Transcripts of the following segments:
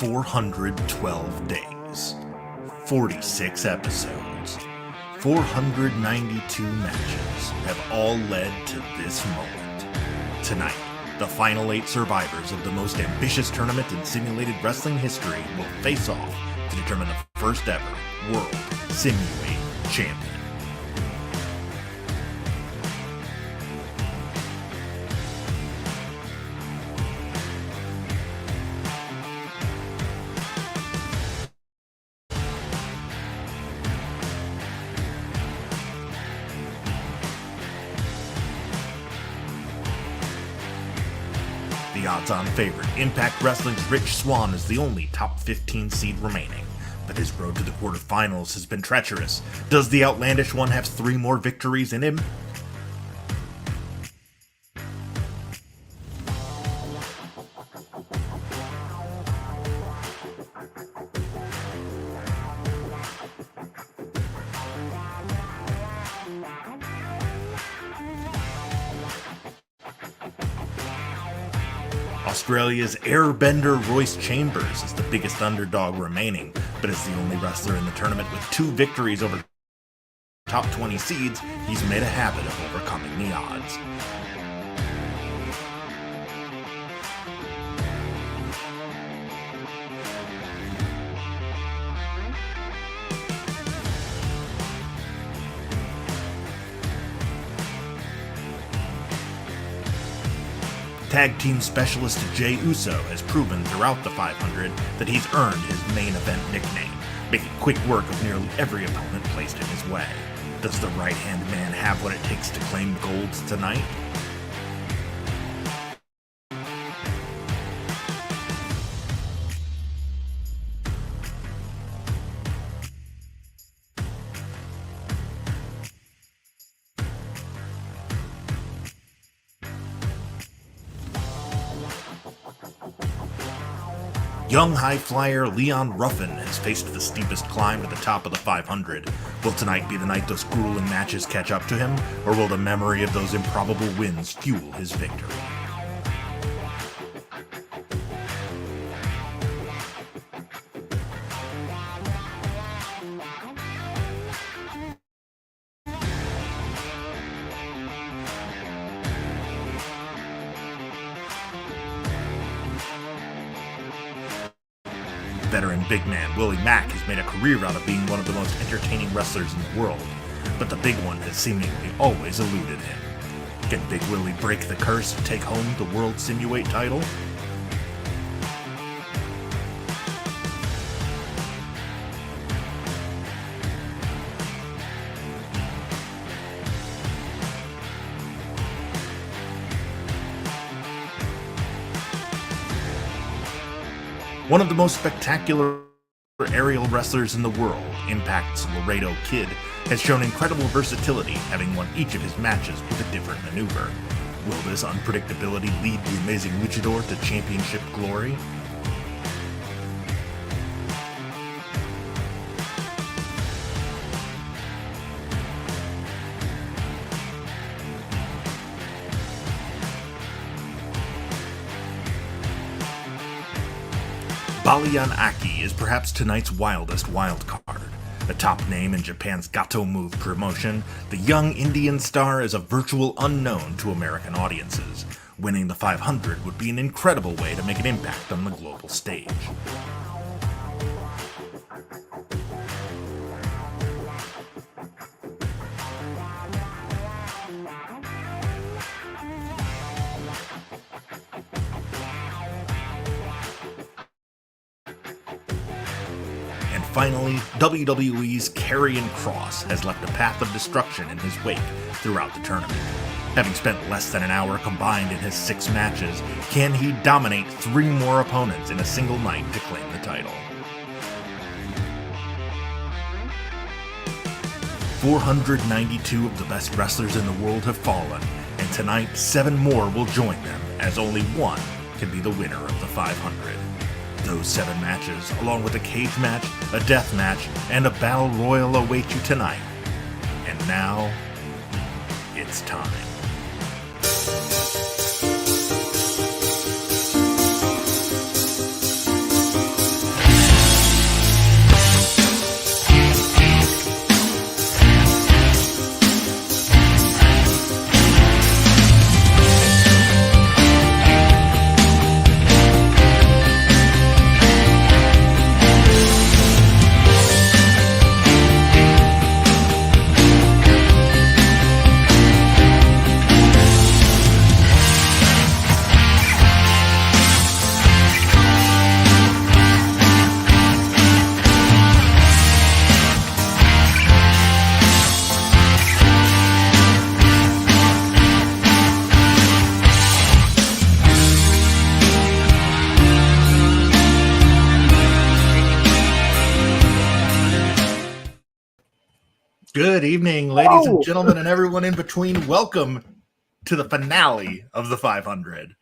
412 days, 46 episodes, 492 matches have all led to this moment. Tonight, the final 8 survivors of the most ambitious tournament in simulated wrestling history will face off to determine the first ever World Simuweight Champion. The odds-on favorite, Impact Wrestling's Rich Swann, is the only top 15 seed remaining, but his road to the quarterfinals has been treacherous. Does the outlandish one have 3 more victories in him? Australia's airbender Royce Chambers is the biggest underdog remaining, but is the only wrestler in the tournament with 2 victories over top 20 seeds. He's made a habit of overcoming the odds. Tag team specialist Jey Uso has proven throughout the 500 that he's earned his main event nickname, making quick work of nearly every opponent placed in his way. Does the right-hand man have what it takes to claim gold tonight? Young high flyer Leon Ruffin has faced the steepest climb to the top of the 500. Will tonight be the night those grueling matches catch up to him, or will the memory of those improbable wins fuel his victory? Veteran big man Willie Mack has made a career out of being one of the most entertaining wrestlers in the world, but the big one has seemingly always eluded him. Can Big Willie break the curse and take home the World Simuweight title? One of the most spectacular aerial wrestlers in the world, Impact's Laredo Kid, has shown incredible versatility, having won each of his matches with a different maneuver. Will this unpredictability lead the amazing luchador to championship glory? Baliyan Akki is perhaps tonight's wildest wildcard. A top name in Japan's Gato Move promotion, the young Indian star is a virtual unknown to American audiences. Winning the 500 would be an incredible way to make an impact on the global stage. Finally, WWE's Karrion Kross has left a path of destruction in his wake throughout the tournament. Having spent less than an hour combined in his 6 matches, can he dominate 3 more opponents in a single night to claim the title? 492 of the best wrestlers in the world have fallen, and tonight 7 more will join them, as only one can be the winner of the 500. Those 7 matches, along with a cage match, a death match, and a battle royal await you tonight. And now, it's time. Good evening, ladies and gentlemen, and everyone in between. Welcome to the finale of the 500.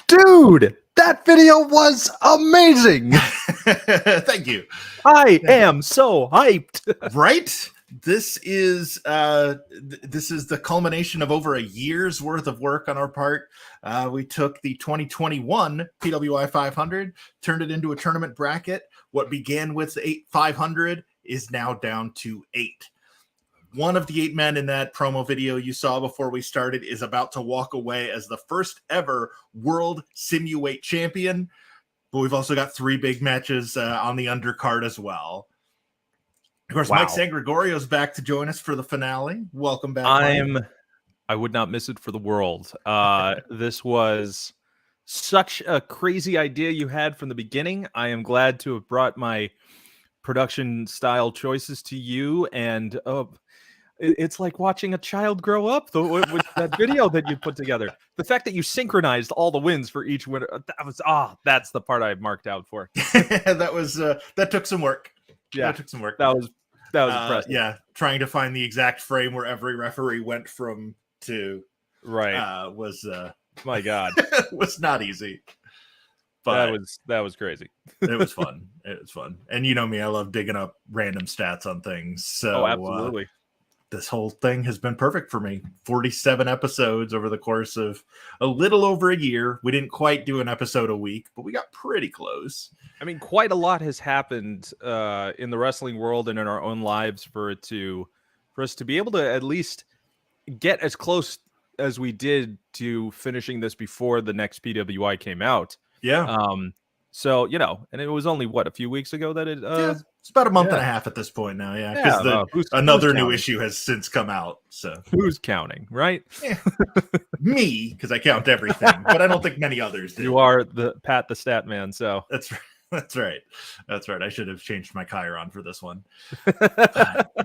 Dude, that video was amazing. Thank you. I am so hyped. Right? This is the culmination of over a year's worth of work on our part. We took the 2021 PWI 500, turned it into a tournament bracket. What began with 500 is now down to 8. One of the 8 men in that promo video you saw before we started is about to walk away as the first ever World Simuweight Champion. But we've also got 3 big matches on the undercard as well. Of course, Mike San Gregorio's back to join us for the finale. Welcome back, Mike. I would not miss it for the world. This was such a crazy idea you had from the beginning. I am glad to have brought my production style choices to you, and it's like watching a child grow up with that video that you put together. The fact that you synchronized all the wins for each winner, that's the part I marked out for. that took some work. Yeah, that took some work. That was impressive. Yeah, trying to find the exact frame where every referee went from to was my God, was not easy. But that was crazy. It was fun. It was fun. And you know me, I love digging up random stats on things. So absolutely. This whole thing has been perfect for me. 47 episodes over the course of a little over a year. We didn't quite do an episode a week, but we got pretty close. I mean, quite a lot has happened in the wrestling world and in our own lives for us to be able to at least get as close as we did to finishing this before the next PWI came out. Yeah. So, and it was only a few weeks ago that it it's about a month and a half at this point now. Yeah. Because another new issue has since come out. So who's counting, right? Yeah. Me, because I count everything, but I don't think many others do. You are the stat man. So that's right. I should have changed my Karrion for this one.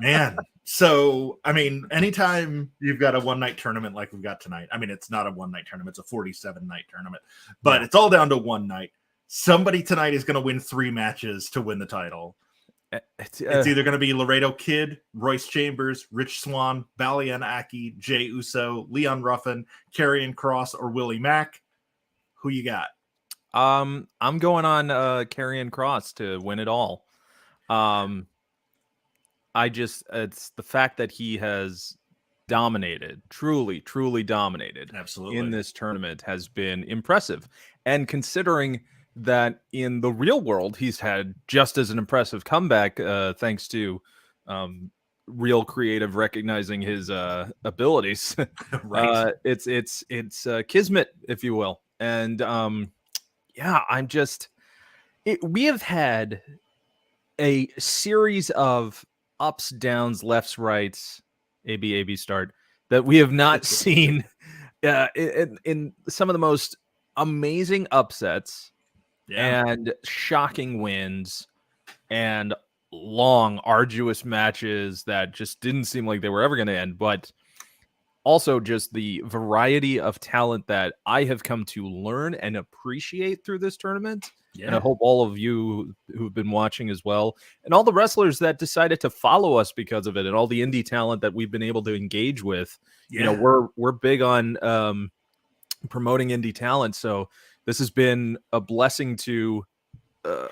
Man. So, I mean, anytime you've got a one-night tournament like we've got tonight, I mean, it's not a one-night tournament, it's a 47-night tournament, but it's all down to one night. Somebody tonight is going to win 3 matches to win the title. It's either going to be Laredo Kid, Royce Chambers, Rich Swann, Baliyan Akki, Jey Uso, Leon Ruffin, Karrion, Kross, or Willie Mack. Who you got? I'm going on Karrion Kross to win it all. It's the fact that he has dominated, truly dominated, absolutely, in this tournament has been impressive. And considering that in the real world, he's had just as an impressive comeback, thanks to real creative recognizing his abilities. Right. It's kismet, if you will. And we have had a series of ups, downs, lefts, rights, AB start that we have not seen in some of the most amazing upsets and shocking wins and long, arduous matches that just didn't seem like they were ever going to end. But also just the variety of talent that I have come to learn and appreciate through this tournament. Yeah. And I hope all of you who've been watching as well, and all the wrestlers that decided to follow us because of it, and all the indie talent that we've been able to engage with. Yeah. We're big on promoting indie talent, so this has been a blessing to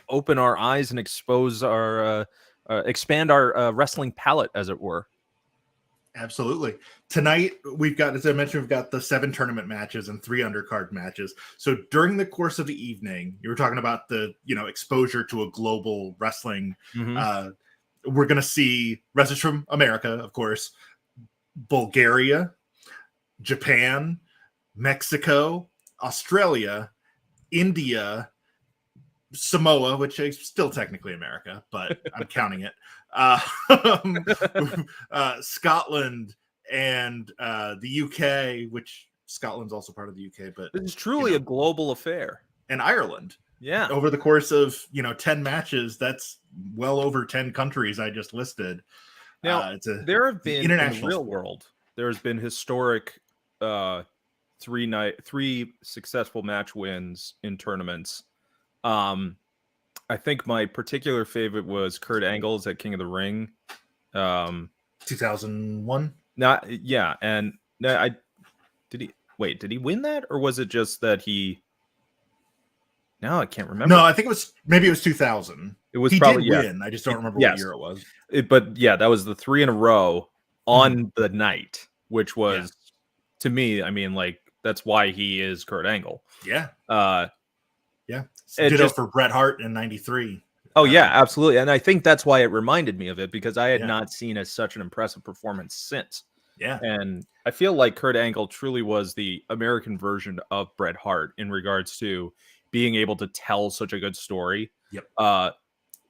open our eyes and expose our expand our wrestling palette, as it were. Absolutely. Tonight, we've got, as I mentioned, we've got the 7 tournament matches and 3 undercard matches. So during the course of the evening, you were talking about the, exposure to a global wrestling. Mm-hmm. We're going to see wrestlers from America, of course, Bulgaria, Japan, Mexico, Australia, India, Samoa, which is still technically America, but I'm counting it. Scotland and the UK, which Scotland's also part of the UK, but it's truly a global affair. And Ireland. Yeah. Over the course of, 10 matches, that's well over 10 countries I just listed. Now, there have been, in the real world, there's been historic 3 successful match wins in tournaments. I think my particular favorite was Kurt Angle's at King of the Ring. 2001. Yeah, and did he win that, or was it just that he? No, I can't remember. No, I think maybe it was 2000. It was he probably did win. I just don't remember what year it was. But yeah, that was the 3 in a row on the night, which was to me, I mean, like, that's why he is Kurt Angle. Yeah. Yeah. Ditto for Bret Hart in 93. Oh, yeah, absolutely. And I think that's why it reminded me of it, because I had Yeah. not seen such an impressive performance since. Yeah. And I feel like Kurt Angle truly was the American version of Bret Hart in regards to being able to tell such a good story. Yep.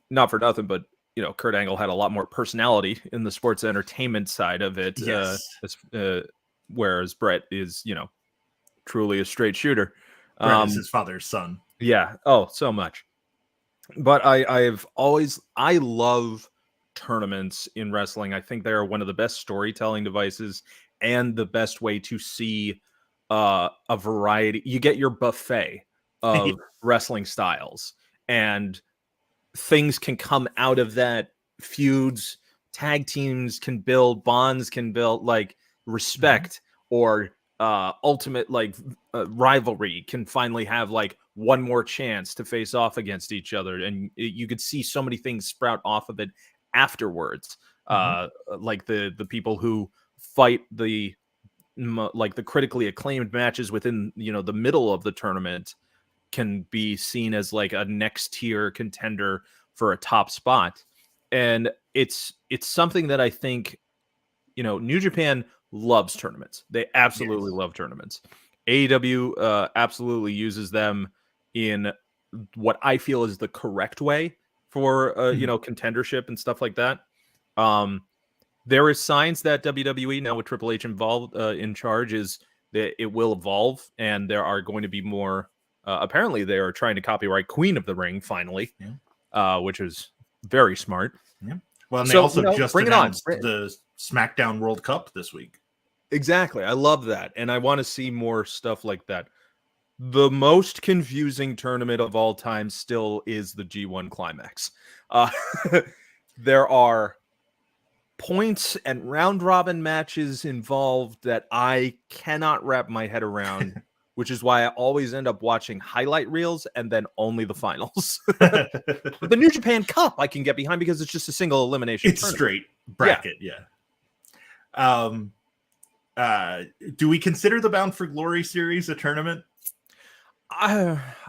Not for nothing, but you know, Kurt Angle had a lot more personality in the sports entertainment side of it. Yes. Whereas Bret is, you know, truly a straight shooter. Bret is his father's son. Yeah. Oh, so much. But I love tournaments in wrestling. I think they are one of the best storytelling devices and the best way to see a variety. You get your buffet of wrestling styles, and things can come out of that. Feuds, tag teams can build, bonds can build, like respect or ultimate like rivalry can finally have like one more chance to face off against each other, and you could see so many things sprout off of it afterwards. Like the people who fight the critically acclaimed matches within, you know, the middle of the tournament can be seen as like a next tier contender for a top spot. And it's something that I think, you know, New Japan loves tournaments. They absolutely love tournaments. AEW absolutely uses them in what I feel is the correct way for you know, contendership and stuff like that. There is signs that WWE now with Triple H involved in charge is that it will evolve, and there are going to be more. Apparently, they are trying to copyright Queen of the Ring finally, which is very smart. Yeah. Well, and they also just announced the SmackDown World Cup this week. Exactly. I love that. And I want to see more stuff like that. The most confusing tournament of all time still is the G1 Climax. There are points and round robin matches involved that I cannot wrap my head around, which is why I always end up watching highlight reels and then only the finals. But the New Japan Cup I can get behind because it's just a single elimination. It's tournament. Straight bracket. Yeah. Do we consider the Bound for Glory series a tournament?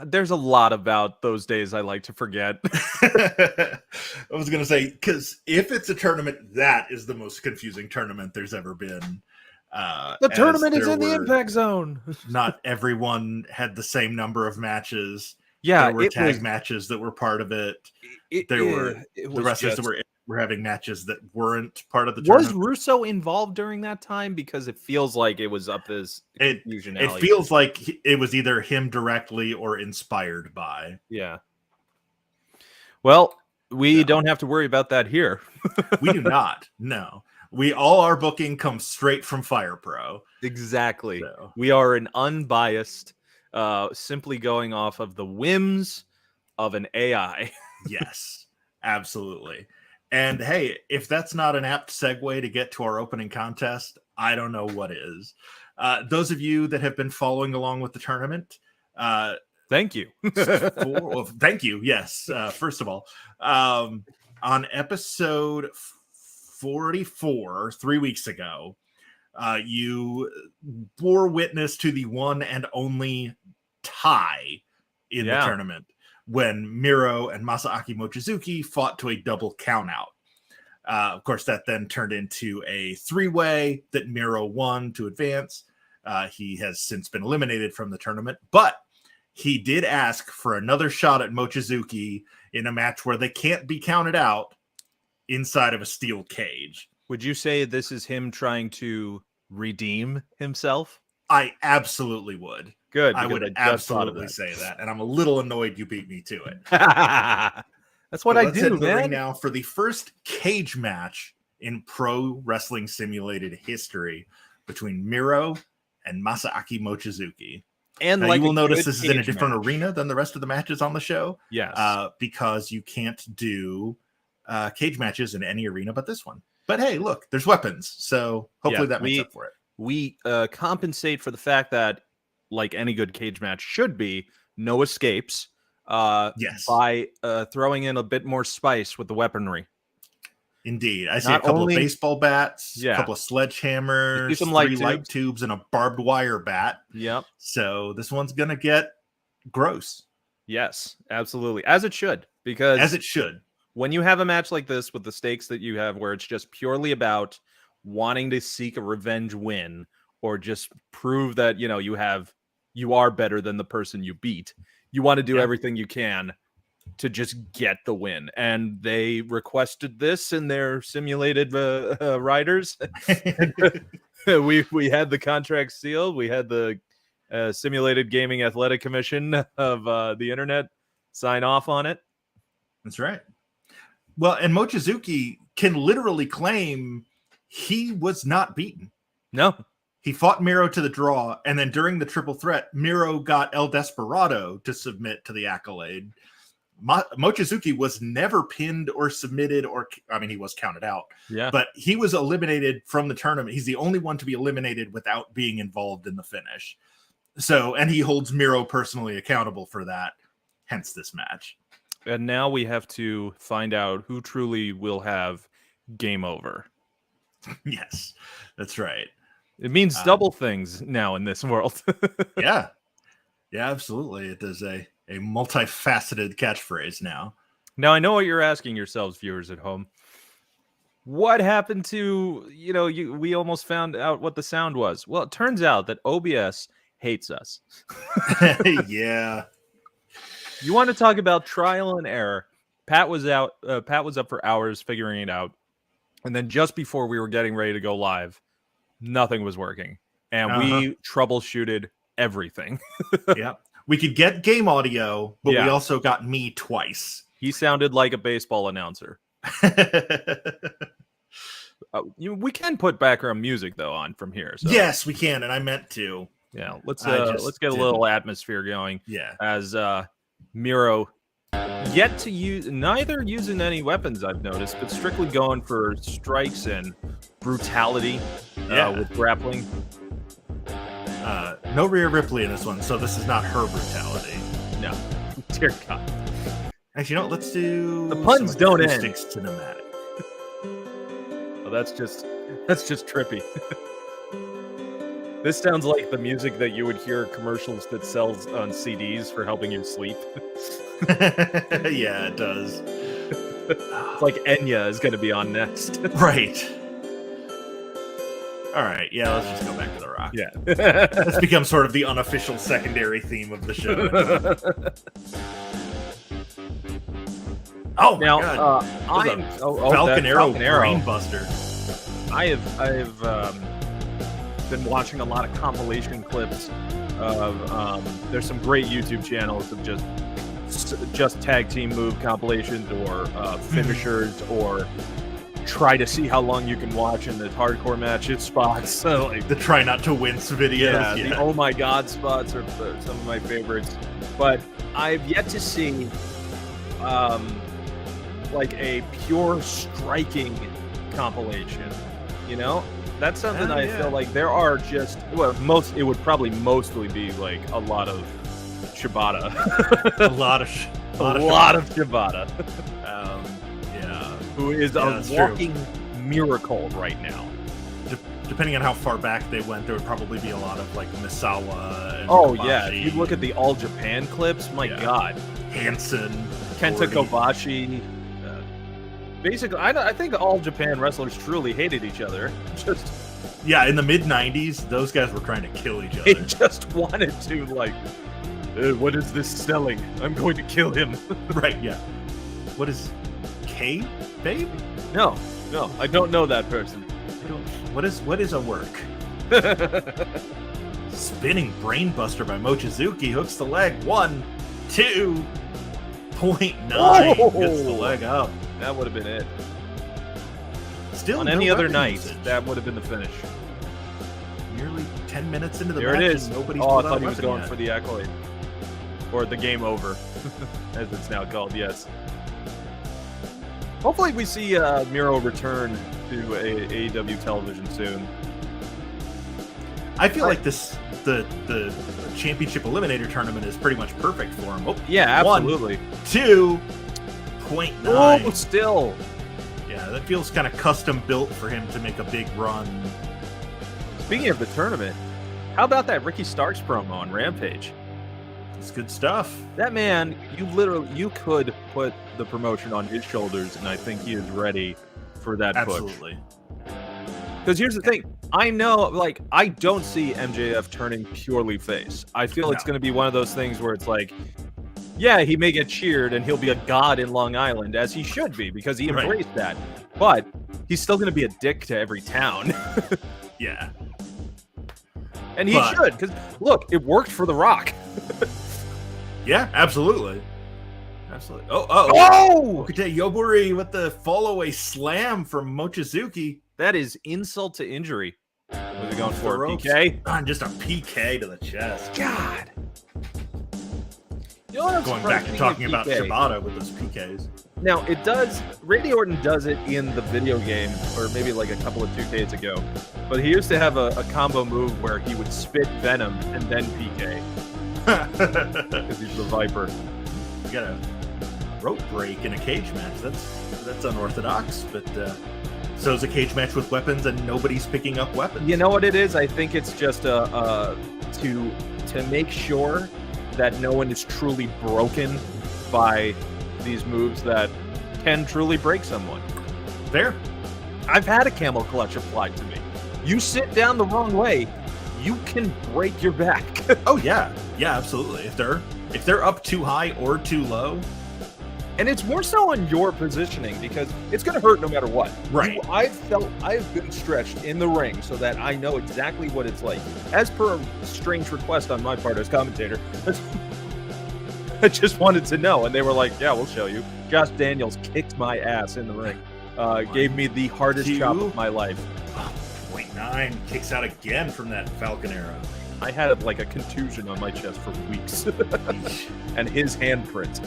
There's a lot about those days I like to forget. I was going to say, because if it's a tournament, that is the most confusing tournament there's ever been. The tournament is in the Impact Zone. Not everyone had the same number of matches. Yeah, there were tag matches that were part of it. The wrestlers that were having matches that weren't part of the tournament. Was Russo involved during that time? Because it feels like it was up as confusion. It feels like it was either him directly or inspired by. Yeah. Well, we don't have to worry about that here. We do not. No. All our booking comes straight from Fire Pro. Exactly. So. We are an unbiased, simply going off of the whims of an AI. Yes, absolutely. And hey, if that's not an apt segue to get to our opening contest, I don't know what is. Those of you that have been following along with the tournament, thank you. Thank you. Yes. First of all, on episode 44, 3 weeks ago, you bore witness to the one and only tie in the tournament when Miro and Masaaki Mochizuki fought to a double countout. Of course, that then turned into a three-way that Miro won to advance. He has since been eliminated from the tournament, but he did ask for another shot at Mochizuki in a match where they can't be counted out inside of a steel cage. Would you say this is him trying to redeem himself? I absolutely would. Good. I would absolutely say that. And I'm a little annoyed you beat me to it. That's what I do, man. Ring now for the first cage match in pro wrestling simulated history between Miro and Masaaki Mochizuki. And now, you will notice this is in a different arena than the rest of the matches on the show. Yes. Because you can't do cage matches in any arena but this one. But hey, look, there's weapons, so hopefully that makes up for it. We compensate for the fact that, like any good cage match should be, no escapes. Yes. By throwing in a bit more spice with the weaponry. Indeed. I see a couple of baseball bats, a couple of sledgehammers, some 3 light tubes, and a barbed wire bat. Yep. So this one's going to get gross. Yes, absolutely. As it should. Because as it should. When you have a match like this with the stakes that you have, where it's just purely about wanting to seek a revenge win or just prove that, you are better than the person you beat, you want to do everything you can to just get the win. And they requested this in their simulated riders. we had the contract sealed. We had the Simulated Gaming Athletic Commission of the internet sign off on it. That's right. Well, and Mochizuki can literally claim he was not beaten. No. He fought Miro to the draw, and then during the triple threat, Miro got El Desperado to submit to the accolade. Mochizuki was never pinned or submitted, he was counted out. Yeah. But he was eliminated from the tournament. He's the only one to be eliminated without being involved in the finish. So, and he holds Miro personally accountable for that, hence this match. And now we have to find out who truly will have game over. Yes, that's right. It means double things now in this world. Yeah, absolutely. It is a multifaceted catchphrase now. Now, I know what you're asking yourselves, viewers at home. What happened to, we almost found out what the sound was. Well, it turns out that OBS hates us. Yeah. You want to talk about trial and error. Pat was up for hours figuring it out. And then just before we were getting ready to go live, nothing was working. And we troubleshooted everything. Yeah. We could get game audio, but we also got me twice. He sounded like a baseball announcer. We can put background music, though, on from here. So. Yes, we can, and I meant to. Yeah, let's get a little atmosphere going. Yeah. As Miro yet to use, neither using any weapons, I've noticed, but strictly going for strikes and brutality with grappling. No Rhea Ripley in this one, so this is not her brutality. No. Dear God. Actually, let's do the puns don't end. Cinematic. Oh, that's just trippy. This sounds like the music that you would hear commercials that sells on CDs for helping you sleep. Yeah, it does. It's like Enya is going to be on next. Right. All right, yeah, let's just go back to The Rock. Yeah. That's become sort of the unofficial secondary theme of the show. Oh, now, my God. Falcon Arrow Brainbuster. I have been watching a lot of compilation clips of there's some great YouTube channels of just tag team move compilations or finishers or try to see how long you can watch in the hardcore matches spots. So like the try not to wince videos. The oh my God spots are some of my favorites. But I've yet to see like a pure striking compilation, That's something I feel like there are just it would probably mostly be like a lot of Shibata. a lot of Shibata. Who is a walking miracle right now. Depending on how far back they went, there would probably be a lot of like Misawa and Kobashi. Yeah, if you look at the All Japan clips, my God. Hansen, Kenta Kobashi. Basically, I think All Japan wrestlers truly hated each other. In the mid-90s, those guys were trying to kill each other. They just wanted to, what is this selling? I'm going to kill him. Right, yeah. What is K, babe? No, I don't know that person. What is a work? Spinning Brainbuster by Mochizuki hooks the leg. 1, 2, 0.9 gets the leg up. That would have been it. Still, on any other night, that would have been the finish. Nearly 10 minutes into the match. There it is. Nobody's I thought he was going for the accolade. Or the game over, as it's now called, yes. Hopefully we see Miro return AEW television soon. I feel like the championship eliminator tournament is pretty much perfect for him. Oh, yeah, absolutely. 2.9. Oh, still. Yeah, that feels kind of custom built for him to make a big run. Speaking of the tournament, how about that Ricky Starks promo on Rampage? It's good stuff. That man, you could put the promotion on his shoulders, and I think he is ready for that push. Absolutely. Because here's the thing. I know, like, I don't see MJF turning purely face. I feel it's going to be one of those things where it's like, yeah, he may get cheered and he'll be a god in Long Island, as he should be, because he embraced that. But he's still going to be a dick to every town. Yeah. And he should, because, look, it worked for The Rock. Yeah, absolutely. Absolutely. Oh! Okita Yoburi with the fall-away slam from Mochizuki. That is insult to injury. What are we going for? PK? Just a PK to the chest. God. You know, going back to talking about Shibata with those PKs. Now, it does... Randy Orton does it in the video game, or maybe like a couple of 2Ks ago. But he used to have a combo move where he would spit Venom and then PK. Because he's the Viper. You got a rope break in a cage match. That's unorthodox, but so is a cage match with weapons and nobody's picking up weapons. You know what it is? I think it's just to make sure that no one is truly broken by these moves that can truly break someone. Fair. I've had a camel clutch applied to me. You sit down the wrong way, you can break your back. Oh yeah, absolutely. If they're up too high or too low, and it's more so on your positioning because it's going to hurt no matter what. Right. I've been stretched in the ring so that I know exactly what it's like. As per a strange request on my part as commentator, I just wanted to know, and they were like, "Yeah, we'll show you." Josh Daniels kicked my ass in the ring, gave me the hardest chop of my life. 0.9 kicks out again from that Falcon arrow. I had like a contusion on my chest for weeks, and his handprint.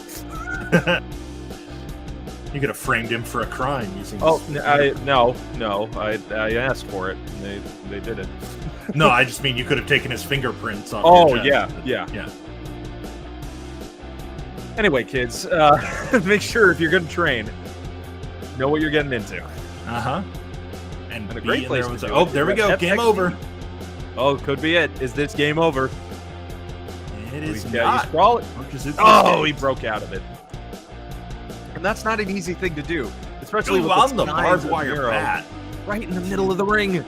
You could have framed him for a crime using. Oh, I asked for it, and they did it. No, I just mean you could have taken his fingerprints off. Oh, your chest. yeah. Anyway, kids, make sure if you're going to train, know what you're getting into. And a great place to do it. There we go. Game over. Oh, could be it. Is this game over? It is not. Sprawl it. Oh, he broke out of it. And that's not an easy thing to do, especially with on the barbed wire bat. Right in the middle of the ring.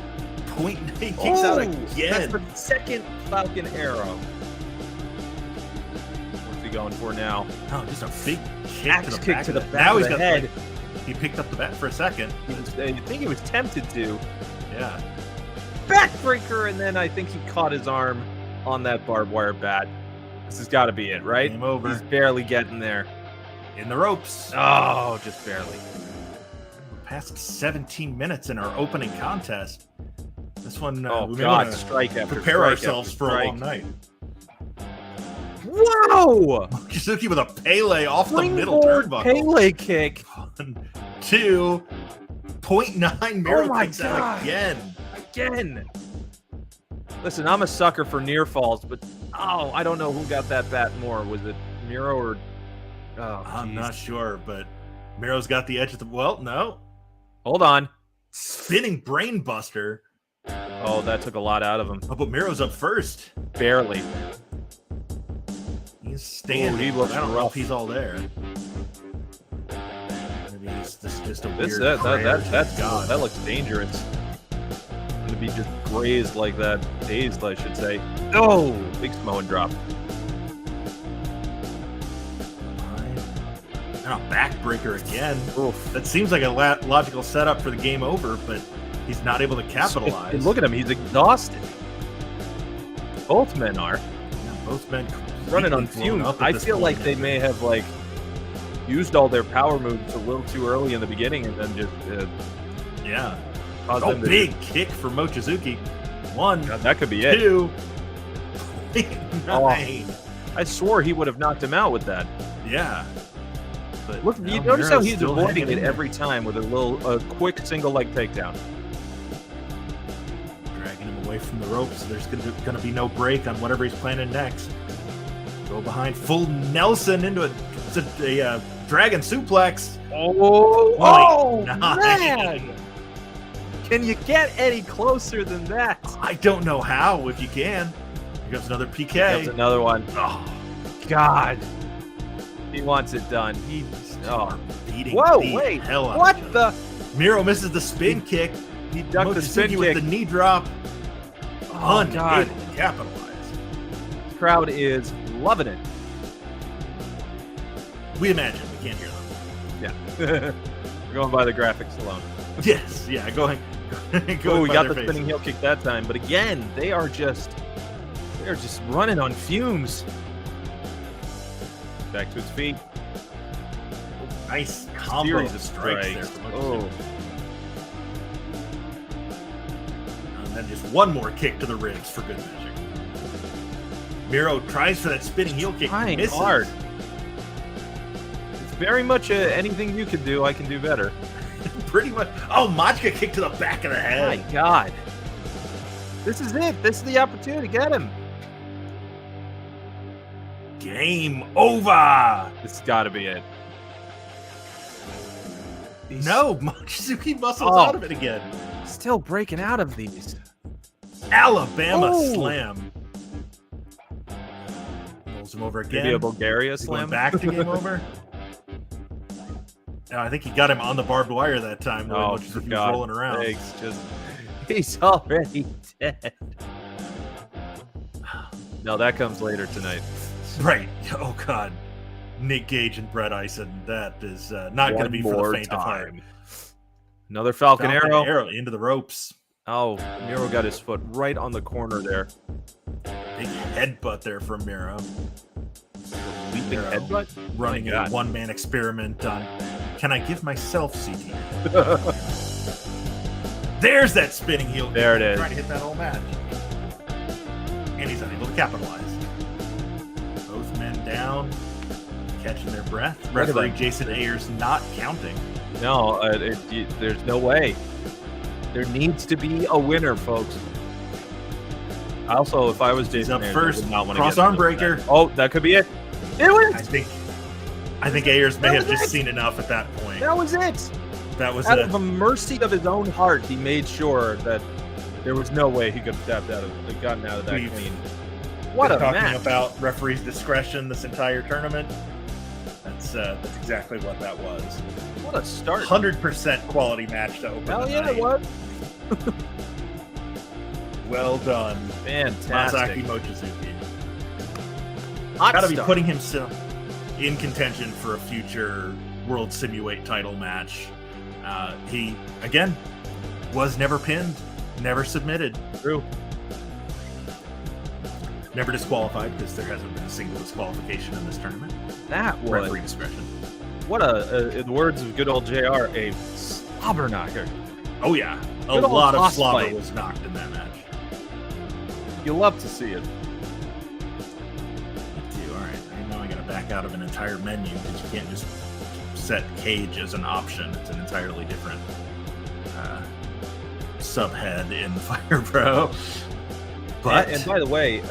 He kicks out again. That's the second Falcon arrow. What's he going for now? Oh, just a big kick to the back. Now he's got head. He picked up the bat for a second. I think he was tempted to. Yeah. Backbreaker, and then I think he caught his arm on that barbed wire bat. This has got to be it, right? Game over. He's barely getting there. In the ropes. Oh, just barely. We're past 17 minutes in our opening contest. This one, strike after prepare ourselves for a long night. Whoa! Mochizuki with a Pele off the middle turnbuckle. Pele kick. 1, 2, 0.9 Miro kicks out again. Listen, I'm a sucker for near falls, but I don't know who got that bat more. Was it Miro or? Oh, I'm not sure, but Miro's got the edge of the. Well, no. Hold on. Spinning brain buster. Oh, that took a lot out of him. Oh, but Miro's up first. Barely. He's standing. He looks I don't rough. know if he's all there. Maybe this is just a weird that looks dangerous. Going to be just grazed like that. Dazed, I should say. Oh, big Samoan drop. And a backbreaker again. Oof. That seems like a logical setup for the game over, but he's not able to capitalize. And look at him. He's exhausted. Both men are. Yeah, both men running on fumes. I feel like they may have used all their power moves a little too early in the beginning and then just big kick for Mochizuki. 1, that could be it. 2, 9. I swore he would have knocked him out with that. Yeah. but Look, no, you notice how Miro's he's still avoiding hanging it in there. every time with a quick single leg takedown. Dragging him away from the ropes. There's going to be no break on whatever he's planning next. Go behind, full Nelson into a dragon suplex. Oh, Nine. man! Can you get any closer than that? I don't know how, if you can. Here comes another PK. That's another one. Oh, God. He wants it done. He's beating Whoa, the wait. hell out What of each the? other. Miro misses the spin kick. He ducked the spin Mochizuki with kick. the knee drop. Oh, Unable God. to capitalize. Crowd is loving it. We imagine. We can't hear them. Yeah. We're going by the graphics alone. Yes. Yeah. Go ahead. Oh, we got the spinning heel kick that time. But again, they're just running on fumes. Back to his feet. Nice combo Series of strikes there. strikes. From Oh, Mochizuki. And then just one more kick to the ribs for good measure. Miro tries for that spinning heel kick. trying Misses. hard. It's very much anything you can do, I can do better. Pretty much. Oh, Machka kick to the back of the head. My God. This is it. This is the opportunity. Get him. Game over. This has got to be it. He's No, Mochizuki muscles Oh. out of it again. still breaking out of these. Alabama Oh. slam. Pulls him over again. Maybe a Bulgaria Is he going slam. back to game over? No, I think he got him on the barbed wire that time. When Oh, Mochizuki for was God rolling around. sakes, just he's already dead. No, that comes later tonight. Right. Oh, God. Nick Gage and Brett Ison. That is not going to be for the faint of heart. Another Falcon Arrow. Into the ropes. Oh, Miro got his foot right on the corner there. Big headbutt there from Miro. Leaping Miro headbutt. running My a God. one-man experiment on, can I give myself CT? There's that spinning heel. There it is. Trying to hit that whole match. And he's unable to capitalize. Both men down, catching their breath. Look at Referee that. Jason Ayers not counting. No, there's no way. There needs to be a winner, folks. Also, if I was Jason up Ayers, first. I would not want to Cross get arm into that. breaker. Oh, that could be it. It was. I think Ayers may That have was just it. seen enough at that point. That was it. That was Out it. of a mercy of his own heart, he made sure that there was no way he could have tapped out of, gotten out of that We've clean. What Been a talking match! about referee's discretion this entire tournament. That's exactly what that was. What a start! 100% quality match to open Hell the yeah, night. it was Well done, fantastic. Masaaki Mochizuki. Hot Got to be start. putting himself in contention for a future World Simuweight title match. He, again, was never pinned, never submitted, True. never disqualified because there hasn't been a single disqualification in this tournament. That was Referee discretion. what in the words of good old JR, a slobber knocker. Oh, yeah. A Good old lot of boss slobber fight. was knocked in that match. You love to see it. All right, I know I gotta back out of an entire menu because you can't just set Cage as an option. It's an entirely different subhead in Fire Pro. But And by the way,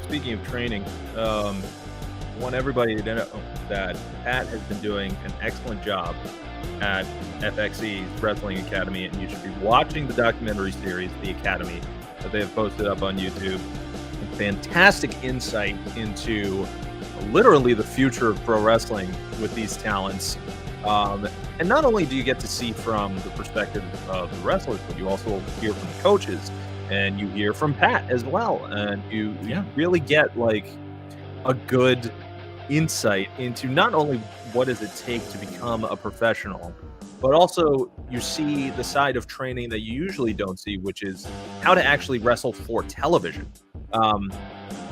speaking of training, want everybody to know that Pat has been doing an excellent job at FXE's Wrestling Academy, and you should be watching the documentary series, The Academy, that they have posted up on YouTube. Fantastic insight into literally the future of pro wrestling with these talents. And not only do you get to see from the perspective of the wrestlers, but you also hear from the coaches, and you hear from Pat as well. And you really get like a good insight into not only what does it take to become a professional, but also you see the side of training that you usually don't see, which is how to actually wrestle for television.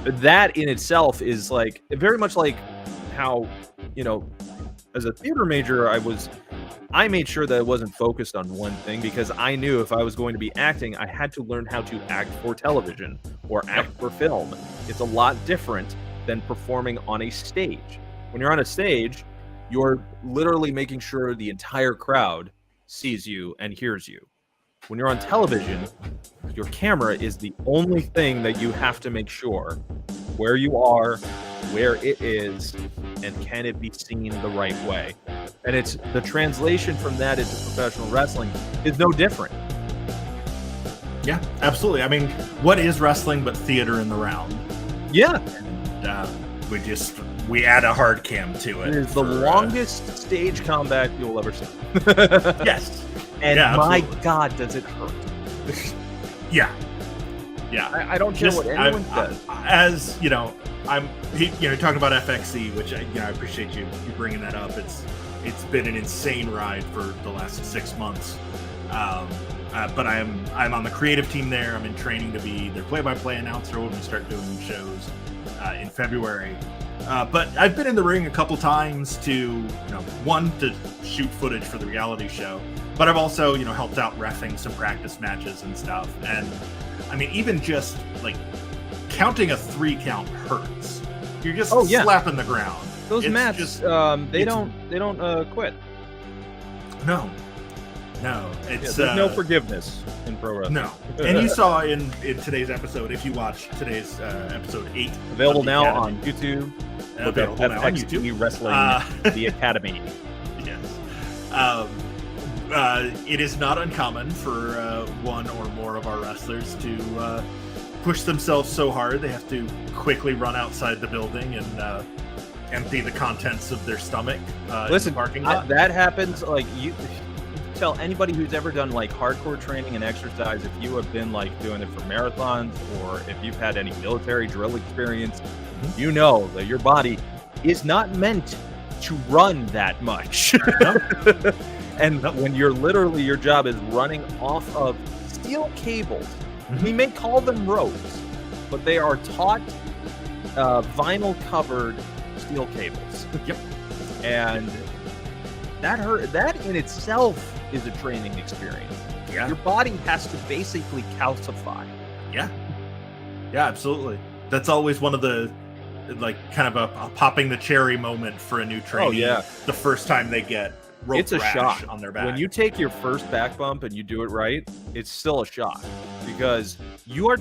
That in itself is like very much like how, as a theater major, I made sure that I wasn't focused on one thing, because I knew if I was going to be acting, I had to learn how to act for television or act for film. It's a lot different than performing on a stage. When you're on a stage, You're literally making sure the entire crowd sees you and hears you. When you're on television, your camera is the only thing that you have to make sure where you are, where it is, and can it be seen the right way. And it's the translation from that into professional wrestling is no different. Yeah, absolutely. I mean, what is wrestling but theater in the round? Yeah. We add a hard cam to it. It is the longest stage combat you'll ever see. Yes. And my God, does it hurt? Yeah. I don't care what anyone says. As you know, talking about FXC, which I appreciate you bringing that up. It's been an insane ride for the last 6 months. But I'm on the creative team there. I'm in training to be their play-by-play announcer when we start doing shows in February. But I've been in the ring a couple times to shoot footage for the reality show. But I've also, helped out reffing some practice matches and stuff. And I mean, even just like counting a 3 count hurts. You're just slapping the ground. Those mats, they don't quit. No, there's no forgiveness in pro wrestling. No, and you saw in today's episode, if you watch today's episode 8, available now on YouTube. Available now on YouTube. Wrestling the Academy. Yes. It is not uncommon for one or more of our wrestlers to push themselves so hard they have to quickly run outside the building and empty the contents of their stomach. Listen, in the parking lot. That happens. Like you tell anybody who's ever done like hardcore training and exercise, if you have been like doing it for marathons or if you've had any military drill experience, you know that your body is not meant to run that much. And when you're literally, your job is running off of steel cables. We may call them ropes, but they are taut, vinyl-covered steel cables. Yep. And that in itself is a training experience. Yeah. Your body has to basically calcify. Yeah. Yeah, absolutely. That's always one of the, like, kind of a popping the cherry moment for a new trainee. Oh, yeah. The first time they get rope it's a rash shock on their back. When you take your first back bump and you do it right, it's still a shock because you're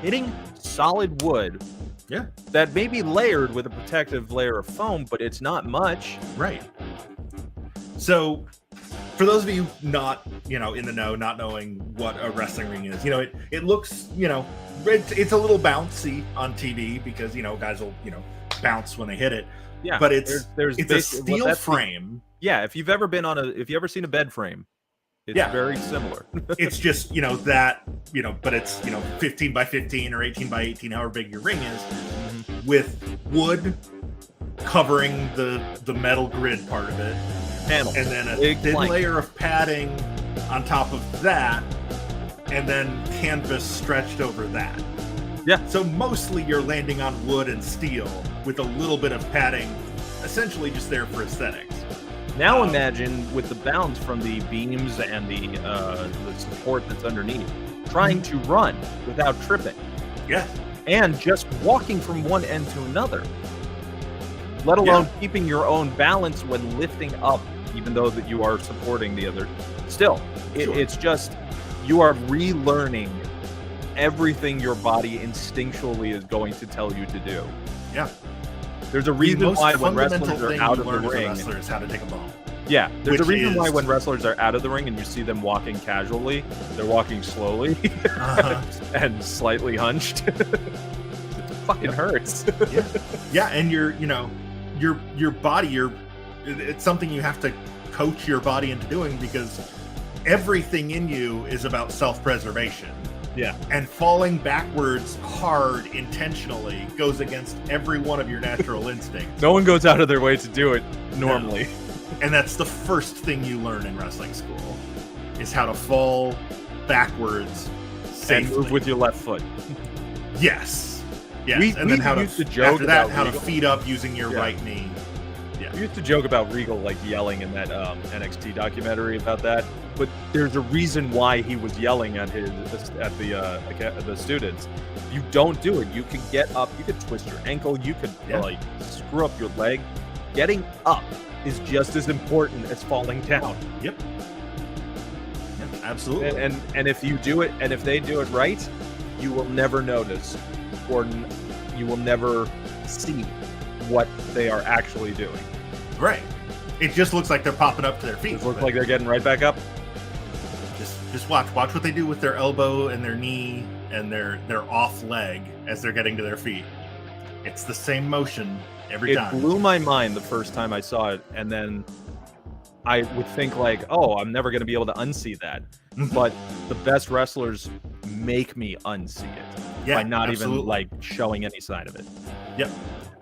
hitting solid wood. Yeah. That may be layered with a protective layer of foam, but it's not much. Right. So, for those of you not, in the know, not knowing what a wrestling ring is, it looks, it's a little bouncy on TV because, guys will, bounce when they hit it. Yeah. But it's a steel frame. If you've ever seen a bed frame, it's very similar. It's just, but it's, 15 by 15 or 18 by 18, however big your ring is, with wood covering the metal grid part of it. Panel. And then a thin layer of padding on top of that, and then canvas stretched over that. Yeah. So mostly you're landing on wood and steel with a little bit of padding, essentially just there for aesthetics. Now imagine with the bounce from the beams and the support that's underneath, trying to run without tripping. Yes. And just walking from one end to another. Let alone keeping your own balance when lifting up, even though that you are supporting the other. Still, it's just, you are relearning everything your body instinctually is going to tell you to do. Yeah. There's a reason why when wrestlers are out of the ring, wrestlers how to take a bump. Yeah, there's a reason why when wrestlers are out of the ring and you see them walking casually, they're walking slowly and slightly hunched. It fucking hurts. Yeah, and your body, it's something you have to coach your body into doing because everything in you is about self-preservation. Yeah. And falling backwards hard intentionally goes against every one of your natural instincts. No one goes out of their way to do it normally. No. And that's the first thing you learn in wrestling school is how to fall backwards safely. And move with your left foot. Yes. And then how to feed up using your right knee. Yeah. We used to joke about Regal like yelling in that NXT documentary about that, but there's a reason why he was yelling at the students. If you don't do it, you can get up, you could twist your ankle, you could like screw up your leg. getting up is just as important as falling down. Yep. Absolutely. And if you do it, and if they do it right, you will never notice, or you will never see what they are actually doing. Right. It just looks like they're popping up to their feet. It looks like they're getting right back up. Just watch what they do with their elbow and their knee and their off leg as they're getting to their feet. It's the same motion every time. It blew my mind the first time I saw it, and then I would think like, oh, I'm never going to be able to unsee that. But the best wrestlers make me unsee it by not even like showing any sign of it. Yep.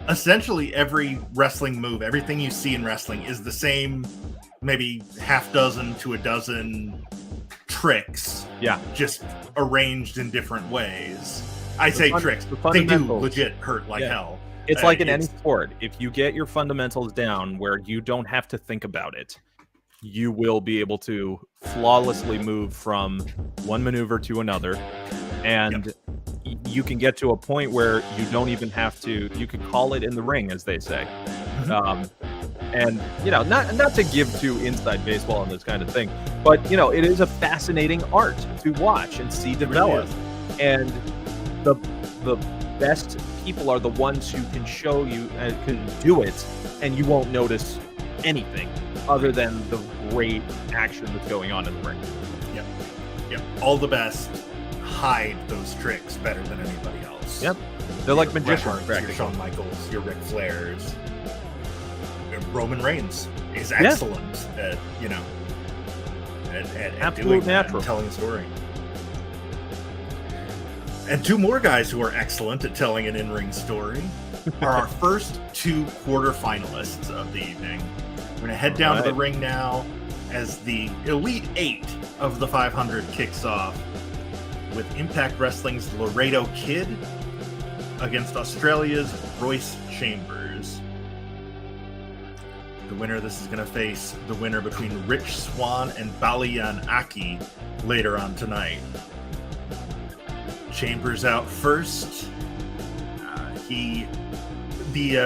Essentially, every wrestling move, everything you see in wrestling is the same, maybe half dozen to a dozen tricks. Yeah. Just arranged in different ways. I say tricks. They do legit hurt like hell. It's like in any sport. If you get your fundamentals down where you don't have to think about it, you will be able to flawlessly move from one maneuver to another. And you can get to a point where you don't even have to, you can call it in the ring, as they say. And, you know, not to give too inside baseball on this kind of thing, but, you know, it is a fascinating art to watch and see develop. And the best people are the ones who can show you and can do it, and you won't notice anything other than the great action that's going on in the ring. Yep. All the best hide those tricks better than anybody else. Yep. They're like magicians. Your Shawn Michaels, your Ric Flairs. Roman Reigns is excellent at, you know, at doing natural, telling a story. And two more guys who are excellent at telling an in-ring story are our first two quarterfinalists of the evening. We're going to head down to the ring now as the Elite Eight of the 500 kicks off with Impact Wrestling's Laredo Kid against Australia's Royce Chambers. The winner of this is going to face the winner between Rich Swann and Baliyan Akki later on tonight. Chambers out first. The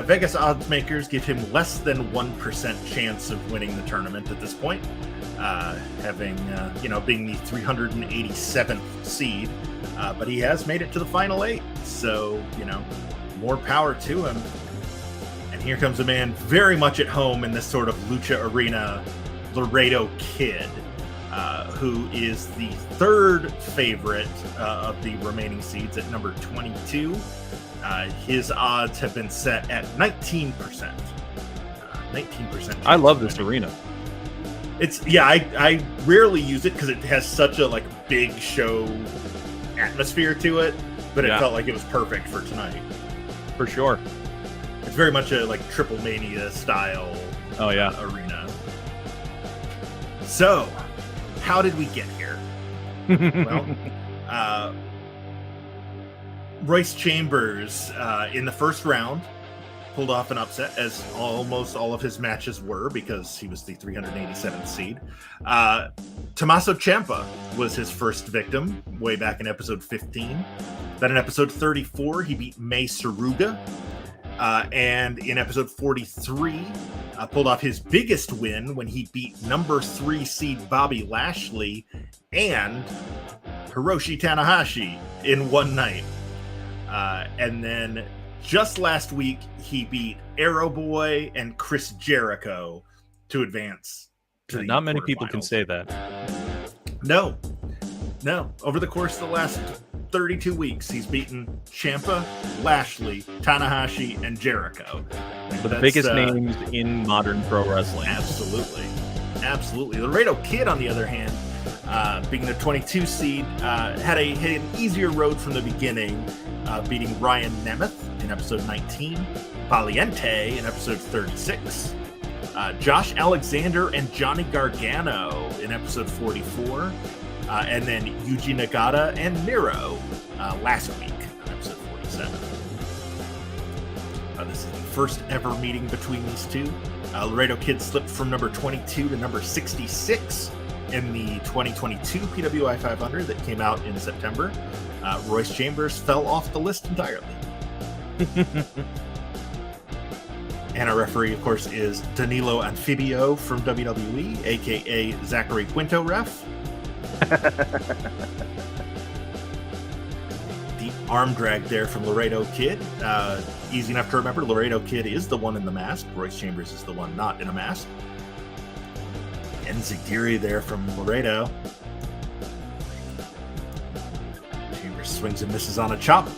Vegas odds makers give him less than 1% chance of winning the tournament at this point, having being the 387th seed, but he has made it to the final eight, so more power to him. And here comes a man very much at home in this sort of lucha arena, Laredo Kid, who is the third favorite of the remaining seeds at number 22. His odds have been set at 19%. 19%. I love this arena. I rarely use it because it has such a big show atmosphere to it, but it felt like it was perfect for tonight. For sure. It's very much a Triple Mania style arena. So, how did we get here? Well, Royce Chambers in the first round pulled off an upset, as almost all of his matches were, because he was the 387th seed. Tommaso Ciampa was his first victim way back in episode 15. Then in episode 34, he beat Mai Saruga. And in episode 43, pulled off his biggest win when he beat number 3 seed Bobby Lashley and Hiroshi Tanahashi in one night. And then just last week, he beat Arrow Boy and Chris Jericho to advance. Not many people can say that. No. Over the course of the last 32 weeks, he's beaten Ciampa, Lashley, Tanahashi, and Jericho. The biggest names in modern pro wrestling. Absolutely. Laredo Kid, on the other hand, being the 22 seed, had an easier road from the beginning, beating Ryan Nemeth in episode 19, Valiente in episode 36, Josh Alexander and Johnny Gargano in episode 44, and then Yuji Nagata and Miro last week in episode 47. This is the first ever meeting between these two. Laredo Kid slipped from number 22 to number 66 in the 2022 PWI 500 that came out in September. Royce Chambers fell off the list entirely. And our referee, of course, is Danilo Amphibio from WWE, aka Zachary Quinto ref. The arm drag there from Laredo Kid. Easy enough to remember. Laredo Kid is the one in the mask. Royce Chambers is the one not in a mask. Enziguri there from Laredo. Chambers swings and misses on a chop.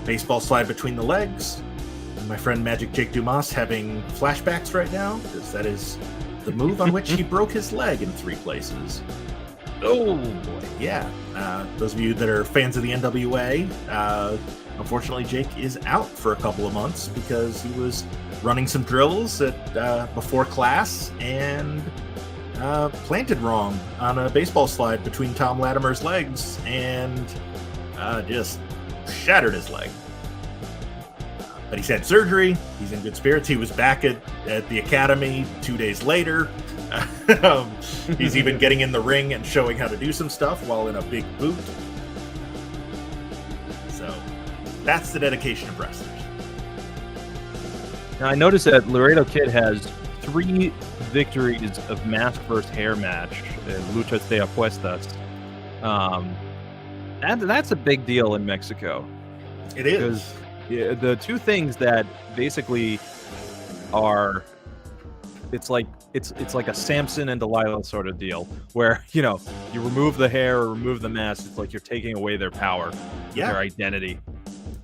Baseball slide between the legs. And my friend Magic Jake Dumas having flashbacks right now, because that is the move on which he broke his leg in 3 places. Oh boy, yeah. Those of you that are fans of the NWA, unfortunately Jake is out for a couple of months because he was running some drills at before class and planted wrong on a baseball slide between Tom Latimer's legs and just shattered his leg. But he's had surgery. He's in good spirits. He was back at the academy 2 days later. He's even getting in the ring and showing how to do some stuff while in a big boot. So that's the dedication of wrestlers. Now, I noticed that Laredo Kid has 3 victories of mask versus hair match in Luchas de Apuestas. That's a big deal in Mexico. It is. Yeah, the 2 things that basically are, it's like a Samson and Delilah sort of deal, where you remove the hair or remove the mask. It's like you're taking away their power, their identity.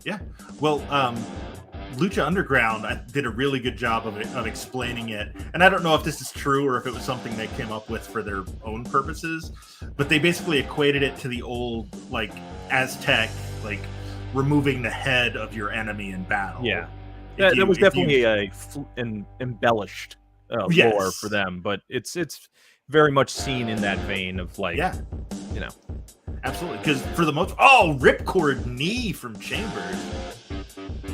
Yeah. Well, Lucha Underground did a really good job of explaining it, and I don't know if this is true or if it was something they came up with for their own purposes, but they basically equated it to the old Aztec removing the head of your enemy in battle. Yeah, that was definitely an embellished lore for them, but it's very much seen in that vein of absolutely, because for the most ripcord knee from Chambers,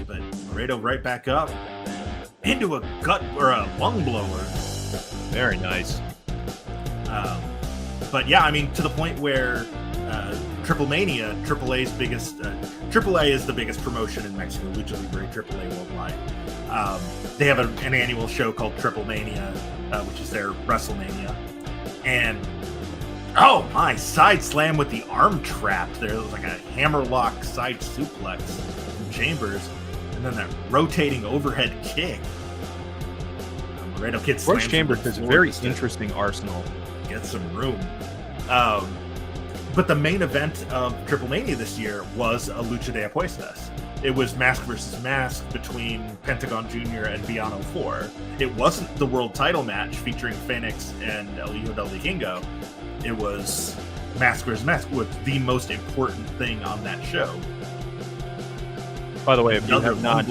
but Laredo right back up into a gut or a lung blower. Very nice. But yeah, I mean, to the point where Triple Mania, AAA's biggest, AAA is the biggest promotion in Mexico, Lucha Libre, AAA worldwide. They have an annual show called Triple Mania, which is their WrestleMania. And, side slam with the arm trap there. It was like a hammerlock side suplex from Chambers. And then that rotating overhead kick. Laredo Kid Royce Chambers has a very interesting arsenal. Get some room. But the main event of Triple Mania this year was a Lucha de Apuestas. It was mask versus mask between Pentagon Jr. and Villano 4. It wasn't the world title match featuring Phoenix and El Hijo del Vikingo. It was mask versus mask, was the most important thing on that show. By the way, if you have not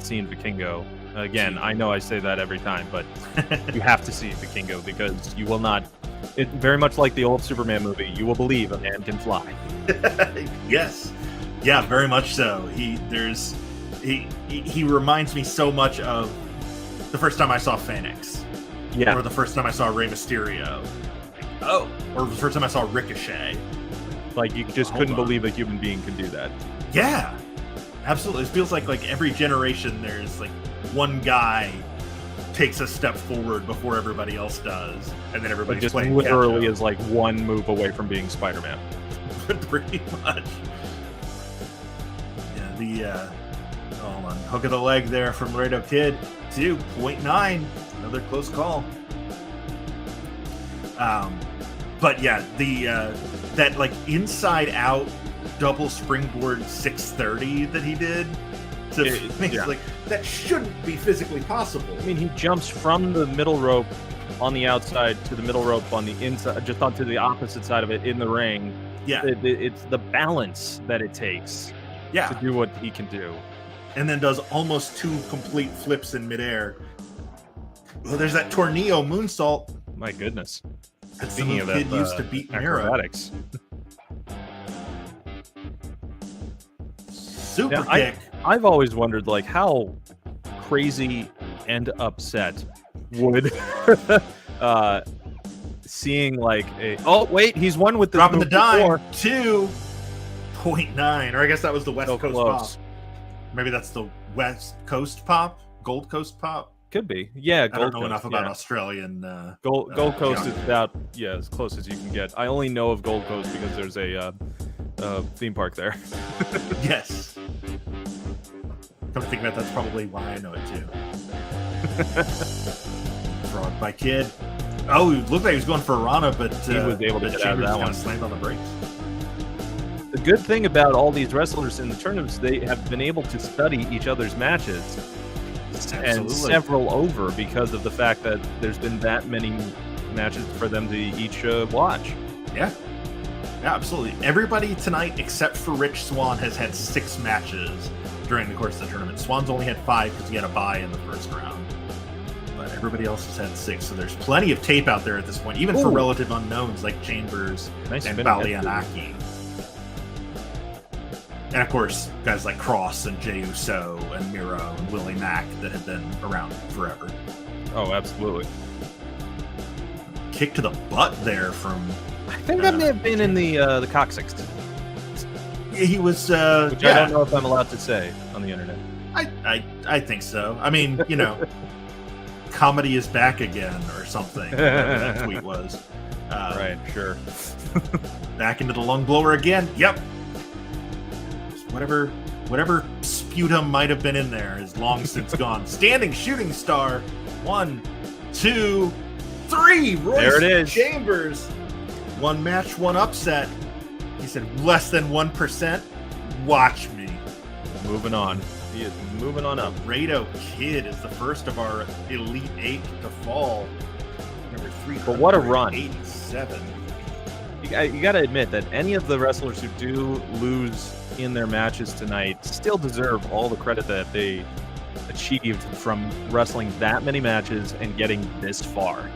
seen Vikingo, again, I know I say that every time, but you have to see Vikingo because you will not. It very much like the old Superman movie. You will believe a man can fly. Yes, yeah, very much so. He reminds me so much of the first time I saw Phoenix, or the first time I saw Rey Mysterio, or the first time I saw Ricochet. Like you just couldn't believe a human being could do that. Yeah, absolutely. It feels like every generation there's one guy takes a step forward before everybody else does, and then everybody just literally is one move away from being Spider-Man. Pretty much. Yeah, hold on, hook of the leg there from Laredo Kid, 2.9, another close call. But yeah, that inside out double springboard 630 that he did. That shouldn't be physically possible. I mean, he jumps from the middle rope on the outside to the middle rope on the inside, just onto the opposite side of it in the ring. Yeah, it's the balance that it takes. To do what he can do, and then does almost 2 complete flips in midair. Well, there's that Tornillo moonsault. My goodness, that's the move Kid used to beat Miro. Acrobatics. Super kick. I've always wondered how crazy and upset would seeing he's won with this dropping the dime before. 2.9, or I guess that was the West Coast close. pop. Maybe that's the West Coast pop. Gold Coast pop? Could be. Yeah, I Gold don't know Coast, enough about yeah. Australian. Gold Coast geography. is about as close as you can get. I only know of Gold Coast because there's a theme park there. Yes. Come to think of it, that's probably why I know it too. Frog by Kid. Oh, it looked like he was going for a Rana, but he was able to get out of that one. Slammed on the brakes. The good thing about all these wrestlers in the tournaments, they have been able to study each other's matches. Absolutely. And several over because of the fact that there's been that many matches for them to each watch. Yeah. Yeah, absolutely. Everybody tonight, except for Rich Swann, has had 6 matches during the course of the tournament. Swann's only had 5 because he had a bye in the first round. But everybody else has had 6, so there's plenty of tape out there at this point, even for relative unknowns like Chambers and Baliyan Akki. And of course, guys like Kross and Jey Uso and Miro and Willie Mack that have been around forever. Oh, absolutely. Kick to the butt there from... I think that may have been in the coccyx. He was... Which I don't know if I'm allowed to say on the internet. I think so. I mean, you know, comedy is back again or something, whatever that tweet was. Right, sure. Back into the lung blower again. Yep. Whatever sputum might have been in there is long since gone. Standing shooting star. 1, 2, 3. Royce there it is. Chambers. 1 match, 1 upset. He said less than 1%. Watch me. Moving on. He is moving on up. Laredo Kid is the first of our Elite 8 to fall. Number 3. But what a run. 87. You got to admit that any of the wrestlers who do lose in their matches tonight still deserve all the credit that they achieved from wrestling that many matches and getting this far.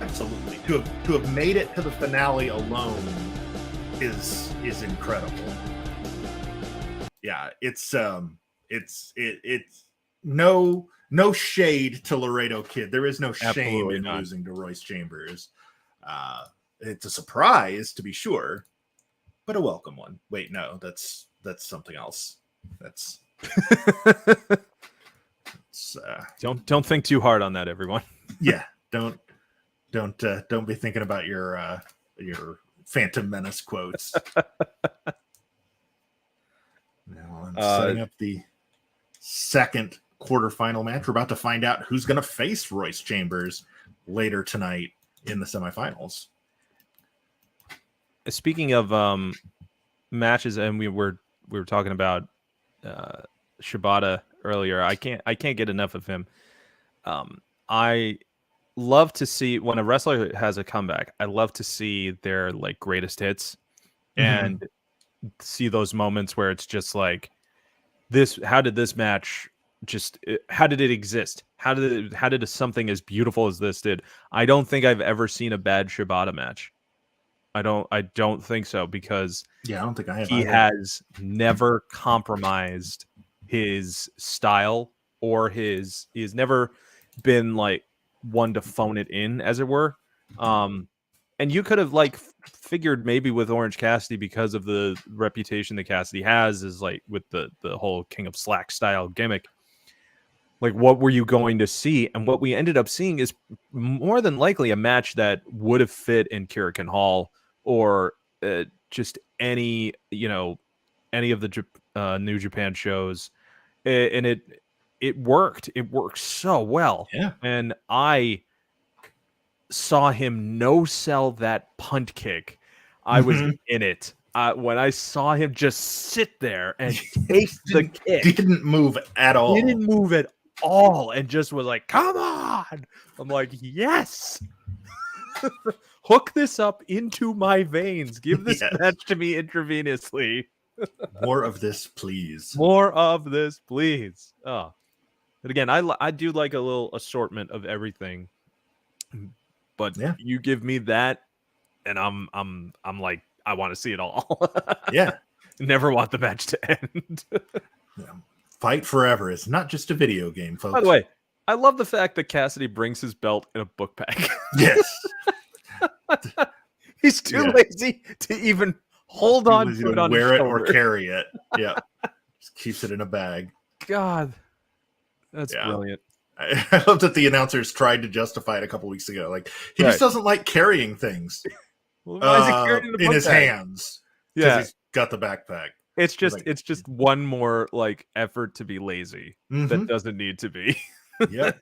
Absolutely. To have made it to the finale alone is incredible. Yeah, it's no shade to Laredo Kid. There is no shame Absolutely in not. losing to Royce Chambers. It's a surprise to be sure, but a welcome one. Wait, no, that's something else. That's don't think too hard on that, everyone. Yeah, don't be thinking about your Phantom Menace quotes. Now I'm setting up the second quarterfinal match. We're about to find out who's going to face Royce Chambers later tonight in the semifinals. Speaking of matches, and we were talking about Shibata earlier. I can't get enough of him. I love to see when a wrestler has a comeback. I love to see their like greatest hits and see those moments where it's just like this. How did this match how did it exist? How did something as beautiful as this did? I don't think I've ever seen a bad Shibata match. I don't think so, because I don't think I have. He has never compromised his style or he has never been like one to phone it in, as it were. And you could have like figured maybe with Orange Cassidy, because of the reputation that Cassidy has, is like with the whole King of Slack style gimmick. Like, what were you going to see? And what we ended up seeing is more than likely a match that would have fit in Kurikan Hall or just any of the New Japan shows. And it worked. It worked so well. Yeah. And I saw him no sell that punt kick. I was in it. When I saw him just sit there and take the kick. He didn't move at all. He didn't move at all and just was like, come on. I'm like, yes. Hook this up into my veins. Give this match to me intravenously. More of this, please. More of this, please. Oh. But again, I do like a little assortment of everything. But you give me that, and I'm like, I want to see it all. Yeah. Never want the match to end. Fight forever. It's not just a video game, folks. By the way, I love the fact that Cassidy brings his belt in a book bag. Yes. He's too lazy to even hold on to it on wear his it or shoulder. carry it. Yeah. Just keeps it in a bag. God. That's Yeah. brilliant. I love that the announcers tried to justify it a couple weeks ago. Like, he just doesn't like carrying things Well, why is he carrying the in book his bag? hands because he's got the backpack. It's just like, it's just one more like effort to be lazy that doesn't need to be. Yep.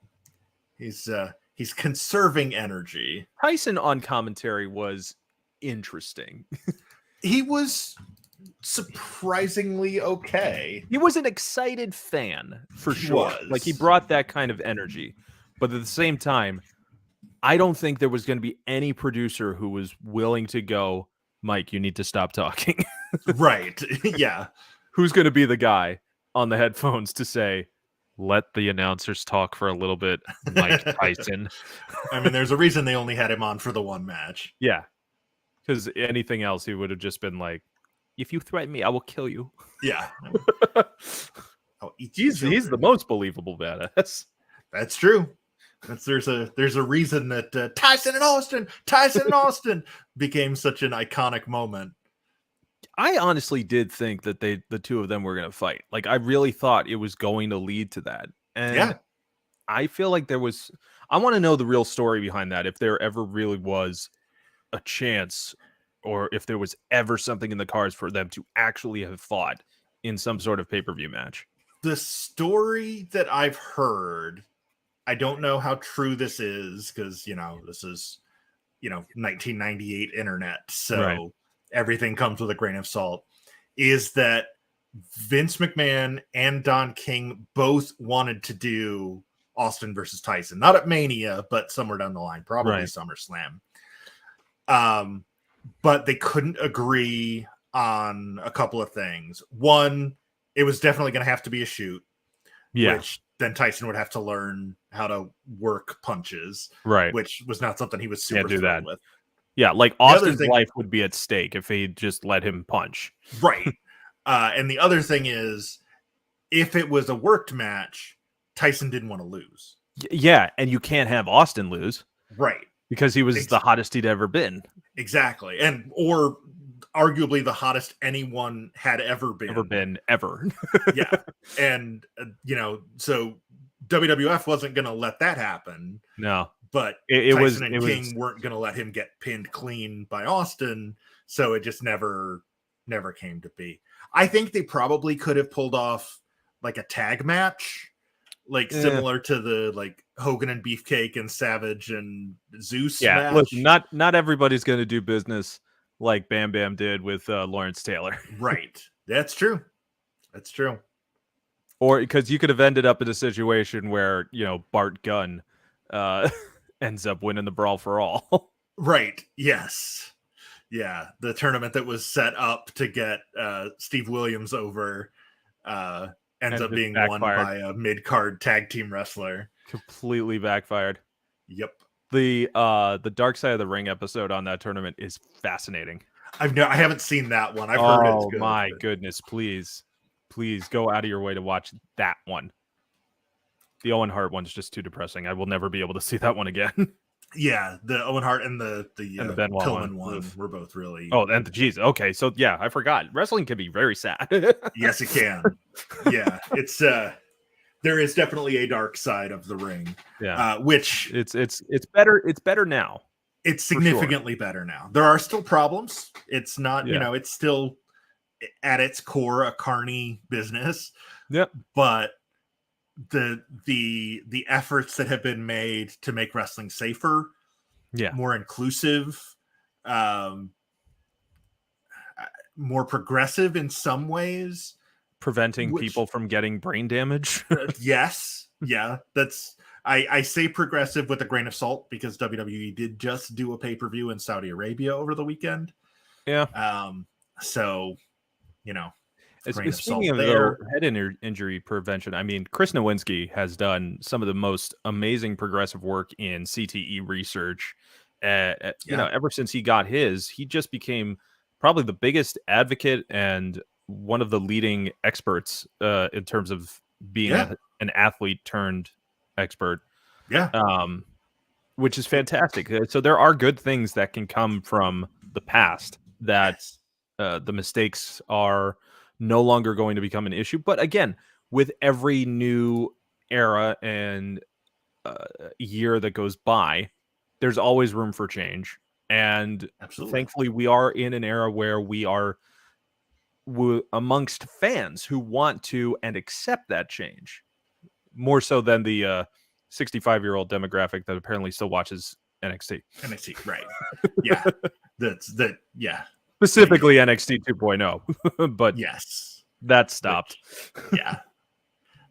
He's conserving energy. Tyson on commentary was interesting. He was surprisingly okay. He was an excited fan for sure. Like, he brought that kind of energy. But at the same time, I don't think there was going to be any producer who was willing to go, Mike, you need to stop talking. Right. Yeah. Who's going to be the guy on the headphones to say, let the announcers talk for a little bit, Mike Tyson? I mean, there's a reason they only had him on for the one match. Yeah. Because anything else, he would have just been like, if you threaten me, I will kill you. Yeah. He's the most believable badass. That's true. There's a reason that Tyson and Austin became such an iconic moment. I honestly did think that the two of them were going to fight. Like, I really thought it was going to lead to that. And I feel like I want to know the real story behind that. If there ever really was a chance, or if there was ever something in the cards for them to actually have fought in some sort of pay-per-view match. The story that I've heard, I don't know how true this is, because, this is, 1998 internet. So everything comes with a grain of salt, is that Vince McMahon and Don King both wanted to do Austin versus Tyson, not at Mania, but somewhere down the line, probably SummerSlam. But they couldn't agree on a couple of things. One, it was definitely going to have to be a shoot, which then Tyson would have to learn how to work punches, which was not something he was super thrilled with. Yeah, like Austin's life would be at stake if he just let him punch. Right. And the other thing is, if it was a worked match, Tyson didn't want to lose. Yeah, and you can't have Austin lose. Right. Because he was the hottest he'd ever been. Exactly. Or arguably the hottest anyone had ever been. Ever. Yeah. And, so WWF wasn't going to let that happen. No. But Tyson and King weren't going to let him get pinned clean by Austin. So it just never came to be. I think they probably could have pulled off like a tag match, like similar to the like Hogan and Beefcake and Savage and Zeus match. Look, not everybody's going to do business like Bam Bam did with Lawrence Taylor. Right. That's true. Or because you could have ended up in a situation where, Bart Gunn ends up winning the Brawl for All. Right. Yes. Yeah. The tournament that was set up to get Steve Williams over ends up being won by a mid-card tag team wrestler. Completely backfired. Yep. The Dark Side of the Ring episode on that tournament is fascinating. I haven't seen that one. I've heard it's good. Oh my goodness! Please go out of your way to watch that one. The Owen Hart one's just too depressing. I will never be able to see that one again. Yeah, the Owen Hart and the Benoit Pillman one were both really. Oh, and geez, okay, so yeah, I forgot. Wrestling can be very sad. Yes, it can. Yeah, it's there is definitely a dark side of the ring. Yeah, which it's better. It's better now. It's significantly better now. There are still problems. It's not, it's still at its core a carny business. Yep. But the efforts that have been made to make wrestling safer, more inclusive, more progressive in some ways, preventing people from getting brain damage. Yes. Yeah. I say progressive with a grain of salt because WWE did just do a pay-per-view in Saudi Arabia over the weekend. Yeah. So, speaking of head injury prevention, I mean, Chris Nowinski has done some of the most amazing progressive work in CTE research. Ever since he got his, he just became probably the biggest advocate and one of the leading experts in terms of being an athlete turned expert. Which is fantastic. So there are good things that can come from the past that the mistakes are no longer going to become an issue. But again, with every new era and year that goes by, there's always room for change. And Absolutely. thankfully, we are in an era where we are amongst fans who want to and accept that change more so than the 65-year-old demographic that apparently still watches NXT. NXT, right? Yeah, yeah. Specifically NXT 2.0, but yes, that stopped. Yeah,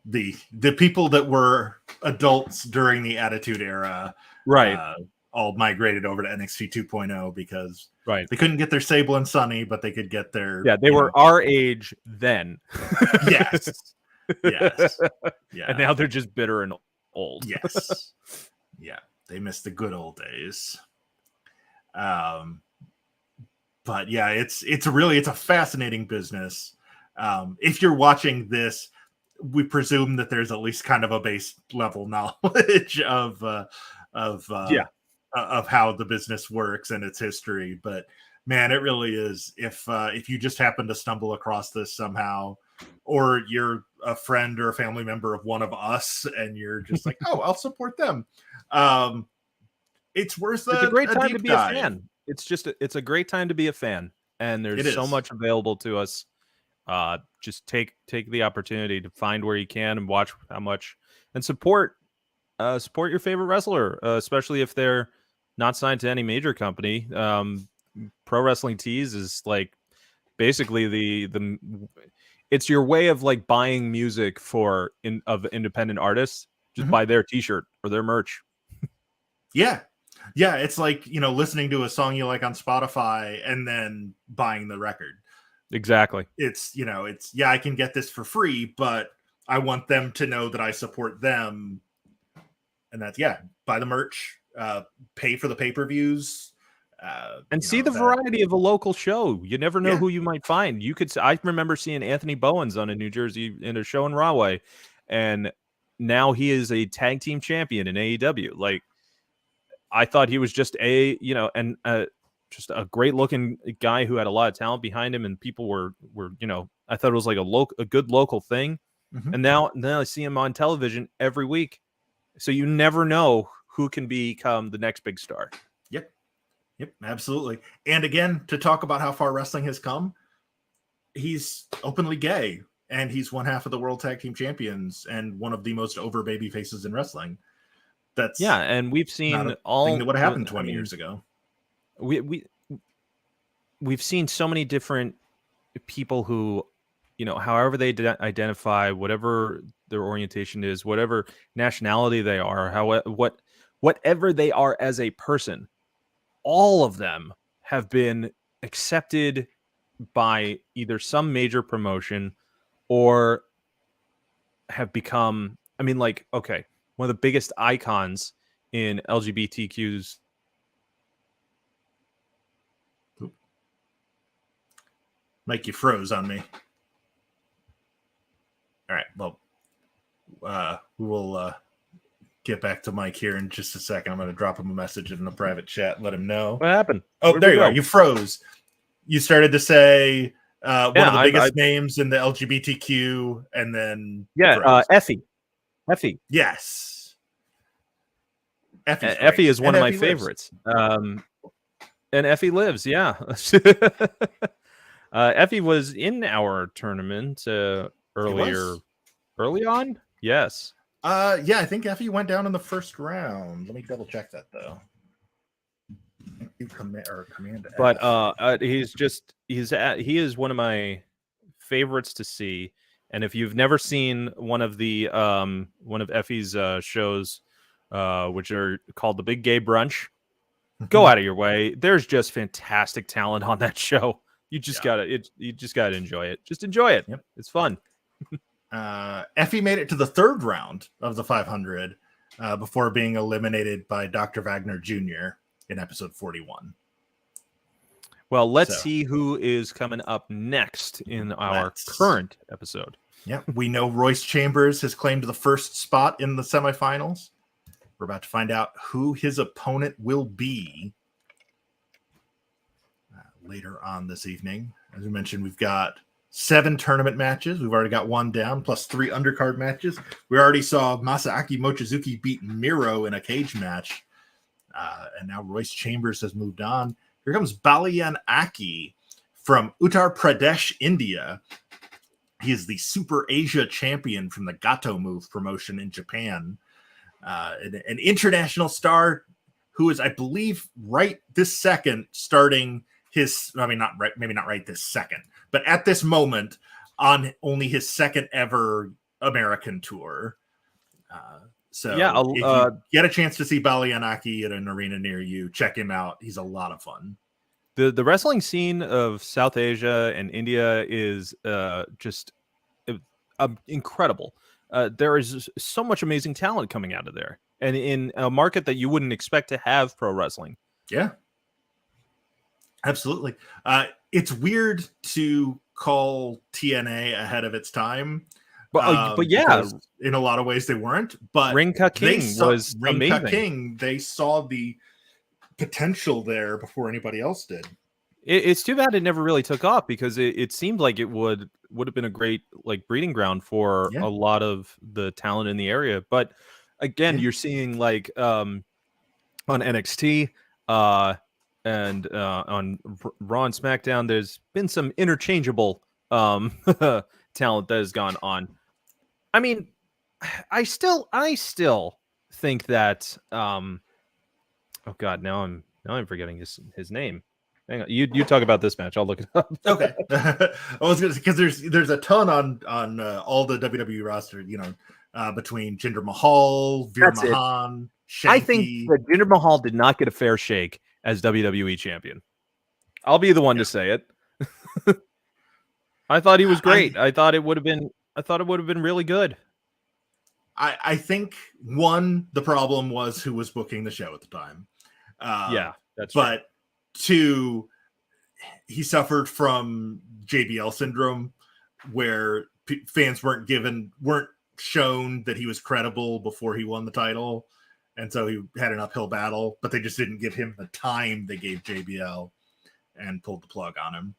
the people that were adults during the Attitude Era, right, all migrated over to NXT 2.0 because they couldn't get their Sable and Sunny, but they could get their they were our age then. yes, yeah, and now they're just bitter and old. Yes, yeah, they missed the good old days. But yeah, it's a fascinating business. If you're watching this, we presume that there's at least kind of a base level knowledge of how the business works and its history. But man, it really is. If you just happen to stumble across this somehow, or you're a friend or a family member of one of us, and you're just like, oh, I'll support them. It's worth it's a great time to be dive. a fan. It's a great time to be a fan, and there's so much available to us. Just take the opportunity to find where you can and watch how much, and support your favorite wrestler, especially if they're not signed to any major company. Pro Wrestling Tees is like basically the it's your way of like buying music of independent artists. Just buy their t-shirt or their merch. Yeah, it's like, listening to a song you like on Spotify and then buying the record. Exactly. It's, I can get this for free, but I want them to know that I support them. And that's, buy the merch, pay for the pay-per-views. And see the variety of a local show. You never know who you might find. I remember seeing Anthony Bowens on a New Jersey in a show in Rahway, and now he is a tag team champion in AEW. Like, I thought he was just just a great looking guy who had a lot of talent behind him, and people were I thought it was like a good local thing. And now I see him on television every week. So you never know who can become the next big star. Yep, absolutely. And again, to talk about how far wrestling has come, he's openly gay, and he's one half of the World Tag Team Champions and one of the most over baby faces in wrestling. That's and we've seen all thing that would have happened 20 years ago. We've seen so many different people who, however they identify, whatever their orientation is, whatever nationality they are, whatever they are as a person, all of them have been accepted by either some major promotion or have become, one of the biggest icons in LGBTQs. Mike, you froze on me. All right, well, we'll get back to Mike here in just a second. I'm going to drop him a message in the private chat, let him know. What happened? Oh, there you are. You froze. You started to say one of the biggest names in the LGBTQ, and then Effie. Yes. Effie is one of my favorites. And Effie lives, yeah. Effie was in our tournament early on. Yes. I think Effie went down in the first round. Let me double check that though. But he is one of my favorites to see. And if you've never seen one of Effie's shows, which are called the Big Gay Brunch, go out of your way. There's just fantastic talent on that show. You just gotta enjoy it. Just enjoy it. Yep. It's fun. Effie made it to the third round of the 500 before being eliminated by Dr. Wagner Jr. in episode 41. Well, let's see who is coming up next in our current episode. Yeah, we know Royce Chambers has claimed the first spot in the semifinals. We're about to find out who his opponent will be later on this evening. As we mentioned, we've got 7 tournament matches. We've already got 1 down, plus 3 undercard matches. We already saw Masaaki Mochizuki beat Miro in a cage match. And now Royce Chambers has moved on. Here comes Baliyan Akki from Uttar Pradesh, India. He is the Super Asia champion from the Gato Move promotion in Japan. An international star who is, I believe, right this second starting his, maybe not right this second, but at this moment on only his second ever American tour. So yeah, if you get a chance to see Baliyan Akki at an arena near you, check him out. He's a lot of fun. The wrestling scene of South Asia and India is just incredible. There is so much amazing talent coming out of there, and in a market that you wouldn't expect to have pro wrestling. Yeah, absolutely. It's weird to call TNA ahead of its time. But yeah, in a lot of ways they weren't. But Rinka King was amazing. King, they saw the potential there before anybody else did. It's too bad it never really took off, because it seemed like it would have been a great breeding ground for a lot of the talent in the area. But again, you're seeing on NXT and on Raw and SmackDown, there's been some interchangeable talent that has gone on. I mean, I still think that oh god, now I'm forgetting his name. Hang on, you talk about this match. I'll look it up. Okay. I was gonna say, because there's a ton on all the WWE roster, between Jinder Mahal, Veer Mahan, Shanky. I think that Jinder Mahal did not get a fair shake as WWE champion. I'll be the one to say it. I thought he was great. I thought it would have been really good. I think the problem was who was booking the show at the time. That's but true. 2, he suffered from JBL syndrome, where fans weren't shown that he was credible before he won the title, and so he had an uphill battle. But they just didn't give him the time they gave JBL, and pulled the plug on him.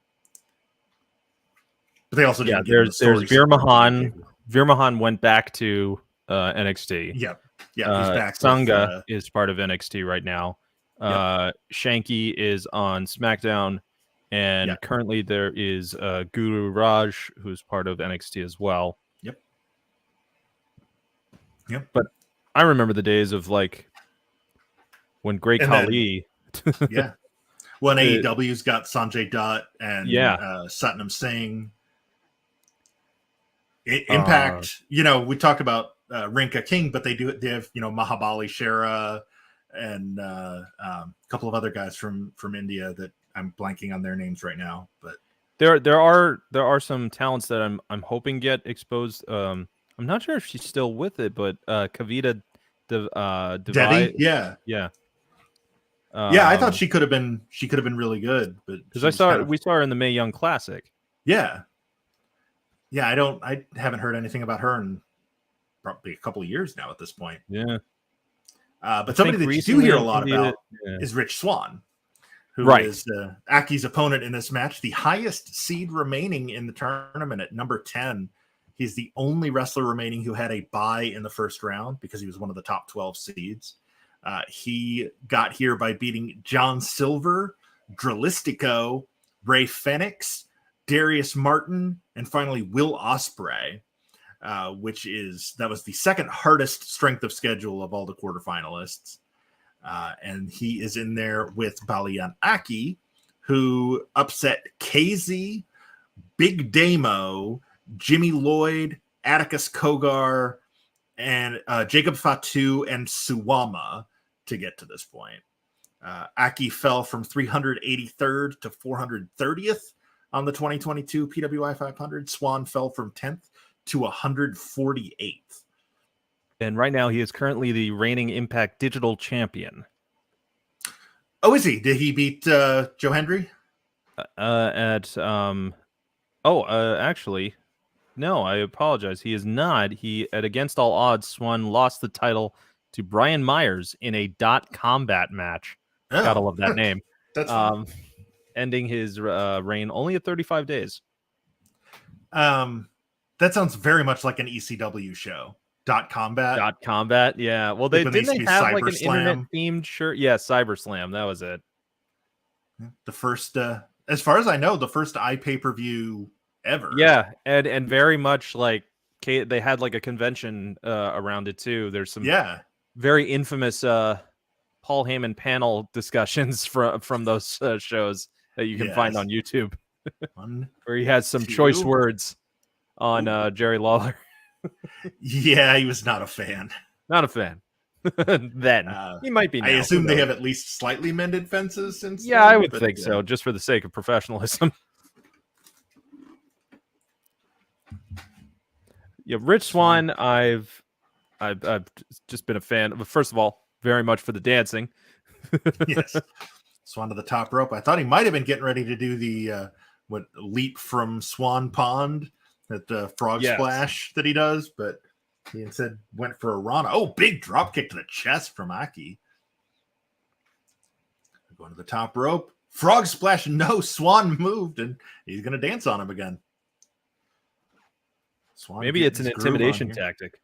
But they also didn't. There's Veer Mahan. Veer Mahan went back to NXT. Yeah, he's back. Sangha is part of NXT right now. Shanky is on SmackDown, and currently there is Guru Raj, who's part of NXT as well. Yep. But I remember the days of when Great Khali. When AEW's got Sanjay Dutt and Satnam Singh. Impact, we talked about Rinka King, but they have Mahabali Shera and a couple of other guys from India that I'm blanking on their names right now. But there are some talents that I'm hoping get exposed. I'm not sure if she's still with it, but Kavita Devi, yeah. I thought she could have been really good, but because we saw her in the Mae Young Classic. Yeah. I haven't heard anything about her in probably a couple of years now at this point. Yeah. But somebody that you do hear a lot about is Rich Swann, who is Aki's opponent in this match, the highest seed remaining in the tournament at number 10. He's the only wrestler remaining who had a bye in the first round because he was one of the top 12 seeds. He got here by beating John Silver, Dralistico, Ray Fenix, Darius Martin, and finally Will Ospreay, that was the second hardest strength of schedule of all the quarterfinalists. And he is in there with Baliyan Akki, who upset KZ, Big Damo, Jimmy Lloyd, Atticus Kogar, and Jacob Fatu and Suwama to get to this point. Akki fell from 383rd to 430th on the 2022 PWI 500. Swann fell from 10th to 148th. And right now he is currently the reigning Impact Digital Champion. Oh, is he? Did he beat Joe Hendry? Actually, no, I apologize. He is not. At Against All Odds, Swann lost the title to Brian Myers in a combat match. Oh. Gotta love that name. That's ending his reign only at 35 days. That sounds very much like an ECW show. .combat. .combat, yeah. Well, Like when they used to didn't be they have like an Cyberslam. internet themed shirt? Yeah, Cyberslam. That was it. The first, as far as I know, the first iPay-per-view ever. Yeah, and very much like they had like a convention around it too. There's some very infamous Paul Heyman panel discussions from those shows that you can find on YouTube. Where he has some choice words on Jerry Lawler. Yeah, he was not a fan. Not a fan. Then he might be now. I assume they have at least slightly mended fences since. Yeah, I would think so, just for the sake of professionalism. Yeah, Rich Swann, I've just been a fan of. First of all, very much for the dancing. Yes, Swan to the top rope. I thought he might have been getting ready to do the leap from Swan Pond, that frog splash that he does, but he instead went for a Rana. Oh, big drop kick to the chest from Akki. Going to the top rope. Frog splash. No, Swan moved, and he's going to dance on him again. Swan, maybe it's an intimidation tactic.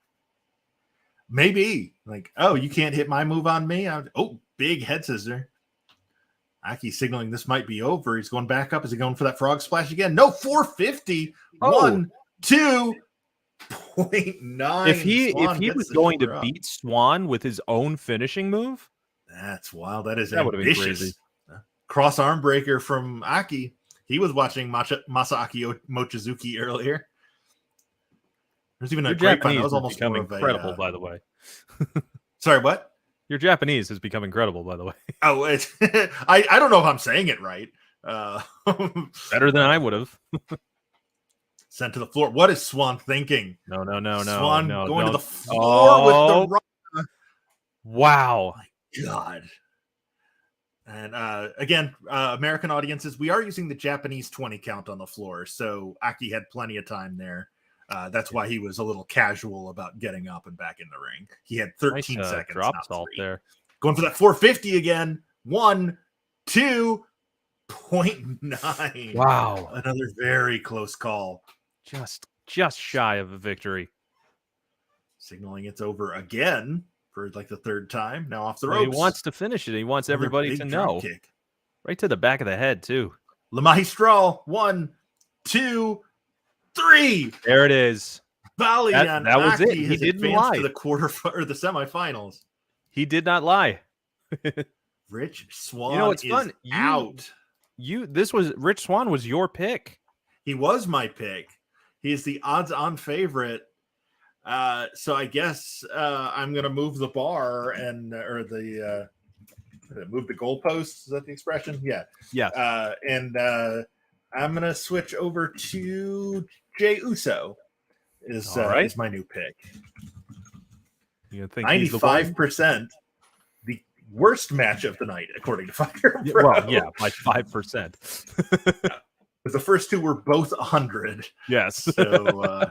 Maybe. Like, oh, you can't hit my move on me? Oh, big head scissor. Akki signaling this might be over. He's going back up. Is he going for that frog splash again? No, 450. Oh. 1, 2.9. If he was going to beat Swan with his own finishing move, that's wild. That would have been crazy. Cross arm breaker from Akki. He was watching Masaaki Mochizuki earlier. There's even a grapevine. That was almost becoming incredible, by the way. Sorry, what? Your Japanese has become incredible, by the way. Oh, I don't know if I'm saying it right. Better than I would have. Sent to the floor. What is Swan thinking? No. Swan going to the floor with the run. Wow. Oh my God. And again, American audiences, we are using the Japanese 20 count on the floor. So Akki had plenty of time there. That's why he was a little casual about getting up and back in the ring. He had 13 seconds. Drop salt there. Going for that 450 again. 1, 2.9. Wow. Another very close call. Just shy of a victory. Signaling it's over again for like the third time. Now off the ropes. He wants to finish it. He wants everybody to know. Kick. Right to the back of the head, too. Le Maestral. 1, 2, 3. There it is. Baliyan that was Akki it. He didn't lie. To the quarter or the semifinals. He did not lie. Rich Swann. You know what's fun? Out. Rich Swann was your pick. He was my pick. He is the odds-on favorite. So I guess I'm gonna move the bar move the goalposts. Is that the expression? Yeah. Yeah. And I'm gonna switch over to Jey Uso. Is my new pick. You think 95%, the worst match of the night, according to Fire Pro. Well, yeah, by 5%. The first two were both 100. Yes. So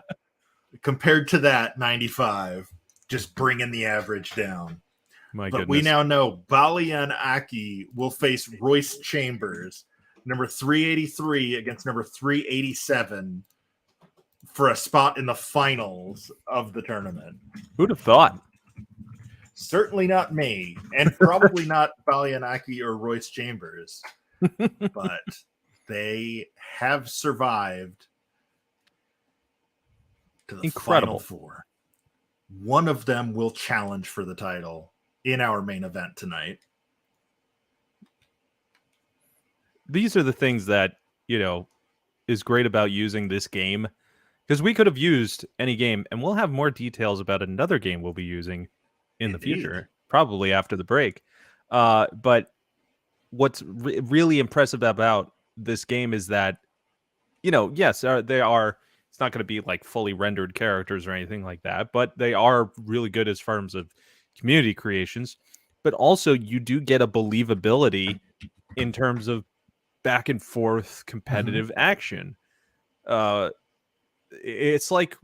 compared to that, 95, just bringing the average down. But we now know Baliyan Akki will face Royce Chambers, number 383 against number 387, for a spot in the finals of the tournament. Who'd have thought? Certainly not me, and probably not Baliyan Akki or Royce Chambers. But they have survived to the Final Four. One of them will challenge for the title in our main event tonight. These are the things that, is great about using this game. Because we could have used any game, and we'll have more details about another game we'll be using in the future, probably after the break. But what's really impressive about this game is that, yes, they are. It's not going to be like fully rendered characters or anything like that, but they are really good as terms of community creations. But also, you do get a believability in terms of back and forth competitive action. It's like,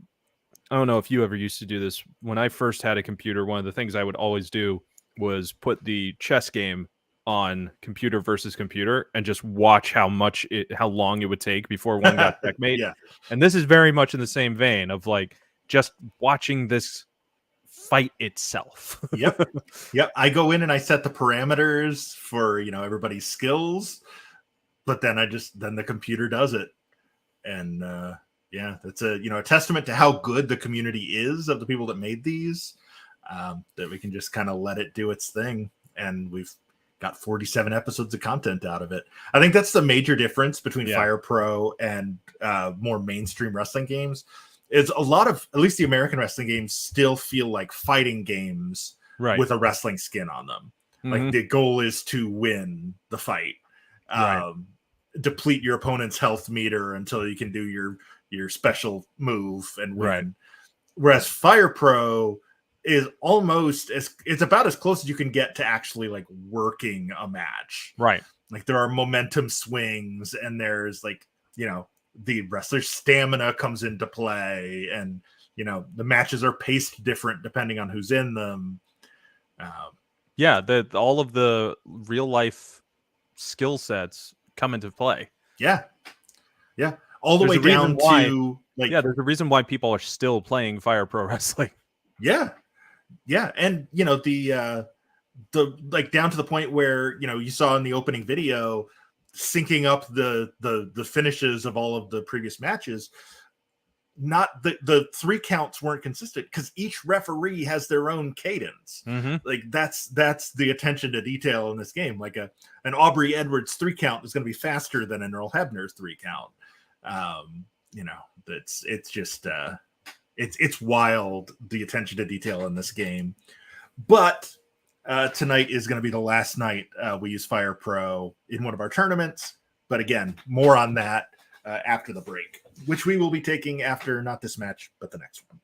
I don't know if you ever used to do this. When I first had a computer, one of the things I would always do was put the chess game on computer versus computer and just watch how long it would take before one got checkmate. Yeah. And this is very much in the same vein of like just watching this fight itself. Yep. I go in and I set the parameters for, everybody's skills, but then then the computer does it. And that's a testament to how good the community is of the people that made these, that we can just kind of let it do its thing. And we've got 47 episodes of content out of it. I think that's the major difference between Fire Pro and more mainstream wrestling games. Is a lot of, at least the American wrestling games, still feel like fighting games with a wrestling skin on them. Like the goal is to win the fight, deplete your opponent's health meter until you can do your special move and win. Whereas Fire Pro is it's about as close as you can get to actually like working a match. Right. Like there are momentum swings and there's like, the wrestler's stamina comes into play, and the matches are paced different depending on who's in them. All of the real life skill sets come into play. All the way down to there's a reason why people are still playing Fire Pro Wrestling. And the like down to the point where you saw in the opening video, syncing up the finishes of all of the previous matches. Not the 3 counts weren't consistent because each referee has their own cadence. Like that's the attention to detail in this game. Like an Aubrey Edwards 3 count is going to be faster than an Earl Hebner's 3 count. It's just it's wild, the attention to detail in this game. But tonight is going to be the last night we use Fire Pro in one of our tournaments. But again, more on that after the break, which we will be taking after not this match, but the next one.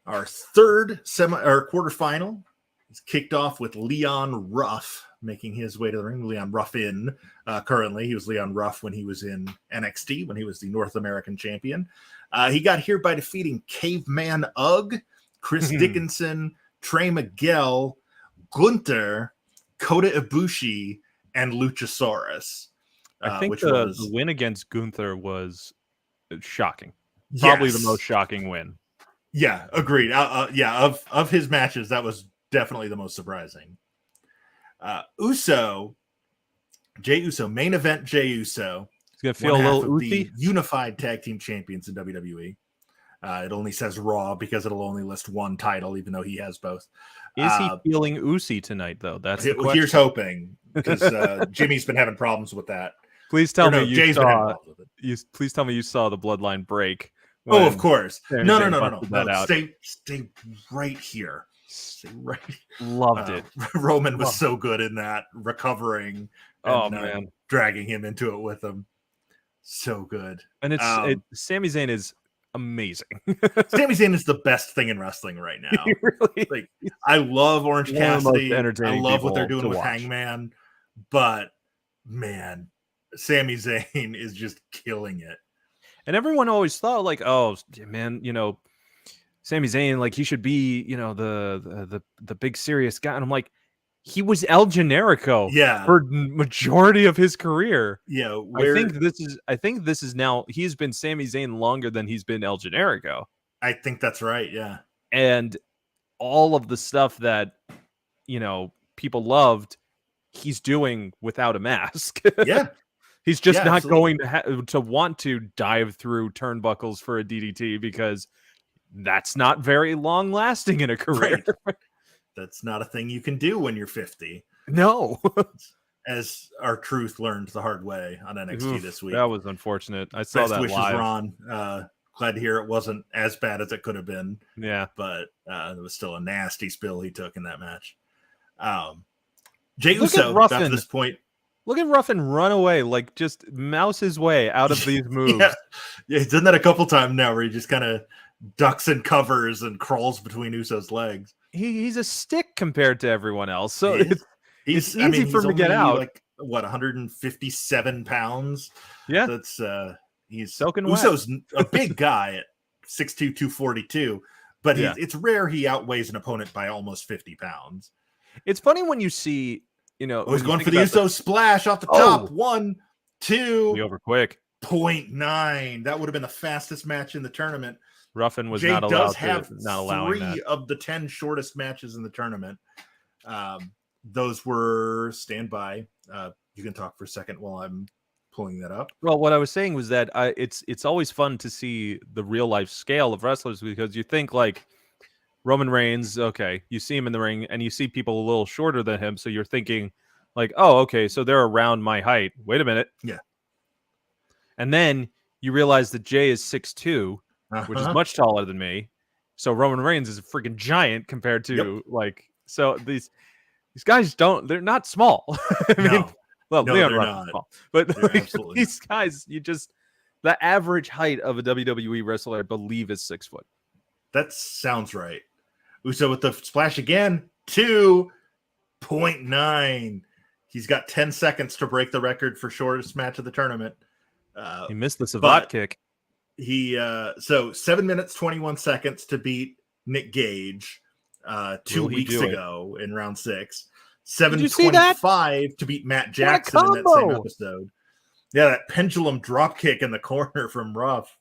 Our third quarterfinal is kicked off with Leon Ruff making his way to the ring. Leon Ruffin, currently. He was Leon Ruff when he was in NXT, when he was the North American champion. He got here by defeating Caveman Ugg, Chris Dickinson, Trey Miguel, Gunther, Kota Ibushi, and Luchasaurus. I think the win against Gunther was shocking. Probably the most shocking win. Yeah, agreed. Of his matches, that was definitely the most surprising. Jey Uso, main event Jey Uso. He's going to feel a little the unified tag team champions in WWE. It only says Raw because it'll only list one title, even though he has both. Is he feeling Usi tonight, though? That's the question. Here's hoping, because Jimmy's been having problems with that. Please tell me you saw. Please tell me you saw the bloodline break. Oh, of course. No. Stay right here. Stay right. Loved it. Roman was so good in that, recovering. And, dragging him into it with him. So good. And Sami Zayn is amazing. Sami Zayn is the best thing in wrestling right now. Really? I love Orange Cassidy. I love what they're doing with Hangman. But man, Sami Zayn is just killing it. And everyone always thought like, oh man, Sami Zayn, like he should be, the big serious guy. And I'm like, he was El Generico for majority of his career. Yeah. I think this is now, he's been Sami Zayn longer than he's been El Generico. I think that's right. Yeah. And all of the stuff that, people loved, he's doing without a mask. Yeah. He's just not absolutely going to want to dive through turnbuckles for a DDT because that's not very long lasting in a career. Right. That's not a thing you can do when you're 50. No. As our truth learned the hard way on NXT this week. That was unfortunate. I saw that wishes, live. Ron. Glad to hear it wasn't as bad as it could have been. Yeah. But it was still a nasty spill he took in that match. Jey Uso got to this point. Look at Ruffin run away, like just mouse his way out of these moves. Yeah, he's done that a couple times now where he just kind of ducks and covers and crawls between Uso's legs. He's a stick compared to everyone else. So it's easy for him to get out. Like, 157 pounds? Yeah. That's he's soaking Uso's a big guy at 6'2", 242, but it's rare he outweighs an opponent by almost 50 pounds. It's funny when you see, he's going for the Uso splash off the top. 1, 2. We over quick. 0.9. That would have been the fastest match in the tournament. Ruffin was Jay not allowed does have not allowing 3 of the 10 shortest matches in the tournament. Those were standby. You can talk for a second while I'm pulling that up. Well, what I was saying was that it's always fun to see the real life scale of wrestlers, because you think like Roman Reigns, okay, you see him in the ring and you see people a little shorter than him, so you're thinking like, oh, okay, so they're around my height. Wait a minute. Yeah. And then you realize that Jay is 6'2", which is much taller than me. So Roman Reigns is a freaking giant compared to so these guys they're not small. I mean, well, Leon Ruffin is small, but like, these guys, the average height of a WWE wrestler, I believe, is 6 foot. That sounds right. Uso with the splash again, 2.9. He's got 10 seconds to break the record for shortest match of the tournament. He missed the Savate kick. So 7 minutes 21 seconds to beat Nick Gage 2 weeks ago in round 6. 7:25 to beat Matt Jackson in that same episode. Yeah, that pendulum drop kick in the corner from Ruff.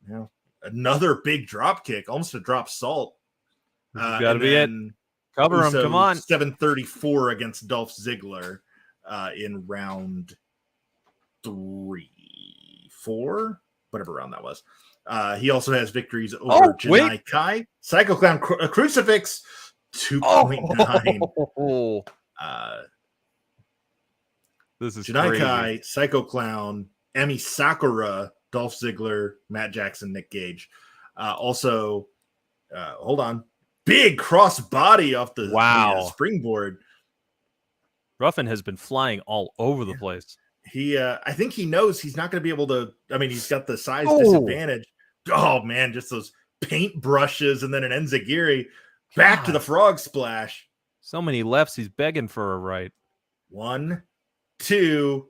Yeah, another big drop kick, almost a drop salt. Got to be it. Cover him, come on. 7:34 against Dolph Ziggler in round 3, 4, whatever round that was. He also has victories over Janai Kai, Psycho Clown, Crucifix, 2.9. This is Janai crazy. Kai, Psycho Clown, Emi Sakura, Dolph Ziggler, Matt Jackson, Nick Gage. Also, hold on. Big cross body off the springboard. Ruffin has been flying all over the place. I think he knows he's not going to be able to. I mean, he's got the size disadvantage. Oh man, just those paint brushes and then an enziguri back to the frog splash. So many lefts. He's begging for a right. 1, 2,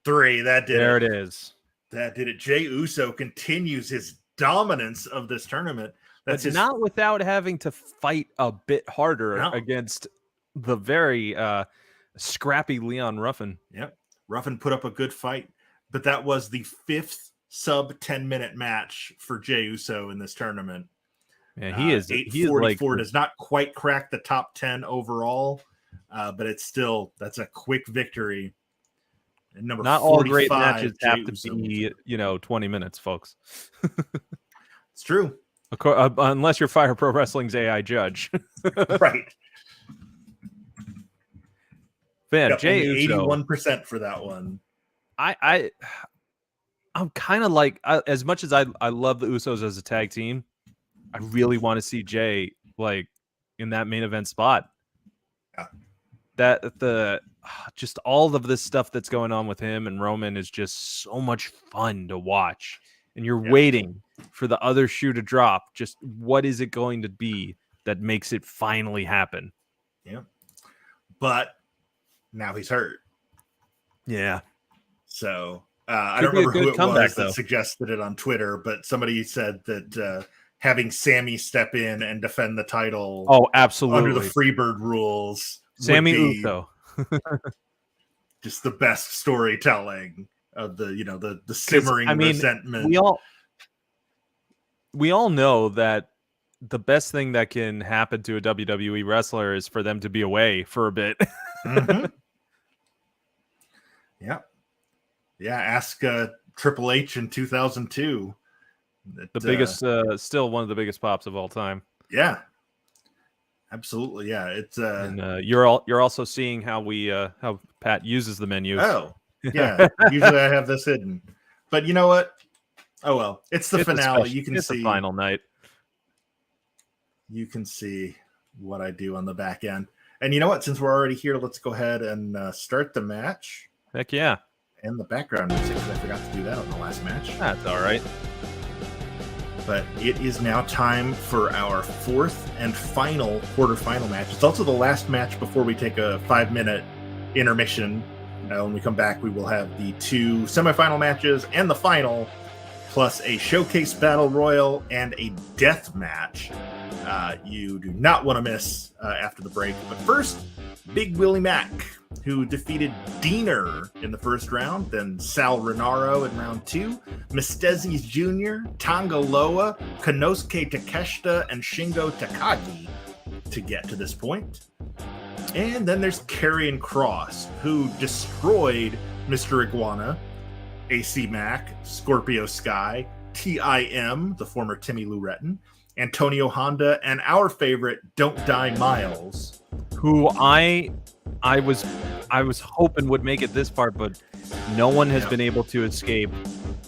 3. That did it. There it is. That did it. Jey Uso continues his dominance of this tournament. That's not without having to fight a bit harder against the very scrappy Leon Ruffin. Yep. Ruffin put up a good fight, but that was the 5th sub 10-minute match for Jey Uso in this tournament. Yeah, he is 844 does not quite crack the top 10 overall, but it's still, that's a quick victory. And number not all great matches have to be 20 minutes, folks. It's true. Unless you're Fire Pro Wrestling's AI judge. Right. Man, Jey Uso, 81% for that one. I'm kind of like, as much as I love the Usos as a tag team, I really want to see Jey like in that main event spot. Yeah. Just all of this stuff that's going on with him and Roman is just so much fun to watch. And you're waiting for the other shoe to drop. Just what is it going to be that makes it finally happen? Yeah. But now he's hurt. Yeah. So I don't remember who it was that suggested it on Twitter, but somebody said that having Sammy step in and defend the title absolutely under the Freebird rules. Sammy Uso. Just the best storytelling of the simmering resentment. We all know that the best thing that can happen to a WWE wrestler is for them to be away for a bit. Mm-hmm. Yeah. Ask Triple H in 2002. The biggest, still one of the biggest pops of all time. Yeah, absolutely. Yeah, it's and you're also seeing how how Pat uses the menu. Oh, yeah. Usually I have this hidden, but you know what? Oh well, it's the finale. You can see the final night. You can see what I do on the back end, and you know what? Since we're already here, let's go ahead and start the match. Heck yeah! And the background music, because I forgot to do that on the last match. That's all right. But it is now time for our 4th and final quarterfinal match. It's also the last match before we take a 5-minute intermission. When we come back, we will have the 2 semifinal matches and the final plus a showcase battle royal and a death match. You do not want to miss after the break. But first, Big Willie Mack, who defeated Diener in the first round, then Sal Renaro in round 2, Mistezis Jr., Tonga Loa, Konosuke Takeshita, and Shingo Takagi to get to this point. And then there's Karrion Kross, who destroyed Mr. Iguana, AC Mack, Scorpio Sky, TIM, the former Timmy Lou Retton, Antonio Honda, and our favorite Don't Die Miles, who I was hoping would make it this far, but no one has been able to escape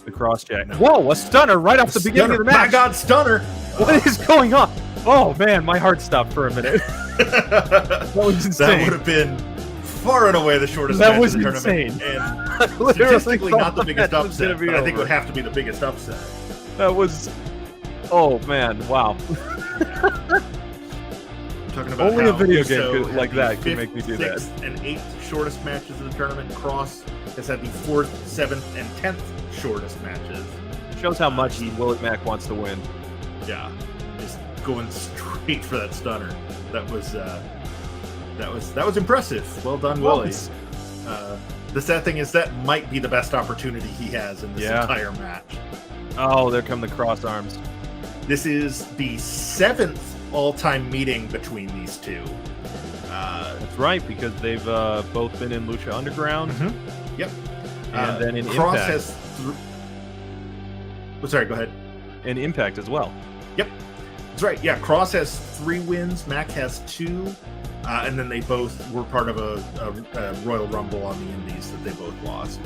the cross jack. No. Whoa, a stunner right off the beginning of the match. My God, stunner! What is going on? Oh man, my heart stopped for a minute. That was insane. That would have been far and away the shortest match was in the insane. tournament. And statistically not the biggest upset, but I think it would have to be the biggest upset. That was... Oh man, wow. Talking about only a video game Uso like that could can make me do that. 6th and 8th shortest matches of the tournament. Kross has had the 4th, 7th, and 10th shortest matches. Shows how much Willie Mack wants to win. Yeah, just going straight for that stunner. That was impressive. Well done, Willie. The sad thing is that might be the best opportunity he has in this entire match. Oh, there come the cross arms. This is the 7th all-time meeting between these two. That's right, because they've both been in Lucha Underground. Mm-hmm. Yep. And then in Kross Impact. has... sorry, go ahead. And Impact as well. Yep. That's right. Yeah, Kross has 3 wins. Mack has 2. And then they both were part of a Royal Rumble on the Indies that they both lost.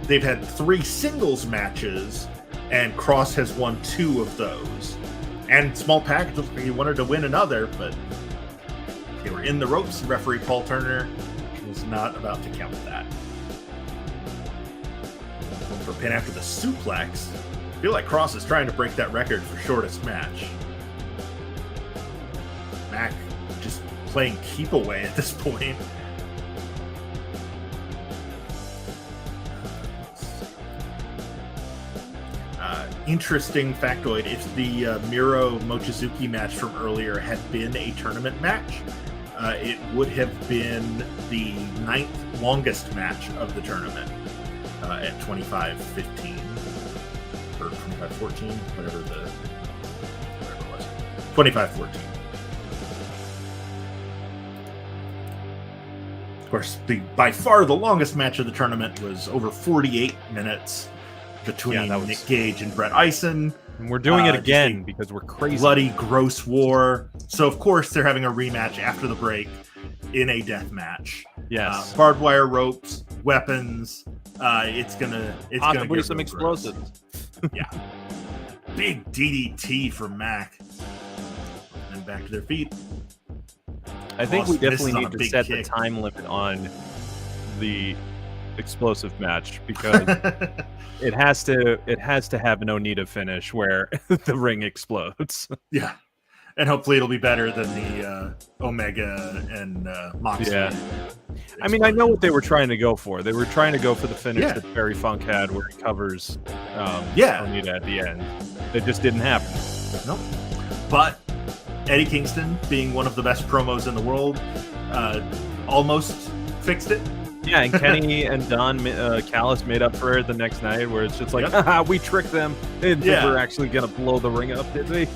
They've had 3 singles matches, and Kross has won 2 of those. And small package, he wanted to win another, but they were in the ropes. Referee Paul Turner was not about to count that. Going for a pin after the suplex. I feel like Kross is trying to break that record for shortest match. Mack just playing keep away at this point. Interesting factoid, if the Miro Mochizuki match from earlier had been a tournament match, it would have been the 9th longest match of the tournament at 25:15 or 25:14, whatever it was. 25:14. Of course, by far the longest match of the tournament was over 48 minutes between Nick Gage and Brett Ison. And we're doing it again because we're crazy. Bloody, gross war. So, of course, they're having a rematch after the break in a death match. Yes. Barbed wire ropes, weapons. It's gonna Possibly get some real explosives. Yeah. Big DDT from Mack. And back to their feet. I think we definitely need to set kick. the time limit on the explosive match because it has to have an Onita finish where the ring explodes. Yeah. And hopefully it'll be better than the Omega and Moxley. Yeah. I mean, I know what they were trying to go for. They were trying to go for the finish that Barry Funk had where he covers Onita at the end. It just didn't happen. Nope. But Eddie Kingston, being one of the best promos in the world, almost fixed it. Yeah, and Kenny and Don Callis made up for it the next night where it's just like, haha, we tricked them. They didn't think we're actually going to blow the ring up, did we?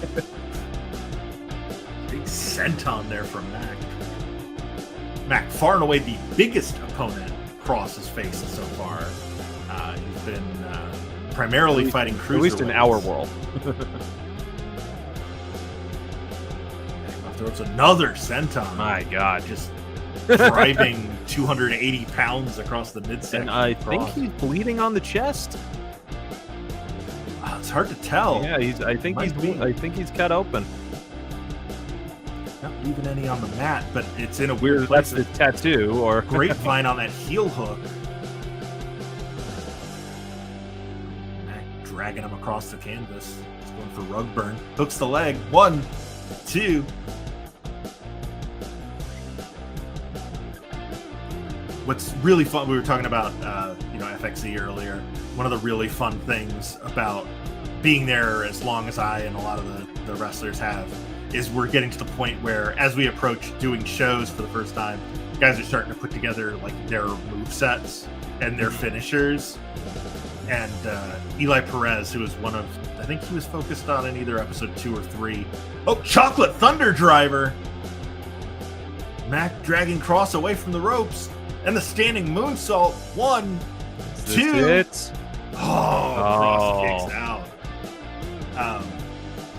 Big senton there from Mack. Mack, far and away the biggest opponent Kross has faced so far. He's been primarily fighting cruiserweights. At least in our world. There's another senton. My God. Just driving 280 pounds across the midsection. And I think he's bleeding on the chest. It's hard to tell. Yeah, I think he's cut open. Not leaving any on the mat, but it's in a weird place. That's the tattoo or grapevine on that heel hook. Mack dragging him across the canvas. He's going for rug burn. Hooks the leg. 1, 2. What's really fun, we were talking about, FXE earlier. One of the really fun things about being there as long as I and a lot of the wrestlers have is we're getting to the point where, as we approach doing shows for the first time, guys are starting to put together like their move sets and their finishers. And Eli Perez, who was one of, I think he was focused on in either episode 2 or 3. Oh, Chocolate Thunder Driver! Mack dragging Kross away from the ropes, and the standing moonsault. 1, 2. Kross kicks out.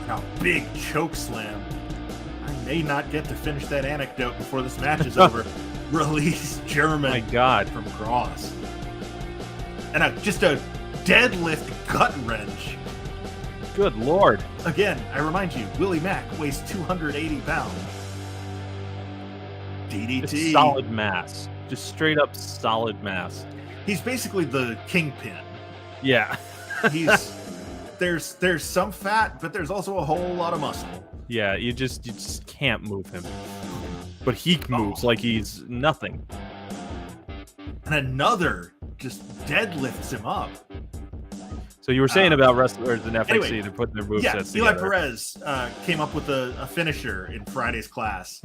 Now big choke slam. I may not get to finish that anecdote before this match is over. Release German. My God, from Kross. And just a deadlift gut wrench. Good Lord. Again, I remind you, Willie Mack weighs 280 pounds. DDT. It's solid mass. Just straight up solid mass. He's basically the kingpin. Yeah. There's some fat, but there's also a whole lot of muscle. Yeah, you just can't move him. But he moves like he's nothing. And another just deadlifts him up. So you were saying about wrestlers in FXC, anyway, they're putting their movesets Eli together. Perez came up with a finisher in Friday's class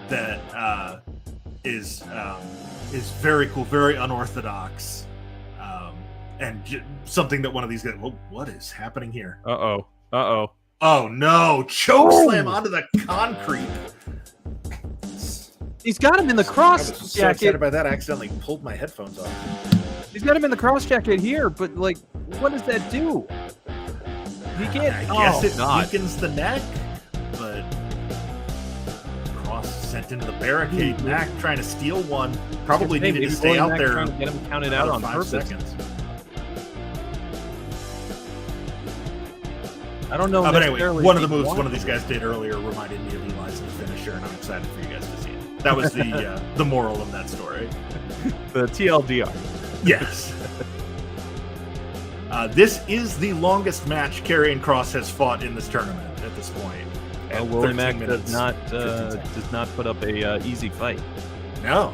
that is very cool, very unorthodox, and something that one of these guys. Well, what is happening here? Uh oh. Oh no! Choke slam onto the concrete. He's got him in the Kross I was so jacket. excited by that, I accidentally pulled my headphones off. He's got him in the Kross jacket here, but like, what does that do? He can't. I guess it weakens the neck, but Kross sent into the barricade. Mack trying to steal one. Probably needed to stay out there. Trying to get him counted out on 5 purpose. seconds. I don't know. But anyway, one of the moves one of these guys did earlier reminded me of Eli's finisher, and I'm excited for you guys to see it. That was the moral of that story. The TLDR. Yes. This is the longest match Karrion Kross has fought in this tournament at this point. Willie Mack does not put up a easy fight. No.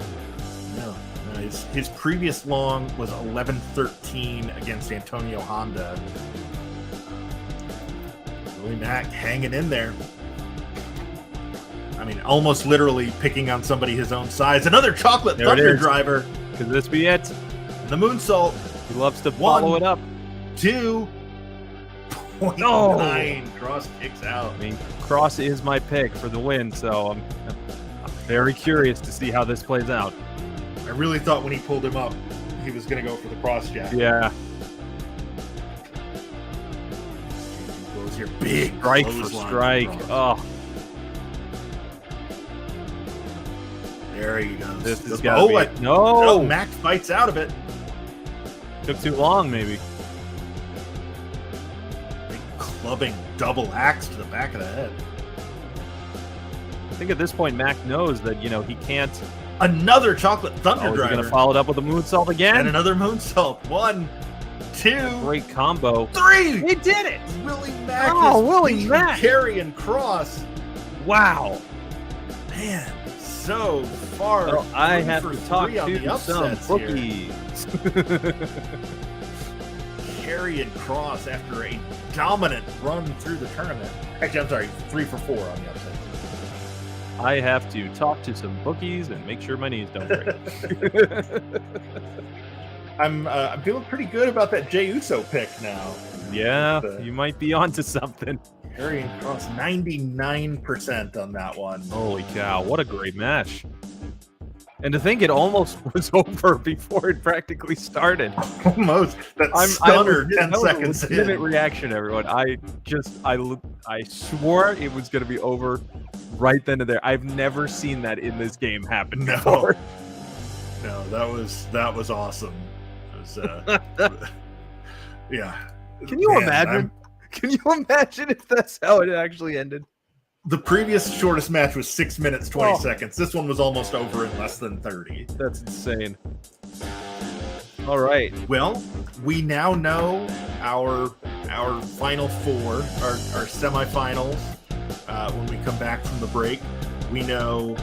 His previous long was 11-13 against Antonio Honda. Willie Mack hanging in there. I mean, almost literally picking on somebody his own size. Another chocolate thunder driver. Could this be it? And the moonsault. He loves to follow it up. 2.9. Kross kicks out. I mean, Kross is my pick for the win, so I'm very curious to see how this plays out. I really thought when he pulled him up, he was going to go for the cross jack. Yeah. Blows your big strike for strike. Oh. There he goes. This has got to be... No, Mack fights out of it. Took too long, maybe. Big clubbing double axe to the back of the head. I think at this point, Mack knows that, he can't... Another chocolate thunder driver. He's going to follow it up with a moonsault again? And another moonsault. 1, 2. Great combo. 3. He did it. Willie Mack Willie Mack. Karrion Kross. Wow. Man, so far. Well, I have to talk to some bookies. Karrion Kross after a dominant run through the tournament. Actually, I'm sorry, 3 for 4 on the upset. I have to talk to some bookies and make sure my knees don't break. I'm feeling pretty good about that Jey Uso pick now. Yeah, you might be onto something. Karrion Kross 99% on that one. Holy cow, what a great match. And to think it almost was over before it practically started. Almost. That stunner 10 seconds in. Minute reaction, everyone. I swore it was going to be over right then and there. I've never seen that in this game happen before. No, that was awesome. It was, yeah. Can you imagine? Can you imagine if that's how it actually ended? The previous shortest match was 6 minutes, 20 seconds. This one was almost over in less than 30. That's insane. All right. Well, we now know our final 4, our semifinals. When we come back from the break, we know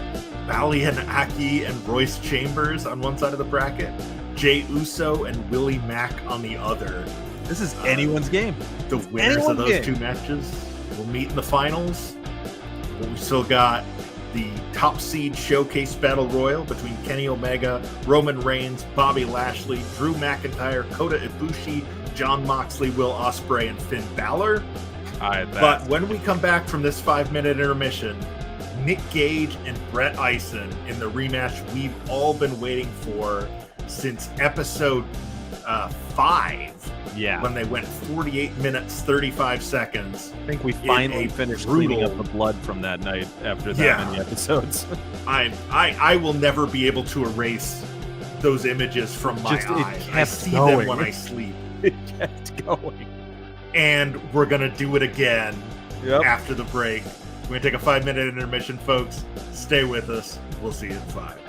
Baliyan Akki and Royce Chambers on one side of the bracket. Jey Uso and Willie Mack on the other. This is anyone's game. The winners of those two matches will meet in the finals. We still got the top seed showcase battle royal between Kenny Omega, Roman Reigns, Bobby Lashley, Drew McIntyre, Kota Ibushi, Jon Moxley, Will Ospreay, and Finn Balor. But when we come back from this 5-minute intermission, Nick Gage and Brett Ison in the rematch we've all been waiting for since episode 5. Yeah. When they went 48 minutes, 35 seconds. I think we finally finished cleaning up the blood from that night after that many episodes. I will never be able to erase those images from my eyes. I see them when I sleep. It kept going. And we're going to do it again after the break. We're going to take a 5-minute intermission, folks. Stay with us. We'll see you in 5.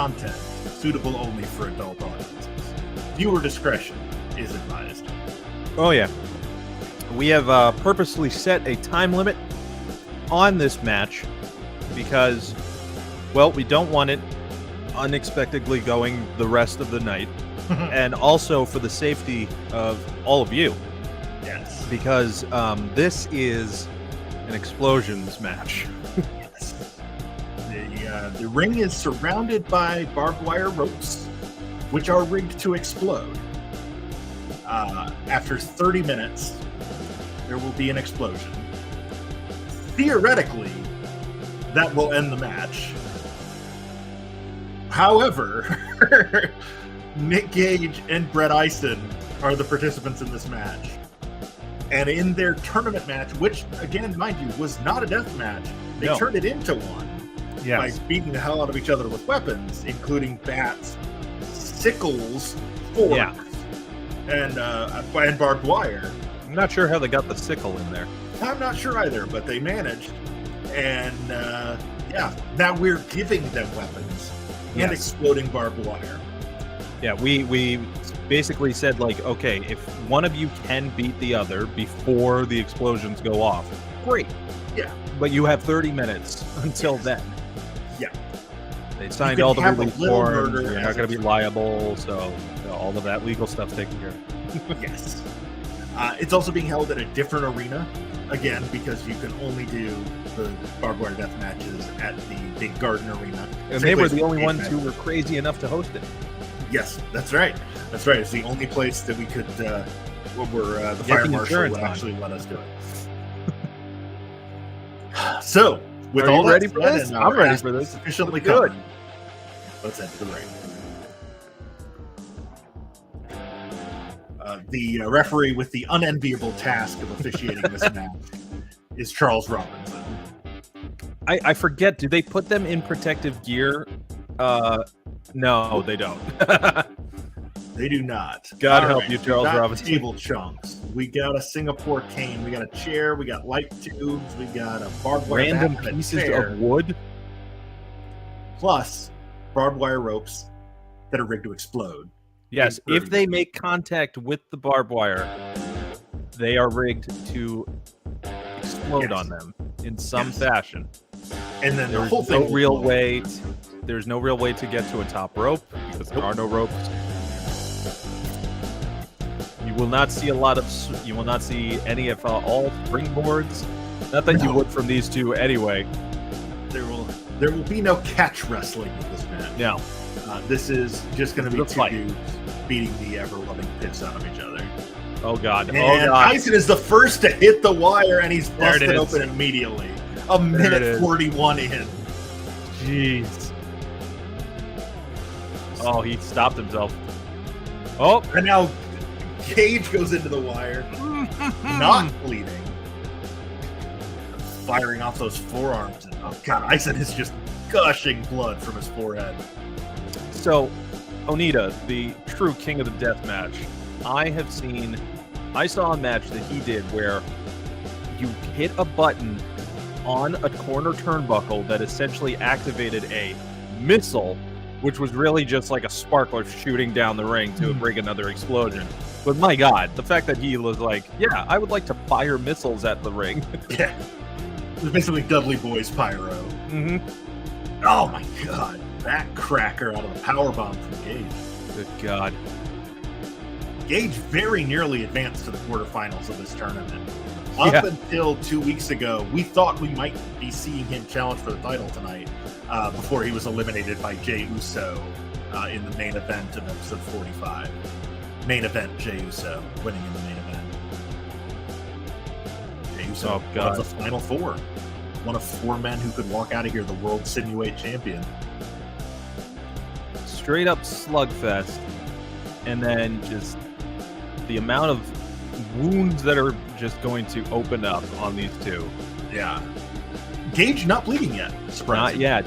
content, suitable only for adult audiences. Viewer discretion is advised. Oh, yeah. We have purposely set a time limit on this match because, well, we don't want it unexpectedly going the rest of the night. And also for the safety of all of you. Yes. Because this is an explosions match. Yes. The ring is surrounded by barbed wire ropes, which are rigged to explode. After 30 minutes, there will be an explosion. Theoretically, that will end the match. However, Nick Gage and Brett Ison are the participants in this match. And in their tournament match, which, again, mind you, was not a death match, they turned it into one by beating the hell out of each other with weapons, including bats, sickles, forks, and barbed wire. I'm not sure how they got the sickle in there. I'm not sure either, but they managed. And, now we're giving them weapons and exploding barbed wire. Yeah, we basically said, like, okay, if one of you can beat the other before the explosions go off, great. Yeah. But you have 30 minutes until then. Yeah. They signed all the release forms. You're not going to be liable, so all of that legal stuff's taken care of. Yes. It's also being held at a different arena, again, because you can only do the barbed wire death matches at the big Garden Arena. And they were the only ones who were crazy enough to host it. Yes, that's right. That's right. It's the only place that we could, where the fire marshal would actually let us do it. So, with Are all you ready that for said, this? and I'm our ready ass for this. Sufficiently Good. covered, let's enter the ring. The referee with the unenviable task of officiating this match is Charles Robinson. I forget. Do they put them in protective gear? No, they don't. They do not. God help you, Charles Robinson. Table chunks. We got a Singapore cane. We got a chair. We got light tubes. We got a barbed wire. Random pieces of wood. Plus barbed wire ropes that are rigged to explode. Yes, if they make contact with the barbed wire, they are rigged to explode on them in some fashion. And then the there's whole thing there's no real way to get to a top rope because there are no ropes. You will not see you will not see any of all springboards. Not that you would from these two anyway. There will be no catch wrestling with this match. No. This is just going to be two dudes beating the ever-loving piss out of each other. Oh, God. And Ison is the first to hit the wire, and he's busted open immediately. A minute 41 in. Jeez. Oh, he stopped himself. Oh. And now Gage goes into the wire, not bleeding. Firing off those forearms. And, oh, God, Ison is just gushing blood from his forehead. So, Onita, the true king of the death match, I saw a match that he did where you hit a button on a corner turnbuckle that essentially activated a missile, which was really just like a sparkler shooting down the ring to bring another explosion. But my God, the fact that he was like, yeah, I would like to fire missiles at the ring. Yeah. It was basically Dudley Boy's pyro. Mm-hmm. Oh, my God. That cracker out of the powerbomb from Gage. Good God. Gage very nearly advanced to the quarterfinals of this tournament. Up until 2 weeks ago, we thought we might be seeing him challenge for the title tonight before he was eliminated by Jey Uso in the main event of episode 45. Main event, Jey Uso winning in the main event. Jey Uso was the final four. One of four men who could walk out of here the World Simuweight Champion. Straight up slugfest, and then just the amount of wounds that are just going to open up on these two. Yeah. Gage not bleeding yet. Not yet.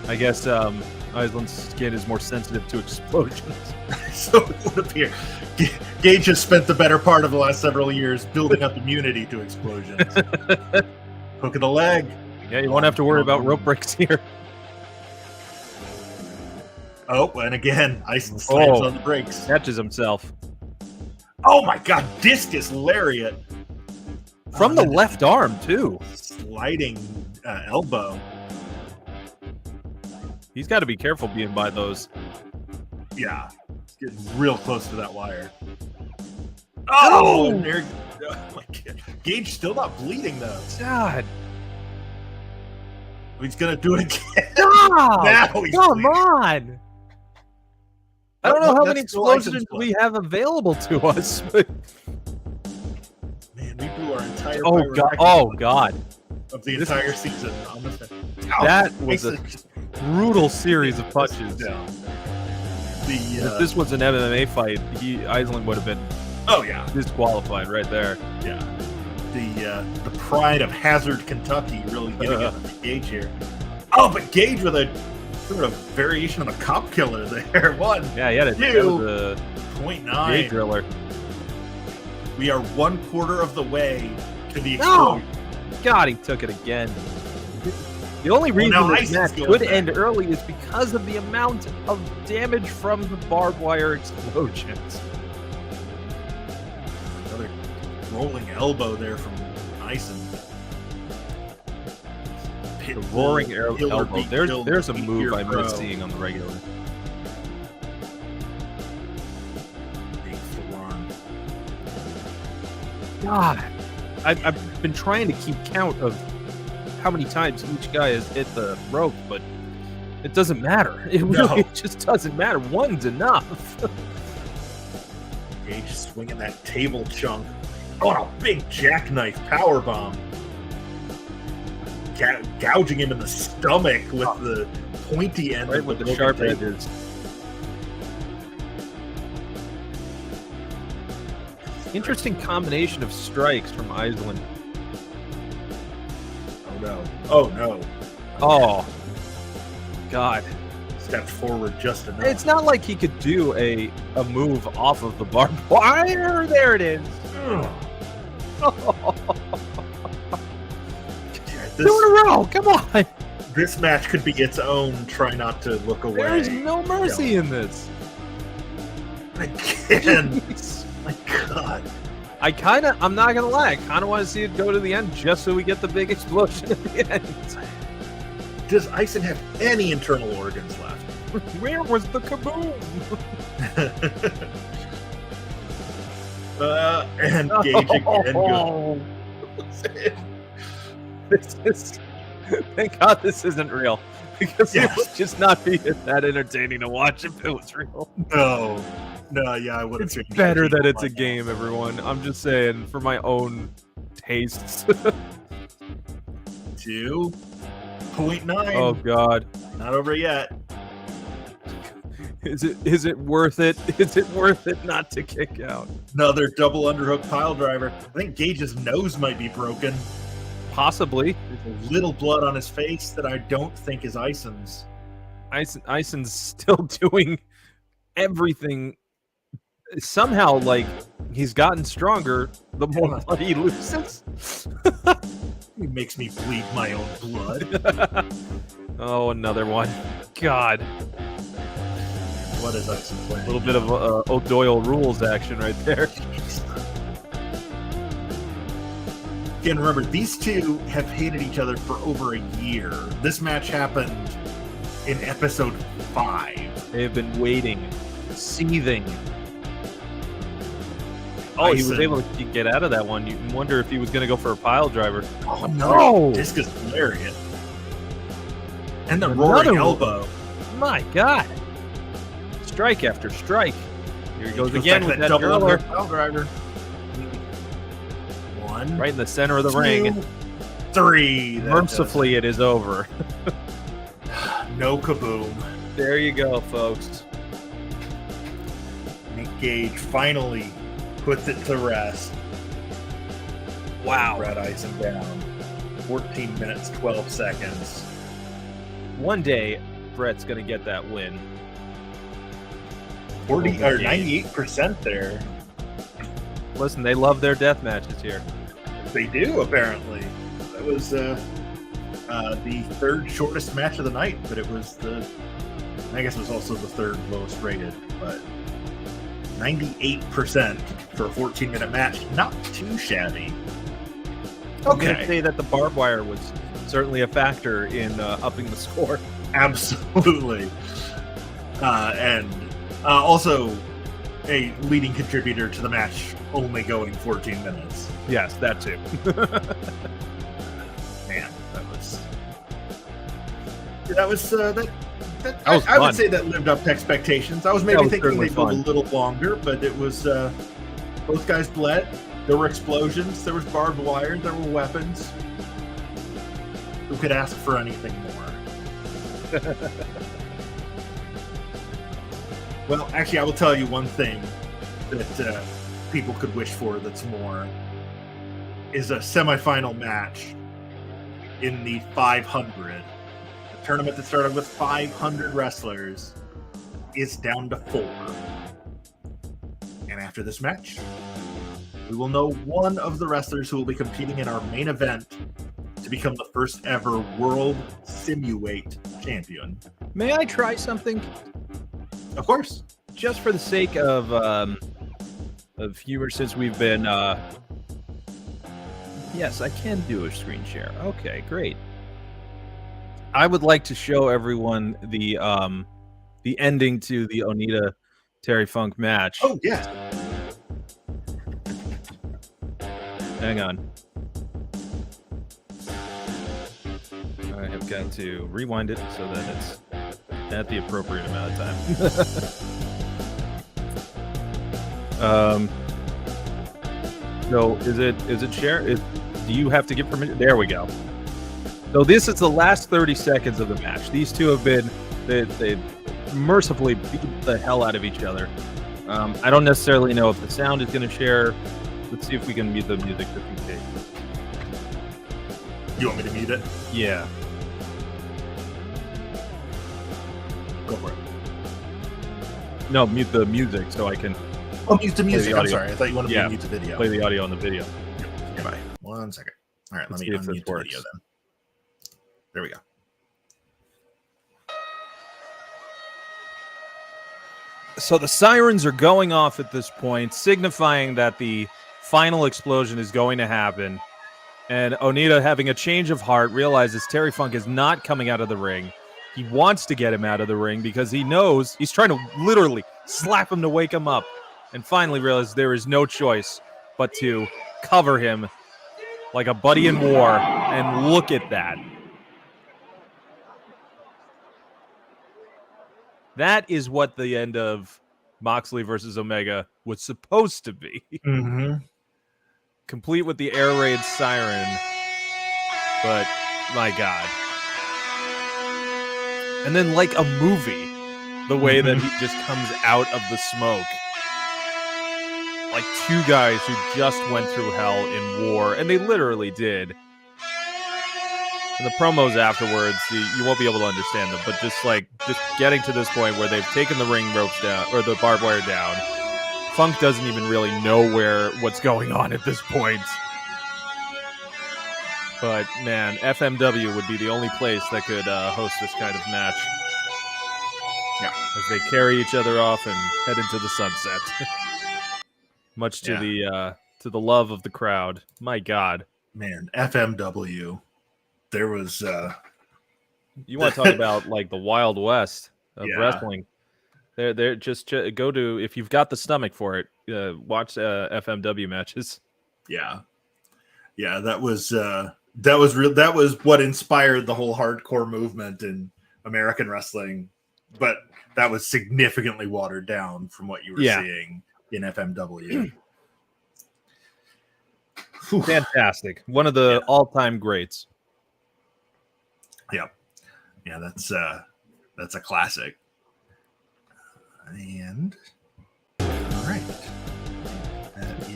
I guess Island's skin is more sensitive to explosions. So it would appear. Gage has spent the better part of the last several years building up immunity to explosions. Hook of the leg. Yeah, you won't have to worry about rope breaks here. Oh, and again, Ison slams on the brakes. Catches himself. Oh my God, discus lariat. From the left arm, too. Sliding elbow. He's got to be careful being by those. Yeah, getting real close to that wire. Oh, and there, oh my God. Gage still not bleeding, though. God. He's going to do it again. Oh, now he's come bleeding. on. I don't know how many explosions we have available to us. But... Man, we blew our entire God. Of the entire season on this. That was a brutal series of punches. Yeah. If this was an MMA fight, Ison would have been disqualified right there. Yeah. The pride of Hazard, Kentucky really getting it with Gage here. Oh, but Gage with a sort of variation of a cop killer there. One. Yeah, he had a 2.9. Gage driller. We are 1/4 of the way to the explosion. God, he took it again. The only reason this match could end early is because of the amount of damage from the barbed wire explosions. Another rolling elbow there from Ison. The roaring elbow. There's a move I miss seeing on the regular. Big forearm. God, I've been trying to keep count of how many times each guy has hit the rope, but it doesn't matter. It really just doesn't matter. One's enough. Gage swinging that table chunk. Oh, a big jackknife powerbomb. Gouging him in the stomach with the pointy end. Right with the sharp edges. Interesting combination of strikes from Ison. Oh no. Oh no. Oh. God. Stepped forward just enough. It's not like he could do a move off of the barbed wire. There it is. Two in a row. Come on. This match could be its own. Try not to look away. There's no mercy in this. Again. My God. I'm not gonna lie, I kinda want to see it go to the end just so we get the big explosion at the end. Does Ison have any internal organs left? Where was the kaboom? And Gage again goes. This is, thank God this isn't real. Because it would just not be that entertaining to watch if it was real. No, yeah, I would have. It's better that it's a game, everyone. I'm just saying, for my own tastes. 2.9. Oh God, not over yet. Is it worth it? Is it worth it not to kick out? Another double underhook pile driver. I think Gage's nose might be broken. Possibly. There's a little blood on his face that I don't think is Ison's. Ison's still doing everything. Somehow, like, he's gotten stronger the more blood he loses. He makes me bleed my own blood. Oh, another one. God. What is Ison playing? A little bit of O'Doyle rules action right there. Again, remember, these two have hated each other for over a year. This match happened in episode 5. They have been waiting, seething. Oh, he was able to get out of that one. You wonder if he was going to go for a pile driver. Oh, no. Discus lariat. And the roaring elbow. My God. Strike after strike. Here he goes again with that driller. Pile driver. 1. Right in the center of the ring. 3. Mercifully, it is over. No kaboom. There you go, folks. Nick Gage finally puts it to rest. Wow. Brett Ison down. 14 minutes, 12 seconds. One day, Brett's going to get that win. 98% there. Listen, they love their death matches here. They do, apparently. That was the third shortest match of the night, but it was the I guess it was also the third lowest rated, but 98% for a 14-minute match. Not too shabby. I'm going to say that the barbed wire was certainly a factor in upping the score. Absolutely. And also a leading contributor to the match only going 14 minutes. Yes, that too. Man, that was I would say that lived up to expectations. I was maybe thinking they'd go a little longer, but it was both guys bled. There were explosions, there was barbed wire, there were weapons. Who could ask for anything more? Well, actually, I will tell you one thing that people could wish for that's more is a semifinal match in the 500. A tournament that started with 500 wrestlers is down to 4. And after this match, we will know one of the wrestlers who will be competing in our main event to become the first ever World Simuweight Champion. May I try something? Of course. Just for the sake of humor, since we've been... Yes, I can do a screen share. Okay, great. I would like to show everyone the ending to the Onita Terry Funk match. Oh, yeah. Hang on. I have got to rewind it so that it's at the appropriate amount of time. So is it share? Do you have to give permission? There we go. So this is the last 30 seconds of the match. These two have been they mercifully beat the hell out of each other. I don't necessarily know if the sound is going to share. Let's see if we can mute the music just in case. You want me to mute it? Yeah. Go for it. No, mute the music so I can... Oh, mute the music. I'm sorry. I thought you wanted me to mute the video. Play the audio on the video. Goodbye. 1 second. All right, let me unmute the video then. There we go. So the sirens are going off at this point, signifying that the final explosion is going to happen. And Onita, having a change of heart, realizes Terry Funk is not coming out of the ring. He wants to get him out of the ring because he knows he's trying to literally slap him to wake him up. And finally realizes there is no choice but to cover him like a buddy in war. And look at that. That is what the end of Moxley versus Omega was supposed to be. Mm-hmm. Complete with the air raid siren. But, my God. And then, like a movie, the way that he just comes out of the smoke. Like two guys who just went through hell in war. And they literally did. And the promos afterwards, you won't be able to understand them, but just getting to this point where they've taken the ring ropes down, or the barbed wire down. Funk doesn't even really know what's going on at this point. But, man, FMW would be the only place that could host this kind of match. Yeah. As they carry each other off and head into the sunset. Much to the love of the crowd. My God. Man, FMW. There was you want to talk about like the Wild West of wrestling. They're just go to, if you've got the stomach for it, watch FMW matches. Yeah, that was real. That was what inspired the whole hardcore movement in American wrestling, but that was significantly watered down from what you were seeing in FMW. Fantastic. One of the all-time greats. Yeah, that's a classic. And all right, that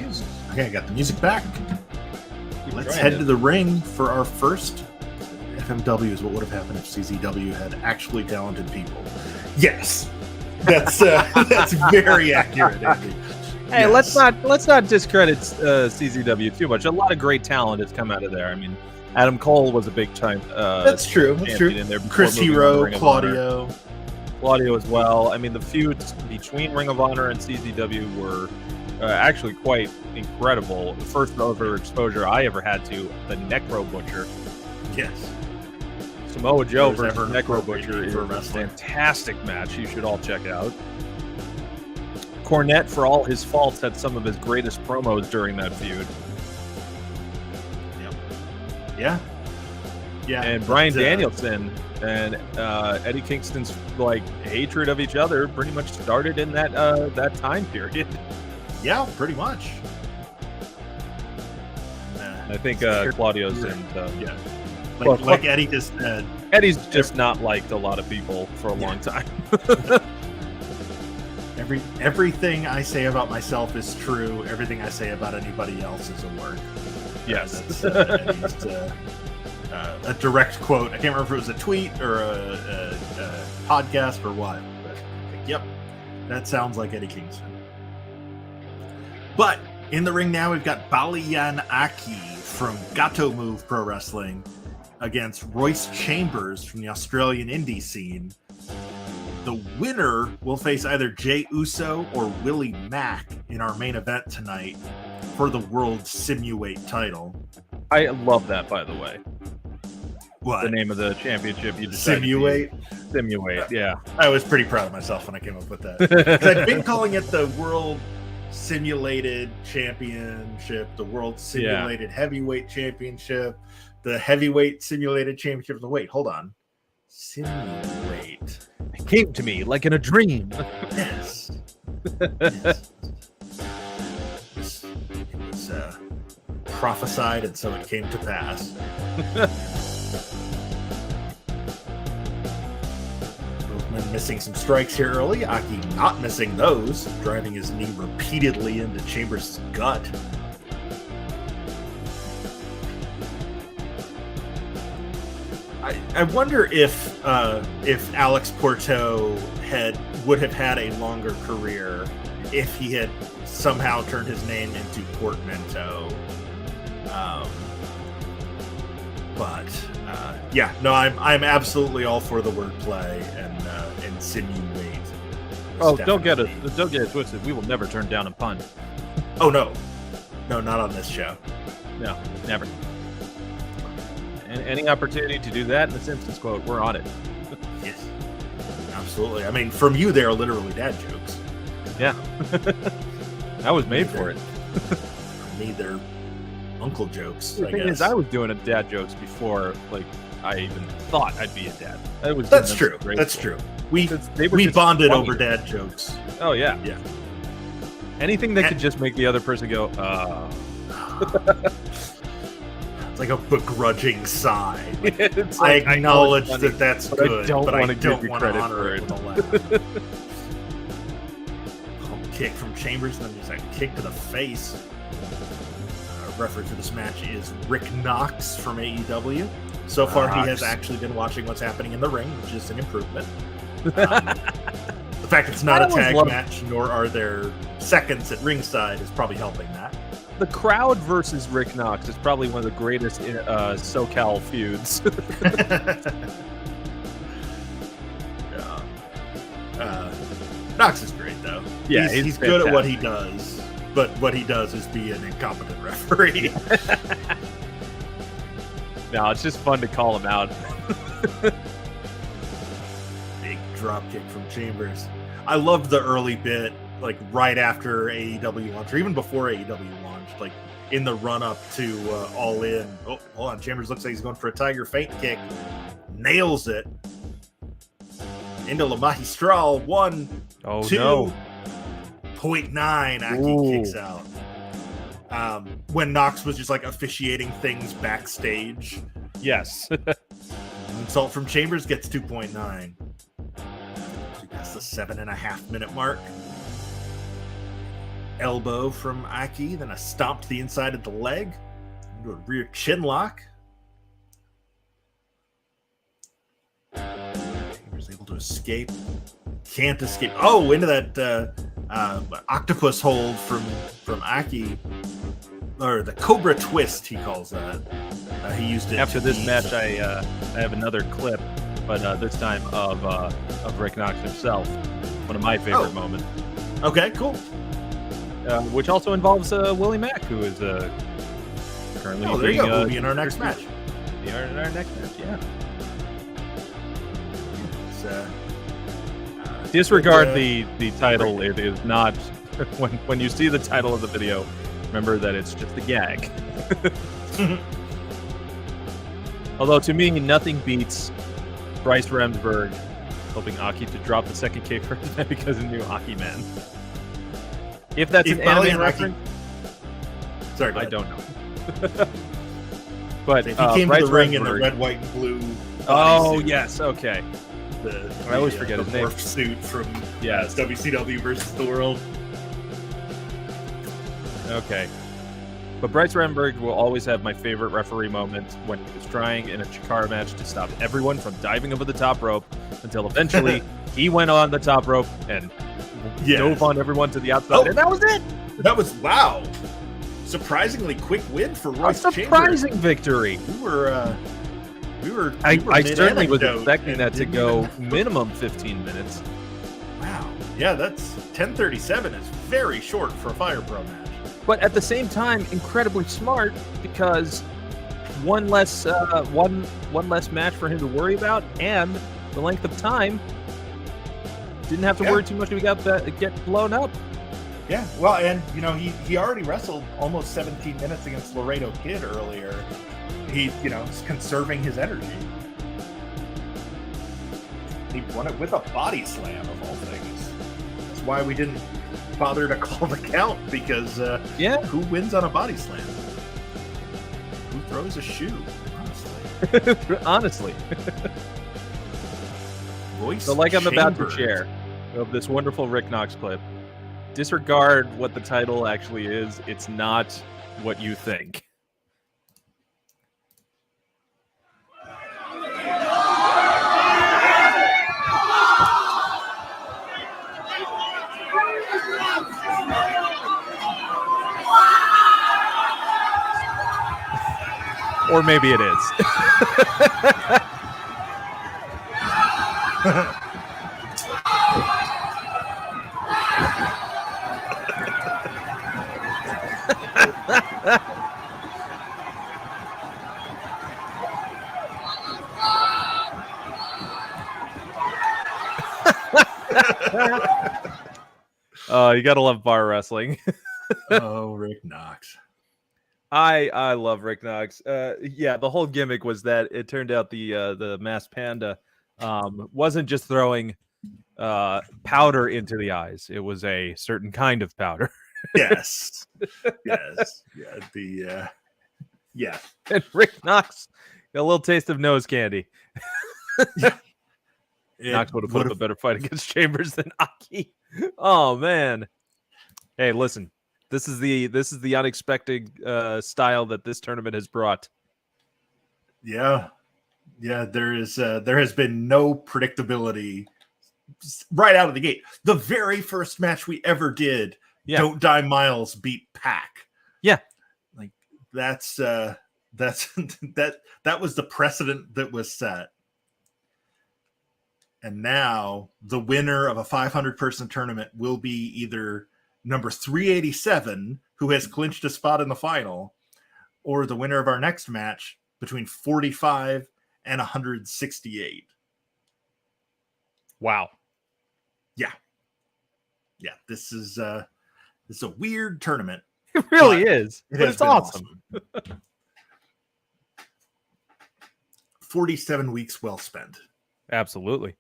is okay. I got the music back. Let's head to the ring for our first FMW. Is what would have happened if CZW had actually talented people. Yes, that's very accurate, Andy. Hey, let's not discredit CZW too much. A lot of great talent has come out of there. I mean, Adam Cole was a big time. That's true. That's true. In there Chris Hero, Claudio. Claudio as well. I mean, the feuds between Ring of Honor and CZW were actually quite incredible. The first ever exposure I ever had to the Necro Butcher. Yes. Samoa Joe versus Necro Butcher is a fantastic match. You should all check out. Cornette, for all his faults, had some of his greatest promos during that feud. Yep. Yeah. And Bryan Danielson and Eddie Kingston's hatred of each other pretty much started in that time period. Yeah, pretty much. I think Claudio's and yeah. Like Eddie just said. Eddie's just not liked a lot of people for a long time. Everything I say about myself is true. Everything I say about anybody else is a word. Yes. That's a direct quote. I can't remember if it was a tweet or a podcast or what. But yep, that sounds like Eddie Kingston. But in the ring now, we've got Baliyan Akki from Gato Move Pro Wrestling against Royce Chambers from the Australian indie scene. The winner will face either Jey Uso or Willie Mack in our main event tonight for the World Simuweight title. I love that, by the way. What? The name of the championship you decided Simuweight? Simuweight, yeah. I was pretty proud of myself when I came up with that. Because I've been calling it the World Simulated Championship, the World Simulated Heavyweight Championship, the Heavyweight Simulated Championship. Wait, hold on. Simuweight. It came to me like in a dream. Yes. Yes. It was prophesied, and so it came to pass. Both missing some strikes here early. Aki not missing those, driving his knee repeatedly into Chambers' gut. I wonder if Alex Porto would have had a longer career if he had somehow turned his name into Portmanteau. I'm absolutely all for the wordplay and simulate. Oh, don't get it twisted. We will never turn down a pun. Oh no, not on this show. No, never. And any opportunity to do that in the Simpsons quote, we're on it. Yes, absolutely. I mean, from you, they are literally dad jokes. Yeah, I was made for it. For me, they're uncle jokes. The thing is, I was doing dad jokes before, I even thought I'd be a dad. That's true. That's true. We bonded over dad jokes. Oh yeah, yeah. Anything that could just make the other person go, It's like a begrudging sigh. I acknowledge that that's good, but I don't want to honor it with a laugh. Pump kick from Chambers, and then just a kick to the face. Referee for this match is Rick Knox from AEW. So far, he has actually been watching what's happening in the ring, which is an improvement. The fact it's not a tag match, nor are there seconds at ringside, is probably helping that. The crowd versus Rick Knox is probably one of the greatest SoCal feuds. Knox is great, though. Yeah, he's good at what he does, but what he does is be an incompetent referee. No, it's just fun to call him out. Big drop kick from Chambers. I loved the early bit, right after AEW launched, or even before AEW launched, in the run-up to All In. Oh, hold on. Chambers looks like he's going for a Tiger Feint kick. Nails it. Into La Magistral. 1, 2. No. 0.9. Aki kicks out. When Knox was just officiating things backstage. Yes. Insult from Chambers gets 2.9. That's the 7.5 minute mark. Elbow from Aki, then a stomp to the inside of the leg into a rear chin lock. Chambers able to escape. Can't escape. Oh, into that octopus hold from Aki. Or the Cobra Twist, he calls that. He used it After to this beat- match, I have another clip, but this time of Rick Knox himself. One of my favorite moments. Okay, cool. Which also involves Willie Mack, who is currently Oh, there you being, go. We'll be in our next match. In our next match, yeah. It's, Disregard the title. It is not when you see the title of the video. Remember that it's just a gag. Although to me, nothing beats Bryce Remsburg helping Akki to drop the second K first because of new Akki Man. If that's an Baliyan anime Akki- reference, Sorry, go I ahead. don't know. But If he came Bryce to the ring in the Remsburg- red, white, and blue. Oh bodysuit, yes, okay. I I always forget his name. morph suit from Yes. WCW versus the World. Okay. But Bryce Remsburg will always have my favorite referee moment when he was trying in a Chikara match to stop everyone from diving over the top rope until eventually he went on the top rope and dove on everyone to the outside. And that was it. That was wow. Surprisingly quick win for A Royce surprising victory. We were I certainly was mid-anecdote expecting and that to didn't go even- minimum 15 minutes. Wow. Yeah, that's 10:37 is very short for a Fire Pro match. But at the same time, incredibly smart because one less match for him to worry about, and the length of time didn't have to worry too much if he get blown up. Yeah, well, and he already wrestled almost 17 minutes against Laredo Kid earlier. He is conserving his energy. He won it with a body slam of all things. That's why we didn't bother to call the count because who wins on a body slam? Who throws a shoe? Honestly, Honestly. Royce So like I'm about to Chambers. share of this wonderful Rick Knox clip, disregard what the title actually is. It's not what you think. Or maybe it is. You gotta love bar wrestling. Oh, Rick Knox. I love Rick Knox. Yeah, the whole gimmick was that it turned out the masked panda wasn't just throwing powder into the eyes. It was a certain kind of powder. Yes. Yes. Yeah. And Rick Knox got a little taste of nose candy. Knox would have put up a better fight against Chambers than Akki. Oh man. Hey, listen. This is the unexpected style that this tournament has brought. Yeah. There has been no predictability right out of the gate. The very first match we ever did, Don't Die Miles beat Pac. Yeah, like that's that was the precedent that was set. And now the winner of a 500-person tournament will be either number 387, who has clinched a spot in the final, or the winner of our next match between 45 and 168. Wow. Yeah, this is a weird tournament. It really is. It But has it's been awesome. 47 weeks well spent. Absolutely.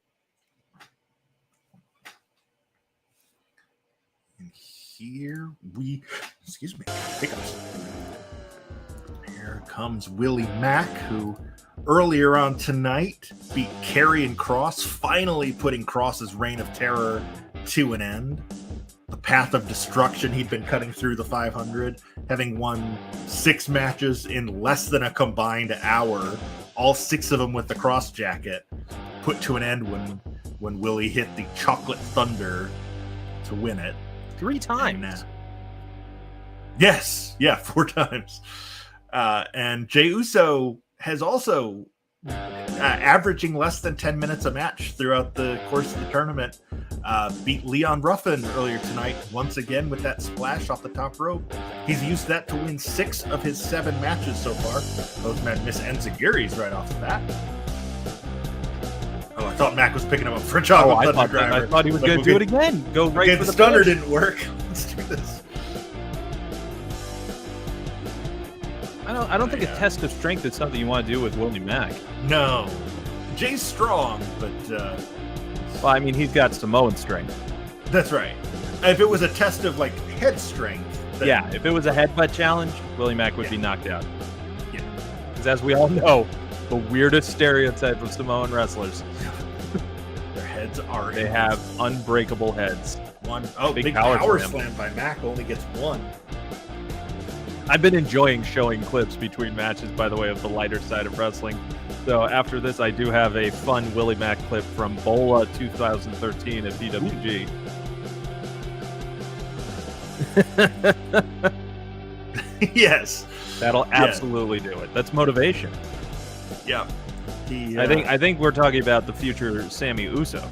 And here we, excuse me, hiccups. Here comes Willie Mack, who earlier on tonight beat Karrion Kross, finally putting Kross's reign of terror to an end. The path of destruction he'd been cutting through the 500, having won 6 matches in less than a combined hour, all 6 of them with the Kross jacket, put to an end when Willie hit the Chocolate Thunder to win it. 3 times. And, yes, 4 times. And Jey Uso has also averaging less than 10 minutes a match throughout the course of the tournament. Beat Leon Ruffin earlier tonight, once again with that splash off the top rope. He's used that to win 6 of his 7 matches so far. Both men miss enziguris right off the bat. Oh, I thought Mac was picking him up for a job. I thought he was going to do it again. Go right for the the stunner push. didn't work. Let's do this. I don't think a test of strength is something you want to do with Willie Mack. No. Jay's strong, but... well, I mean, he's got Samoan strength. That's right. If it was a test of, like, head strength... Then... Yeah, if it was a headbutt challenge, Willie Mack would be knocked out. Yeah. Because as we all know, the weirdest stereotype of Samoan wrestlers. Their heads are... They have unbreakable heads. Big power slam by Mack only gets 1. I've been enjoying showing clips between matches, by the way, of the lighter side of wrestling. So after this, I do have a fun Willie Mack clip from Bola 2013 at PWG. Yes. That'll absolutely do it. That's motivation. Yeah. I think we're talking about the future Sammy Uso.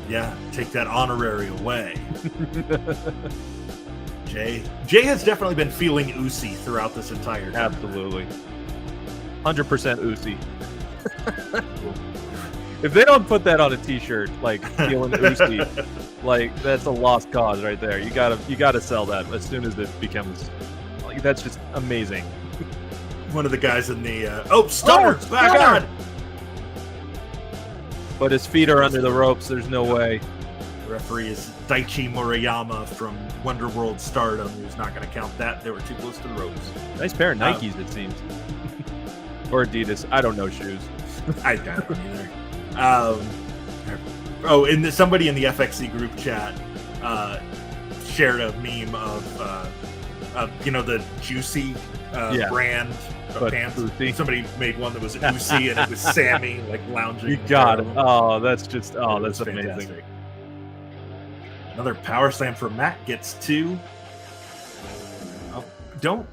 Yeah, take that honorary away. Jay has definitely been feeling Usi throughout this entire time. Absolutely. 100% Usi. If they don't put that on a t-shirt, like feeling Usi, like that's a lost cause right there. You gotta sell that as soon as it becomes like that's just amazing. One of the guys in the stunner back on. But his feet are under the ropes, there's no way. The referee is Daichi Murayama from Wonderworld Stardom, who's not going to count that. They were too close to the ropes. Nice pair of Nikes, it seems. Or Adidas. I don't know shoes. I don't either. Somebody in the FXC group chat shared a meme of the Juicy brand of pants. Uzi. Somebody made one that was Uzi and it was Sammy like lounging. You got it. Oh, that's amazing. Fantastic. Another power slam for Matt gets 2. Oh, don't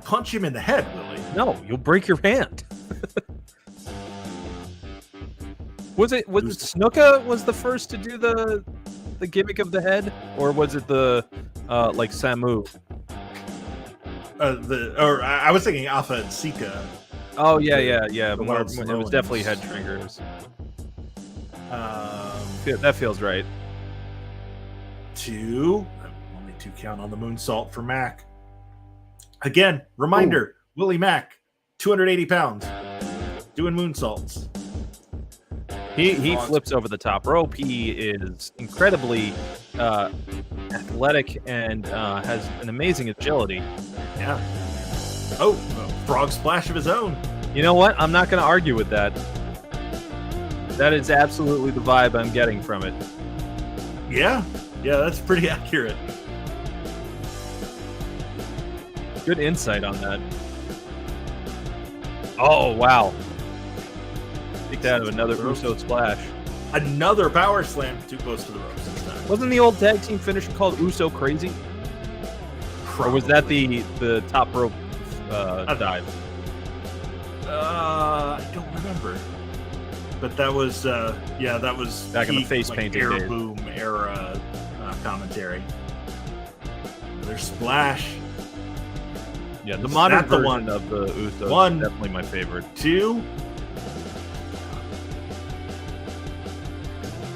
punch him in the head, Willie. No, you'll break your hand. Was it Snuka was the first to do the gimmick of the head, or was it the like Samu? I was thinking Alpha and Sika. Oh yeah. But it was definitely head triggers. That feels right. 2. Only 2 count on the moonsault for Mac. Again, reminder: Willie Mack, 280 pounds, doing moonsaults. He flips over the top rope. He is incredibly athletic and has an amazing agility. Yeah. Oh, a frog splash of his own. You know what? I'm not going to argue with that. That is absolutely the vibe I'm getting from it. Yeah, that's pretty accurate. Good insight on that. Oh, wow. Take that of another Uso splash. Another power slam too close to the ropes this time. Wasn't the old tag team finisher called Uso Crazy? Or was that the top rope dive? I don't remember. But that was that was back in the face painting air days. Boom era commentary. Another splash. Yeah, the modern version of the Uso is definitely my favorite. 2.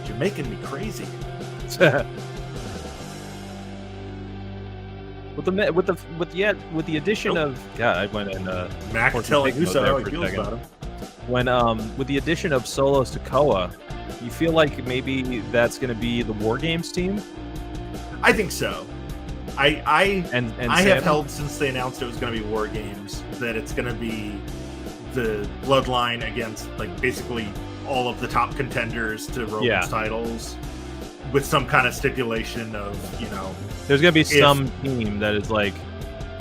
You're making me crazy. With the addition of I went in Mac telling Uso how he feels about him. When with the addition of Solo Sikoa, you feel like maybe that's going to be the War Games team? I think so. I have held since they announced it was going to be War Games that it's going to be the bloodline against like basically all of the top contenders to Roman's titles, with some kind of stipulation of there's going to be some team that is like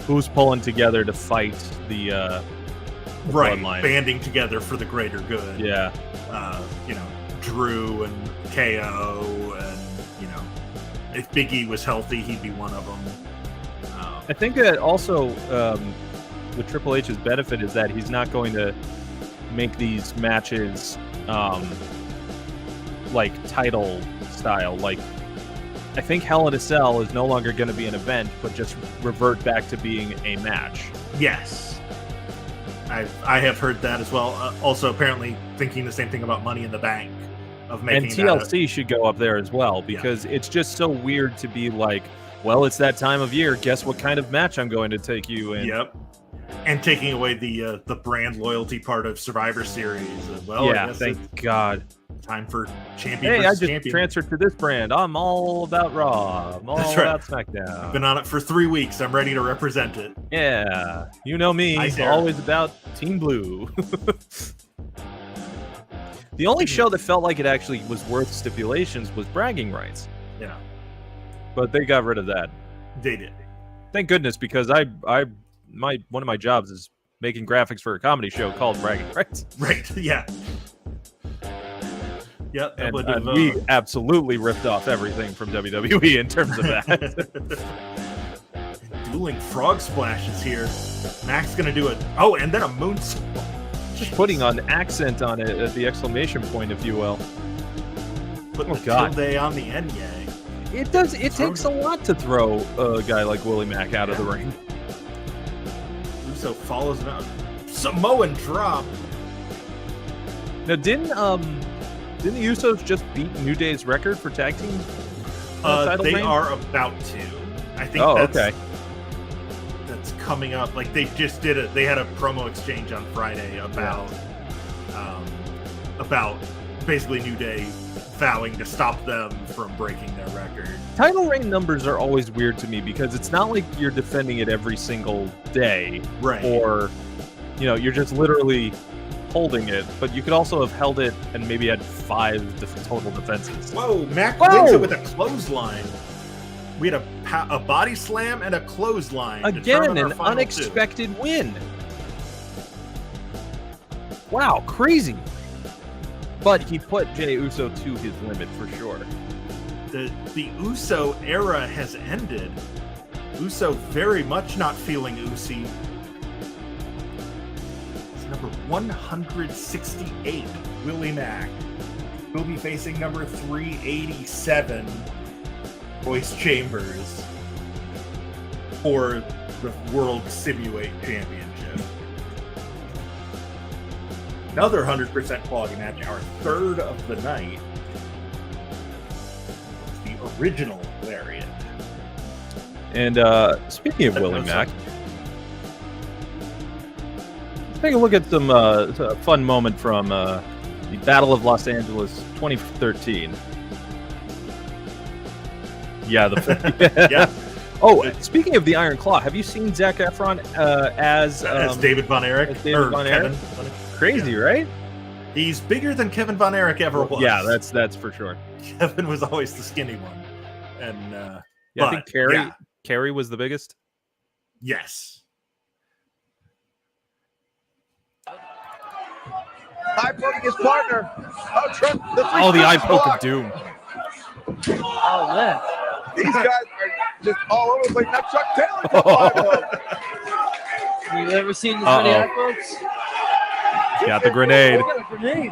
who's pulling together to fight the bloodline, banding together for the greater good. Yeah, Drew and KO, and if Big E was healthy, he'd be one of them. I think that also with Triple H's benefit is that he's not going to make these matches like title style. Like, I think Hell in a Cell is no longer going to be an event, but just revert back to being a match. Yes. I have heard that as well. Also, apparently thinking the same thing about Money in the Bank. Of making and TLC should go up there as well, because it's just so weird to be like, well, it's that time of year. Guess what kind of match I'm going to take you in? Yep. And taking away the brand loyalty part of Survivor Series. Well, yeah, thank God. Time for champion. Hey, I just transferred to this brand. I'm all about Raw. I'm all about SmackDown. Been on it for 3 weeks. I'm ready to represent it. Yeah, you know me. Always about Team Blue. The only show that felt like it actually was worth stipulations was Bragging Rights. Yeah, but they got rid of that. They did. Thank goodness, because one of my jobs is making graphics for a comedy show called Bragging Rights. Right. Yeah. Yep. And we absolutely ripped off everything from WWE in terms of that. Dueling frog splashes here. Mac's gonna do it. Oh, and then a moonsault. Just putting an accent on it at the exclamation point, if you will. Put the tilde on the end, It does. It takes a lot to throw a guy like Willie Mack out of the ring. Uso follows it up. Samoan drop. Now, didn't the Usos just beat New Day's record for tag team title they reign? are about to. I think that's coming up. Like, they just did it. They had a promo exchange on Friday about basically New Day vowing to stop them from breaking their record. Title reign numbers are always weird to me, because it's not like you're defending it every single day. Right. Or, you're just literally holding it, but you could also have held it and maybe had 5 total defenses. Whoa, Mac wins it with a clothesline. We had a body slam and a clothesline. Again, an unexpected win. Wow, crazy. But he put Jey Uso to his limit for sure. The Uso era has ended. Uso very much not feeling Usi. Number 168, Willie Mack. Will be facing number 387, Royce Chambers, for the World Simuweight Championship. Another 100% quality match, our third of the night. The original Lariat. And speaking of Willie Mack, take a look at some a fun moment from the Battle of Los Angeles 2013. Yeah, yeah. Oh, speaking of the Iron Claw, have you seen Zac Efron as David Von Erich? As David Von Erich? Crazy, right? He's bigger than Kevin Von Erich ever was. Yeah, that's for sure. Kevin was always the skinny one, and I think Kerry was the biggest. Yes. Eye poking his partner. The eye poke of doom. Oh, man. These guys are just all over the place. Now Chuck Taylor gets eye poke. You ever seen this many eye pokes? He's got the grenade. He's got a grenade.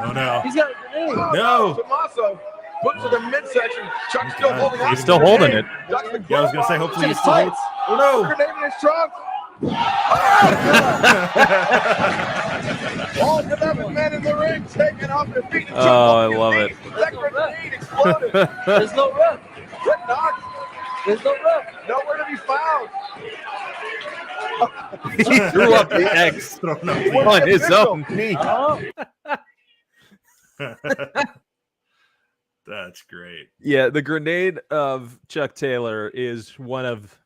Oh, no. He's got a grenade. No. Tommaso puts to the midsection. Chuck's still holding on. He's still holding it. Yeah, I was going to say, hopefully he's still holds. Oh, no. Grenade in his trunk. All 11 men in the ring taking off their feet. Oh, I love it. That grenade exploded. There's no ref. Good knock. There's no ref. Nowhere to be found. He threw up the X on his own knee. That's great. Yeah, the grenade of Chuck Taylor is one of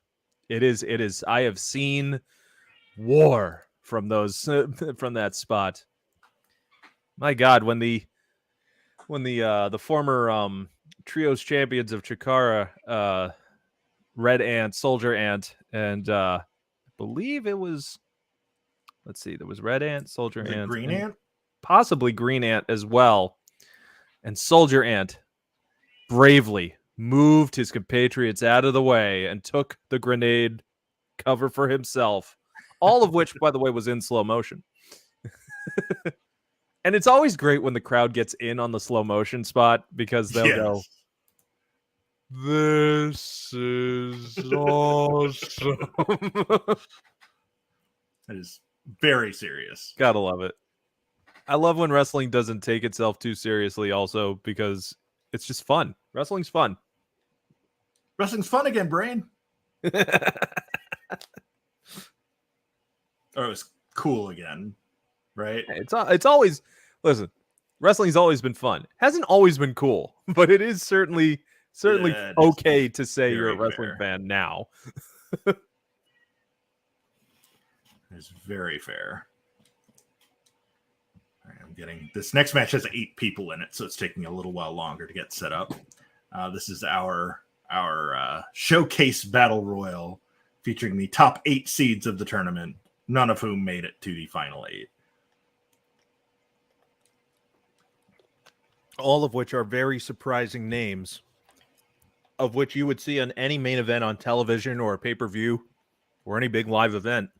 it is I have seen war from those from that spot. My God, when the former trios champions of Chikara, Red Ant, Soldier Ant, and I believe it was, let's see, there was Red Ant, Soldier Ant, Green Ant, possibly Green Ant as well, and Soldier Ant bravely moved his compatriots out of the way and took the grenade cover for himself, all of which, by the way, was in slow motion. And it's always great when the crowd gets in on the slow motion spot because they'll go, "This is awesome." It is very serious. Gotta love it. I love when wrestling doesn't take itself too seriously also because it's just fun. Wrestling's fun. Wrestling's fun again, Brain. Or it was cool again, right? It's always, listen, wrestling's always been fun. Hasn't always been cool, but it is certainly Yeah, okay to say you're a very wrestling fair. fan now. It's very fair. All right, I'm getting this next match has 8 people in it, so it's taking a little while longer to get set up. This is our showcase battle royal featuring the top 8 seeds of the tournament, none of whom made it to the final 8. All of which are very surprising names, of which you would see on any main event on television or a pay-per-view or any big live event.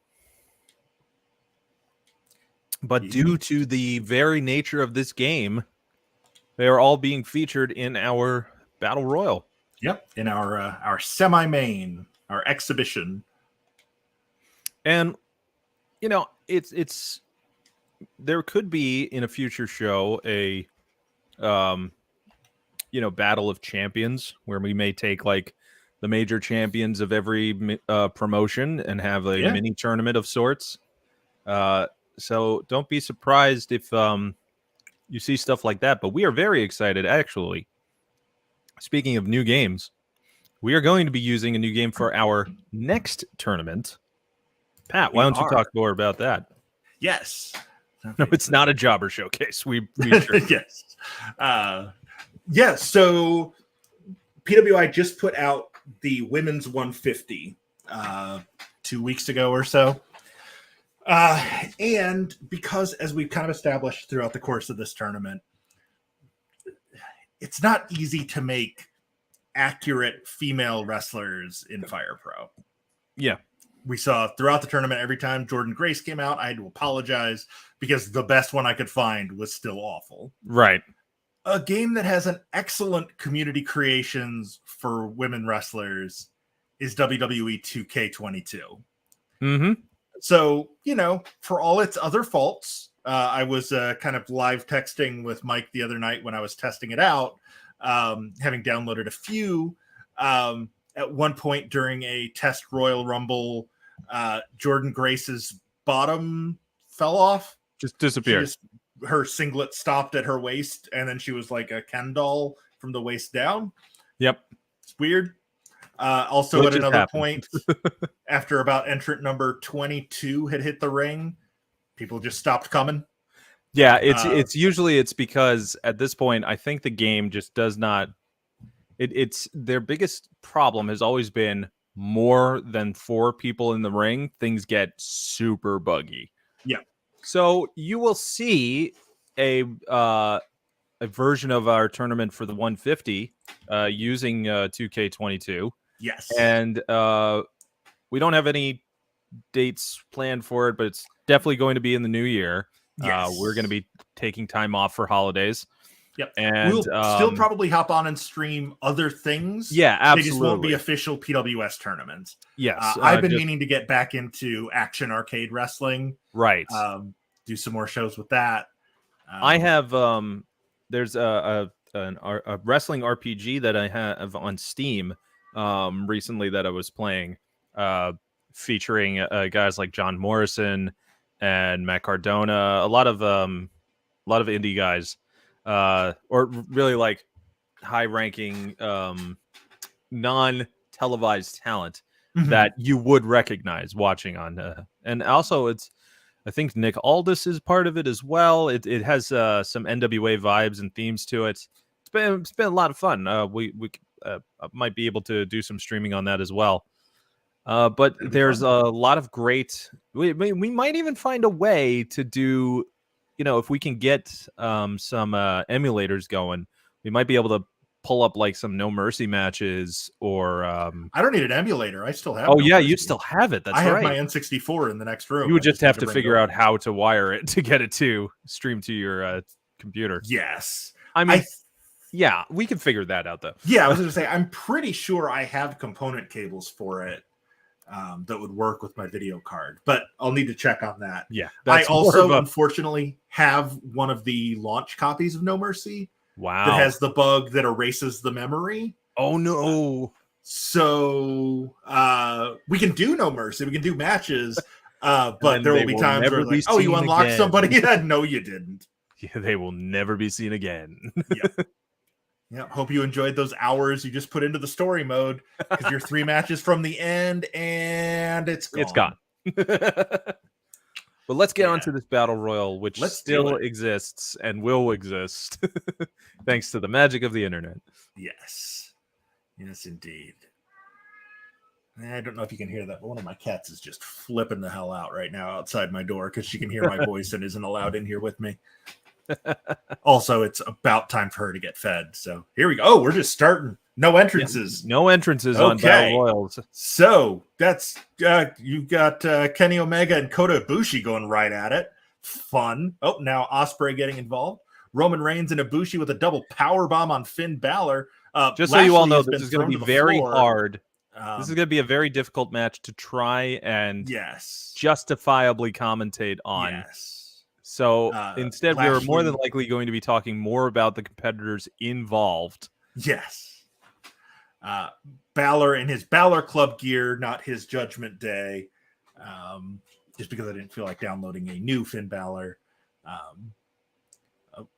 But due to the very nature of this game, they are all being featured in our battle royal. Yep, in our semi-main, our exhibition. And you know, it's there could be in a future show a battle of champions where we may take like the major champions of every promotion and have a mini tournament of sorts. So don't be surprised if you see stuff like that. But we are very excited, actually. Speaking of new games, we are going to be using a new game for our next tournament. Pat, why don't you talk more about that? Yes. No, it's not a jobber showcase. We sure. Yes. So PWI just put out the women's 150 2 weeks ago or so. And because, as we've kind of established throughout the course of this tournament, it's not easy to make accurate female wrestlers in Fire Pro. Yeah. We saw throughout the tournament, every time Jordan Grace came out, I had to apologize because the best one I could find was still awful. Right. A game that has an excellent community creations for women wrestlers is WWE 2K22. Mm-hmm. So, for all its other faults, I was kind of live texting with Mike the other night when I was testing it out, having downloaded a few. At one point during a test Royal Rumble, Jordan Grace's bottom fell off. Just disappeared. Her singlet stopped at her waist, and then she was like a Ken doll from the waist down. Yep. It's weird. Also, What at another happened? point, after about entrant number 22 had hit the ring, people just stopped coming. Yeah, it's usually because at this point, I think the game just does not. It's their biggest problem has always been more than 4 people in the ring. Things get super buggy. Yeah. So you will see a version of our tournament for the 150 using 2K22. Yes. And we don't have any dates planned for it, but it's definitely going to be in the new year. Yes. We're going to be taking time off for holidays. Yep. And we'll still probably hop on and stream other things. Yeah, absolutely. They just won't be official PWS tournaments. Yes. I've been meaning to get back into Action Arcade Wrestling. Right. Do some more shows with that. I have there's a wrestling RPG that I have on Steam recently that I was playing, featuring guys like John Morrison and Matt Cardona, a lot of indie guys, or really like high-ranking non-televised talent that you would recognize watching on. And also, I think Nick Aldis is part of it as well. It has some NWA vibes and themes to it. It's been a lot of fun. We might be able to do some streaming on that as well. But there's a lot of great. We might even find a way to do, if we can get some emulators going, we might be able to pull up like some No Mercy matches or I don't need an emulator. I still have. oh No yeah, Mercy. you still have it. That's I have right. my N64 in the next room. You would just need have to bring it figure out over. how to wire it to get it to stream to your computer. Yes. I mean, yeah, we can figure that out though. Yeah, I was going to say, I'm pretty sure I have component cables for it that would work with my video card, but I'll need to check on that. Yeah, I also, a... unfortunately, have one of the launch copies of No Mercy. Wow. That has the bug that erases the memory. Oh no. So we can do No Mercy. We can do matches. But there will be times where like, oh, you unlocked again. somebody? Yeah, no, you didn't. Yeah, they will never be seen again. Yeah. Hope you enjoyed those hours you just put into the story mode because you're 3 matches from the end and it's gone. It's gone. But let's get on to this battle royal, which still exists and will exist thanks to the magic of the internet. Yes. Yes, indeed. I don't know if you can hear that, but one of my cats is just flipping the hell out right now outside my door because she can hear my voice and isn't allowed in here with me. Also, it's about time for her to get fed. So here we go. Oh, we're just starting. No entrances. Yeah, no entrances on battle royals. So that's you got Kenny Omega and Kota Ibushi going right at it. Fun. Oh, now Ospreay getting involved. Roman Reigns and Ibushi with a double power bomb on Finn Balor. Just Lashley so you all know, has this been is going to thrown be the very floor. hard. This is going to be a very difficult match to try and justifiably commentate on. Yes. So instead, Lashley, we're more than likely going to be talking more about the competitors involved. Yes. Balor in his Balor Club gear, not his Judgment Day. Just because I didn't feel like downloading a new Finn Balor.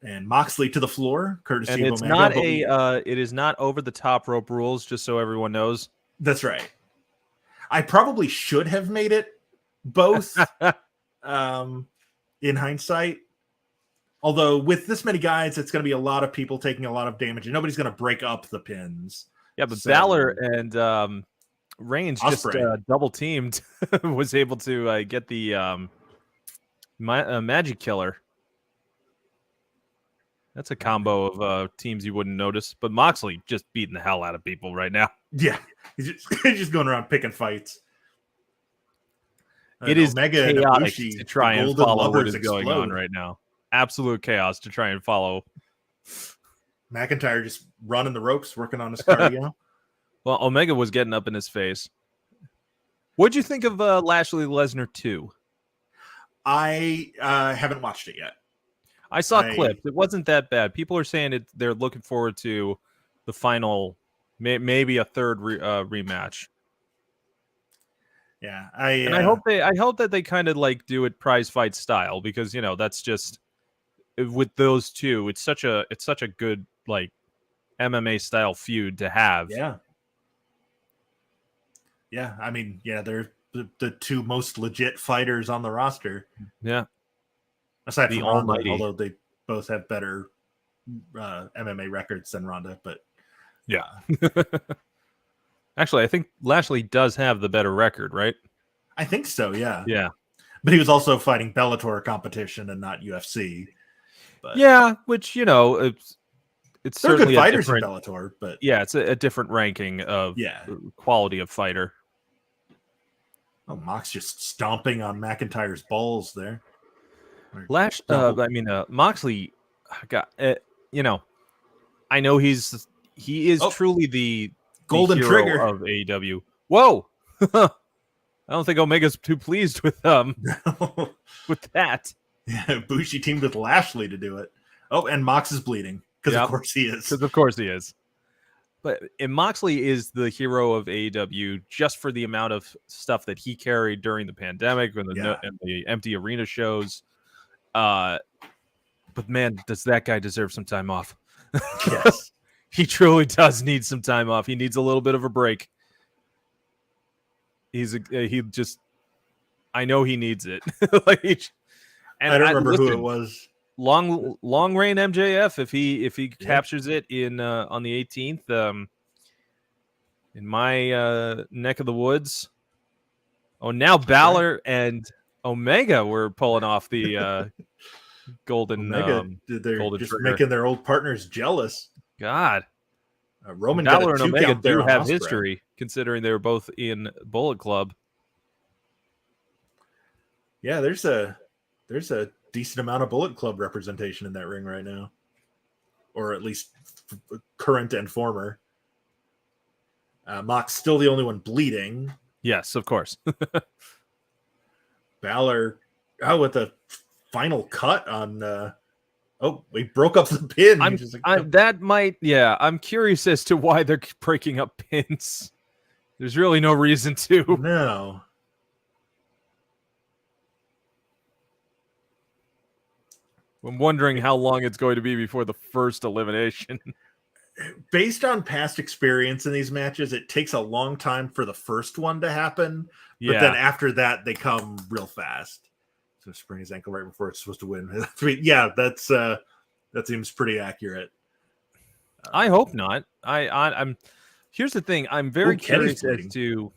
And Moxley to the floor, courtesy and of it's Omega. not it is not over the top rope rules, just so everyone knows. That's right. I probably should have made it both. In hindsight, although with this many guys, it's going to be a lot of people taking a lot of damage, and nobody's going to break up the pins. Yeah, but Balor and Reigns just double teamed, was able to get the Magic Killer. That's a combo of teams you wouldn't notice, but Moxley just beating the hell out of people right now. Yeah, he's just going around picking fights. It is Omega chaotic Ibushi, to try and follow what is going on right now. Absolute chaos to try and follow. McIntyre just running the ropes, working on his cardio. Well, Omega was getting up in his face. What'd you think of Lashley Lesnar 2? I haven't watched it yet. I saw clips. It wasn't that bad. People are saying they're looking forward to the final, maybe a third rematch. Yeah, I hope that they kind of like do it prize fight style, because that's just with those two. It's such a good like MMA style feud to have. Yeah. I mean, they're the two most legit fighters on the roster. Yeah. Aside from Ronda, Almighty. although they both have better MMA records than Ronda, but yeah. Actually, I think Lashley does have the better record, right? I think so, yeah. Yeah. But he was also fighting Bellator competition and not UFC. But yeah, which, it's certainly good fighters in Bellator, but yeah, it's a different ranking of quality of fighter. Oh, Mox just stomping on McIntyre's balls there. Moxley got I know he is truly the golden hero trigger of AEW. Whoa. I don't think Omega's too pleased with with that. Yeah, Bushi teamed with Lashley to do it. Oh, and Mox is bleeding because of course he is. Because of course he is. But Moxley is the hero of AEW just for the amount of stuff that he carried during the pandemic and the empty arena shows. But man, does that guy deserve some time off? Yes. He truly does need some time off. He needs a little bit of a break. I know he needs it. I don't remember who it was. Long reign MJF if he captures it in on the 18th in my neck of the woods. Oh, now Balor and Omega were pulling off the golden Omega, they're golden just trigger. making their old partners jealous. God, Roman got Balor a and 2 Omega count there do on have Ospreay. history, considering they were both in Bullet Club. Yeah, there's a decent amount of Bullet Club representation in that ring right now, or at least current and former. Mox still the only one bleeding. Yes, of course. Balor, with the final cut on. We broke up the pin. I'm curious as to why they're breaking up pins. There's really no reason to. No. I'm wondering how long it's going to be before the first elimination. Based on past experience in these matches, it takes a long time for the first one to happen. But then after that, they come real fast. So sprain his ankle right before it's supposed to win. Yeah, that seems pretty accurate. I hope not. I'm. Here's the thing. I'm very curious as to,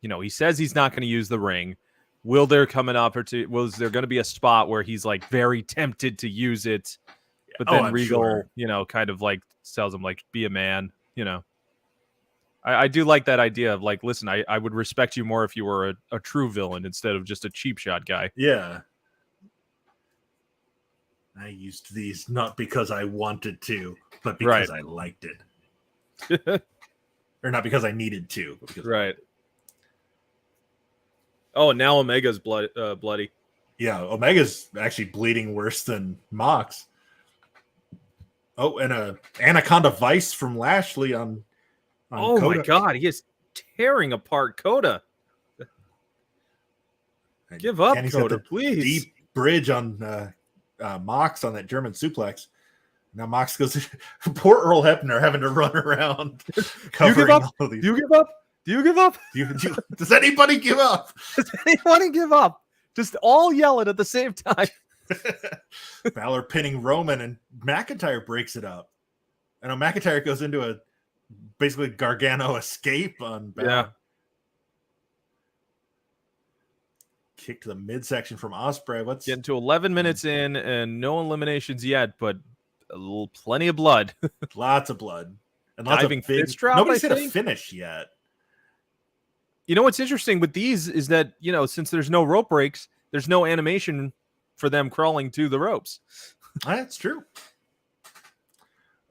he says he's not going to use the ring. Will there come an opportunity? Was there going to be a spot where he's very tempted to use it, but then Regal, kind of tells him be a man. I do like that idea of listen, I would respect you more if you were a true villain instead of just a cheap shot guy. Yeah. I used these not because I wanted to, but because I liked it. Or not because I needed to. But because Oh, now Omega's bloody. Yeah, Omega's actually bleeding worse than Mox. Oh, and a Anaconda Vice from Lashley on oh Kota. My God, he is tearing apart Kota. Give up, Kota, please. Deep bridge on Mox on that German suplex. Now Mox goes. Poor Earl Hebner having to run around. You give up? Do you give up? Do you give up? Does anybody give up? Does anybody give up? Just all yell it at the same time. Balor pinning Roman and McIntyre breaks it up. I know McIntyre goes into a basically Gargano escape on Balor. Yeah. Kick to the midsection from Ospreay. What's getting to 11 minutes in and no eliminations yet, but plenty of blood. Lots of blood. And lots Diving of big fist drop, nobody's hit a finish yet. What's interesting with these is that, since there's no rope breaks, there's no animation for them crawling to the ropes. That's true.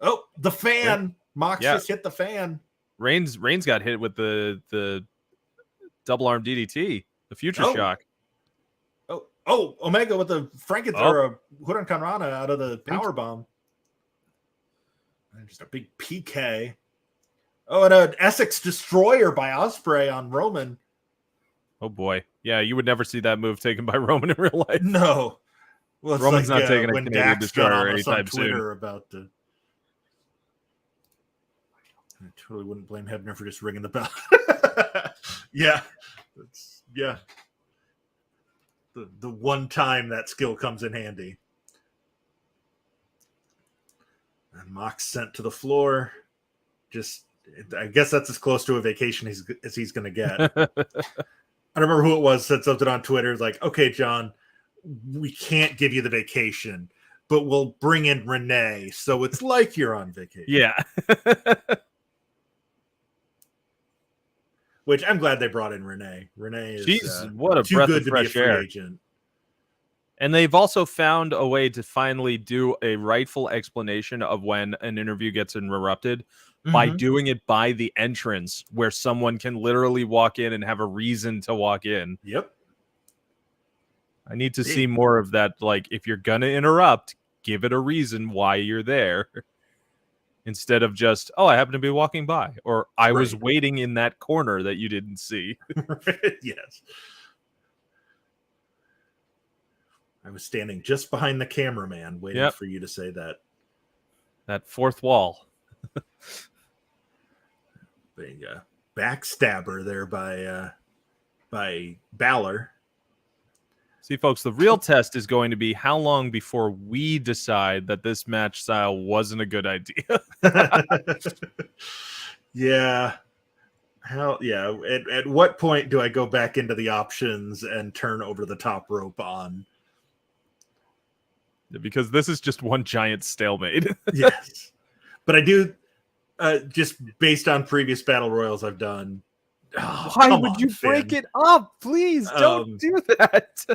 Oh, the fan. Mox just hit the fan. Reigns got hit with the double arm DDT, the future shock. Oh, Omega with the or a Huracan Rana out of the power bomb. Just a big PK. Oh, and an Essex Destroyer by Ospreay on Roman. Oh boy, yeah, you would never see that move taken by Roman in real life. No, well, Roman's not taking a Canadian Destroyer anytime soon. About the... I totally wouldn't blame Hebner for just ringing the bell. Yeah. The one time that skill comes in handy. And Mox sent to the floor. I guess that's as close to a vacation as he's going to get. I don't remember who it was said something on Twitter like, okay, John, we can't give you the vacation, but we'll bring in Renee. So it's like you're on vacation. Yeah. Which I'm glad they brought in Renee. Renee is what a too breath good of to be a fresh free air. agent. And they've also found a way to finally do a rightful explanation of when an interview gets interrupted by doing it by the entrance, where someone can literally walk in and have a reason to walk in. Yep. I need to see more of that. If you're going to interrupt, give it a reason why you're there. Instead of just, I happen to be walking by, or I was waiting in that corner that you didn't see. Yes. I was standing just behind the cameraman waiting for you to say that. That fourth wall. Big backstabber there by Balor. See, folks, the real test is going to be how long before we decide that this match style wasn't a good idea. Yeah. At what point do I go back into the options and turn over the top rope on? Because this is just one giant stalemate. Yes. But I do Just based on previous battle royals I've done. Oh, Why come would on, you break Finn. it up? Please don't do that.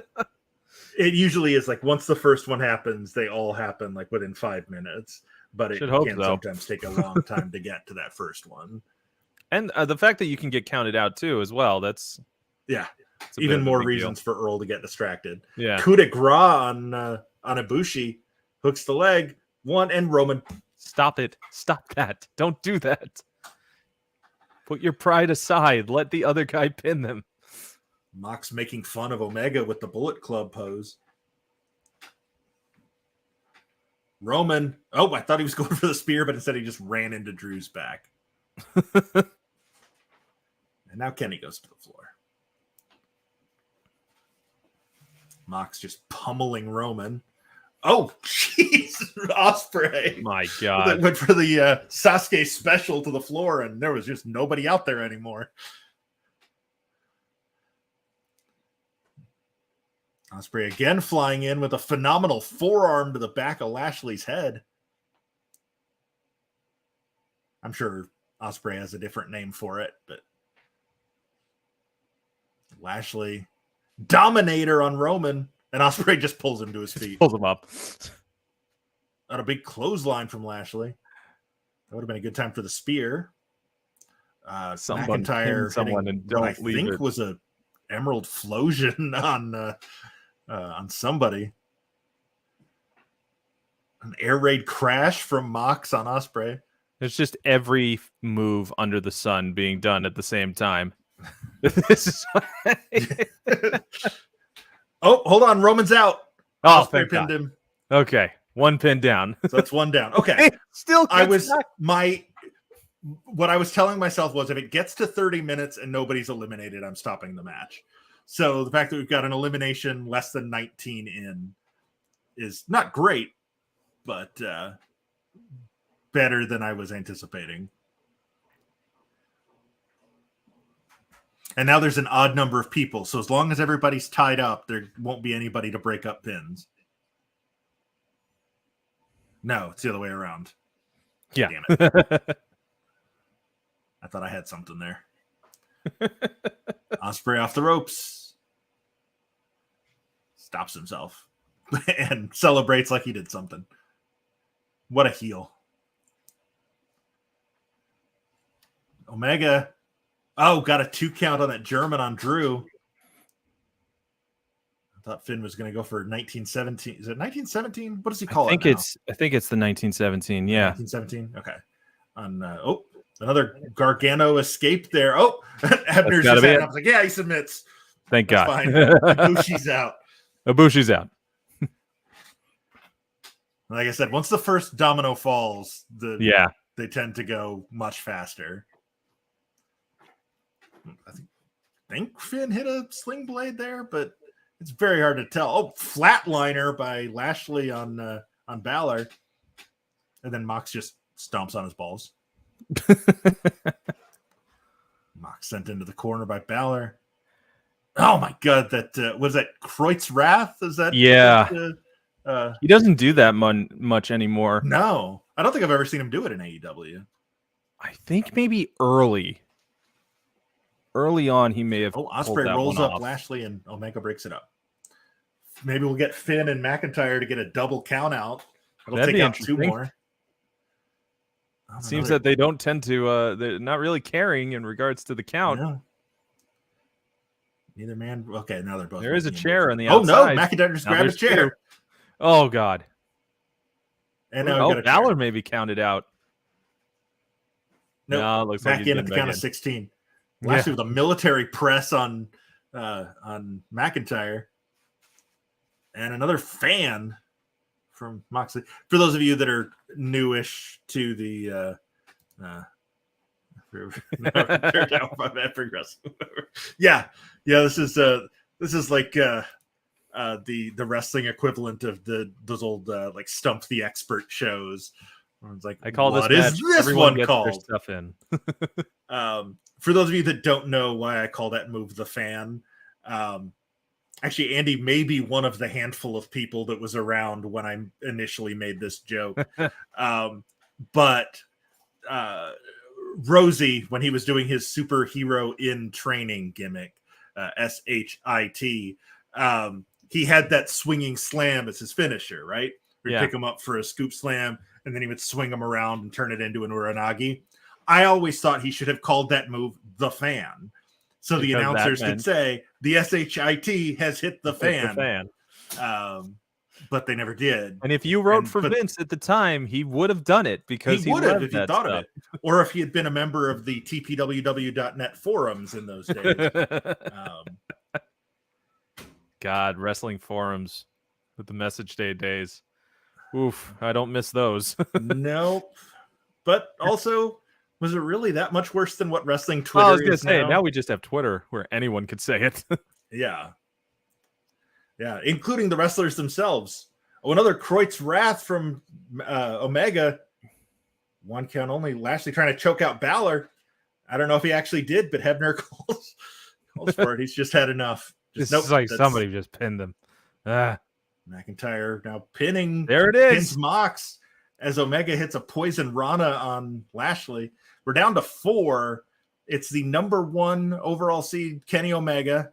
It usually is like once the first one happens, they all happen like within 5 minutes. But it Should hope can so. sometimes take a long time to get to that first one. And the fact that you can get counted out too, as well. That's Yeah. a bit Even of a more big reasons deal. for Earl to get distracted. Yeah. Coup de grace on Ibushi, hooks the leg, one, and Roman. Stop it. Stop that. Don't do that. Put your pride aside. Let the other guy pin them. Mox making fun of Omega with the Bullet Club pose. Roman. Oh, I thought he was going for the spear, but instead he just ran into Drew's back. And now Kenny goes to the floor. Mox just pummeling Roman. Oh, jeez. Ospreay. My God. Went for the Sasuke special to the floor, and there was just nobody out there anymore. Ospreay again flying in with a phenomenal forearm to the back of Lashley's head. I'm sure Ospreay has a different name for it, but Lashley, Dominator on Roman, and Ospreay just pulls him to his feet. Pulls him up. Got a big clothesline from Lashley. That would have been a good time for the spear. Someone McIntyre pin someone hitting and what I don't leave think it. was a Emerald Flosion on somebody. An air raid crash from Mox on Ospreay. There's just every move under the sun being done at the same time. This is Oh, hold on. Roman's out. Oh, Ospreay thank pinned God. him. Okay, one pin down. So that's one down. Okay. Still, What I was telling myself was if it gets to 30 minutes and nobody's eliminated, I'm stopping the match. So the fact that we've got an elimination less than 19 in is not great, but better than I was anticipating. And now there's an odd number of people. So as long as everybody's tied up, there won't be anybody to break up pins. No, it's the other way around. Yeah. Damn it. I thought I had something there. Ospreay off the ropes. Stops himself. And celebrates like he did something. What a heel. Omega. Oh, got a 2 count on that German on Drew. I thought Finn was going to go for 1917. Is it 1917? What does he call it now? I think it's the 1917. Yeah. 1917? Okay. On another Gargano escape there. Oh, Hebner's just I was like, yeah, he submits. Thank That's God. fine. Ibushi's out. Ibushi's out. Like I said, once the first domino falls, they tend to go much faster. I think Finn hit a sling blade there, but it's very hard to tell. Oh, flatliner by Lashley on Balor. And then Mox just stomps on his balls. Mox sent into the corner by Balor. Oh my God, that was that Kreutz Wrath? Is that he doesn't do that much anymore. No, I don't think I've ever seen him do it in AEW. I think maybe early on he may have. Oh, Ospreay rolls up Lashley and Omega breaks it up. Maybe we'll get Finn and McIntyre to get a double count out. It'll take out 2 more. Seems that they don't tend to. They're not really caring in regards to the count. Yeah. Neither man. Okay, now they're both. There is a chair on the outside. Oh no, McIntyre just grabbed a chair. 2. Oh God. And now Balor may be counted out. No, it looks back like in at the count of 16. Lashley with a military press on McIntyre. And another fan from Moxley. For those of you that are newish to the this is like the wrestling equivalent of those old like Stump the Expert shows. It's like, I call what this is match, this everyone one gets called? their stuff in. For those of you that don't know why I call that move the fan, actually, Andy may be one of the handful of people that was around when I initially made this joke. But Rosie, when he was doing his superhero in training gimmick, SHIT, he had that swinging slam as his finisher, right? He'd pick him up for a scoop slam, and then he would swing him around and turn it into an uranagi. I always thought he should have called that move the fan. So the announcers could say, the SHIT has hit the fan. But they never did. And if you wrote for Vince at the time, he would have done it because he would have if he thought of it. Or if he had been a member of the tpww.net forums in those days. God, wrestling forums with the message day days. Oof, I don't miss those. Nope. But also, was it really that much worse than what wrestling Twitter I was going to say, now? now we just have Twitter where anyone could say it. Yeah. Yeah, including the wrestlers themselves. Oh, another Kreutz Wrath from Omega. 1 count only. Lashley trying to choke out Balor. I don't know if he actually did, but Hebner calls for it. He's just had enough. It's like somebody just pinned him. McIntyre now pinning. There it is. Pins Mox as Omega hits a poison Rana on Lashley. We're down to 4. It's the number 1 overall seed, Kenny Omega.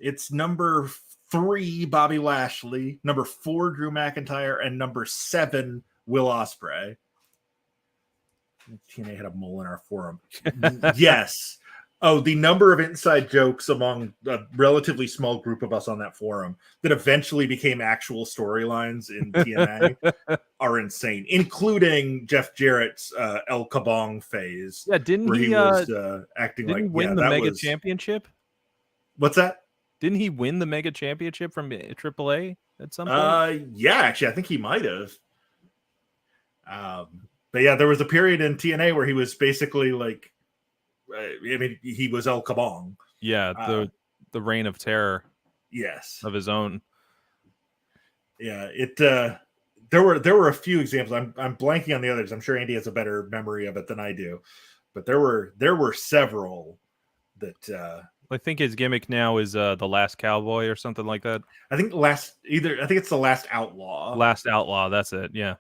It's number 3, Bobby Lashley, number 4, Drew McIntyre, and number 7, Will Ospreay. TNA had a mole in our forum. Yes. Oh, the number of inside jokes among a relatively small group of us on that forum that eventually became actual storylines in TNA are insane, including Jeff Jarrett's El Kabong phase. Yeah, didn't he was acting like win the Mega Championship? What's that? Didn't he win the Mega Championship from AAA at some point? Yeah, actually, I think he might have. But yeah, there was a period in TNA where he was basically like, I mean, he was El Kabong. Yeah, the reign of terror. Yes, of his own. Yeah, there were a few examples. I'm blanking on the others. I'm sure Andy has a better memory of it than I do, but there were several that. I think his gimmick now is the Last Cowboy or something like that. I think it's the Last Outlaw. Last Outlaw, that's it. Yeah.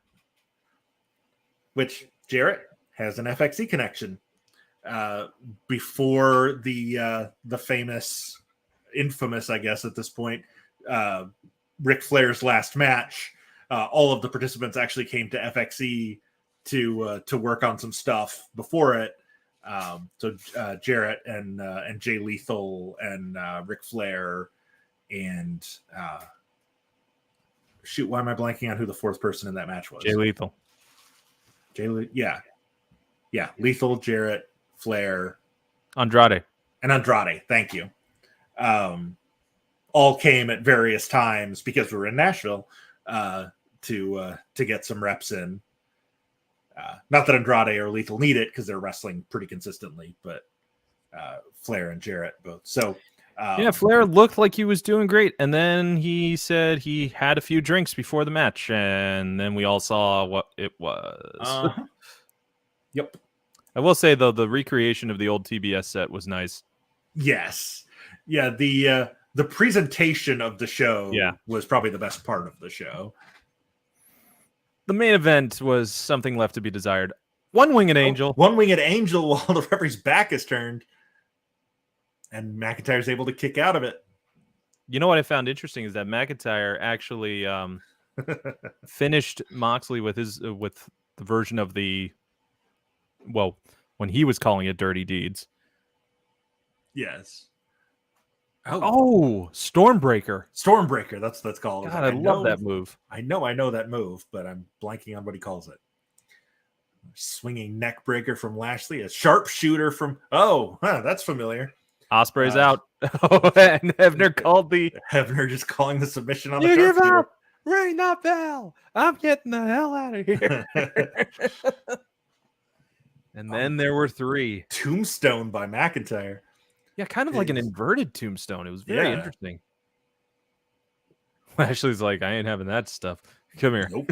Which Jarrett has an FXE connection. Before the infamous, I guess at this point, Ric Flair's last match, all of the participants actually came to FXE to work on some stuff before it. So Jarrett and Jay Lethal and Ric Flair and shoot, why am I blanking on who the 4th person in that match was? Jay Lethal. Yeah, Lethal, Jarrett, Flair, Andrade. Thank you. All came at various times because we were in Nashville to get some reps in. Not that Andrade or Lethal need it because they're wrestling pretty consistently, but Flair and Jarrett both. So Flair looked like he was doing great, and then he said he had a few drinks before the match, and then we all saw what it was. Yep. I will say though, the recreation of the old TBS set was nice. Yes. Yeah. The presentation of the show was probably the best part of the show. The main event was something left to be desired. One-winged angel. One-winged angel while the referee's back is turned. And McIntyre's able to kick out of it. You know what I found interesting is that McIntyre actually finished Moxley with the version of when he was calling it Dirty Deeds. Yes. Oh, Stormbreaker. That's called. God, I love that move. I know that move, but I'm blanking on what he calls it. Swinging neck breaker from Lashley, a sharpshooter from. That's familiar. Ospreay's out. And Hebner called Hebner just calling the submission on you the give sharpshooter. up. Ring that bell. I'm getting the hell out of here. And then there were 3. Tombstone by McIntyre. Yeah, kind of like an inverted tombstone. It was very interesting. Lashley's like, I ain't having that stuff. Come here. Nope.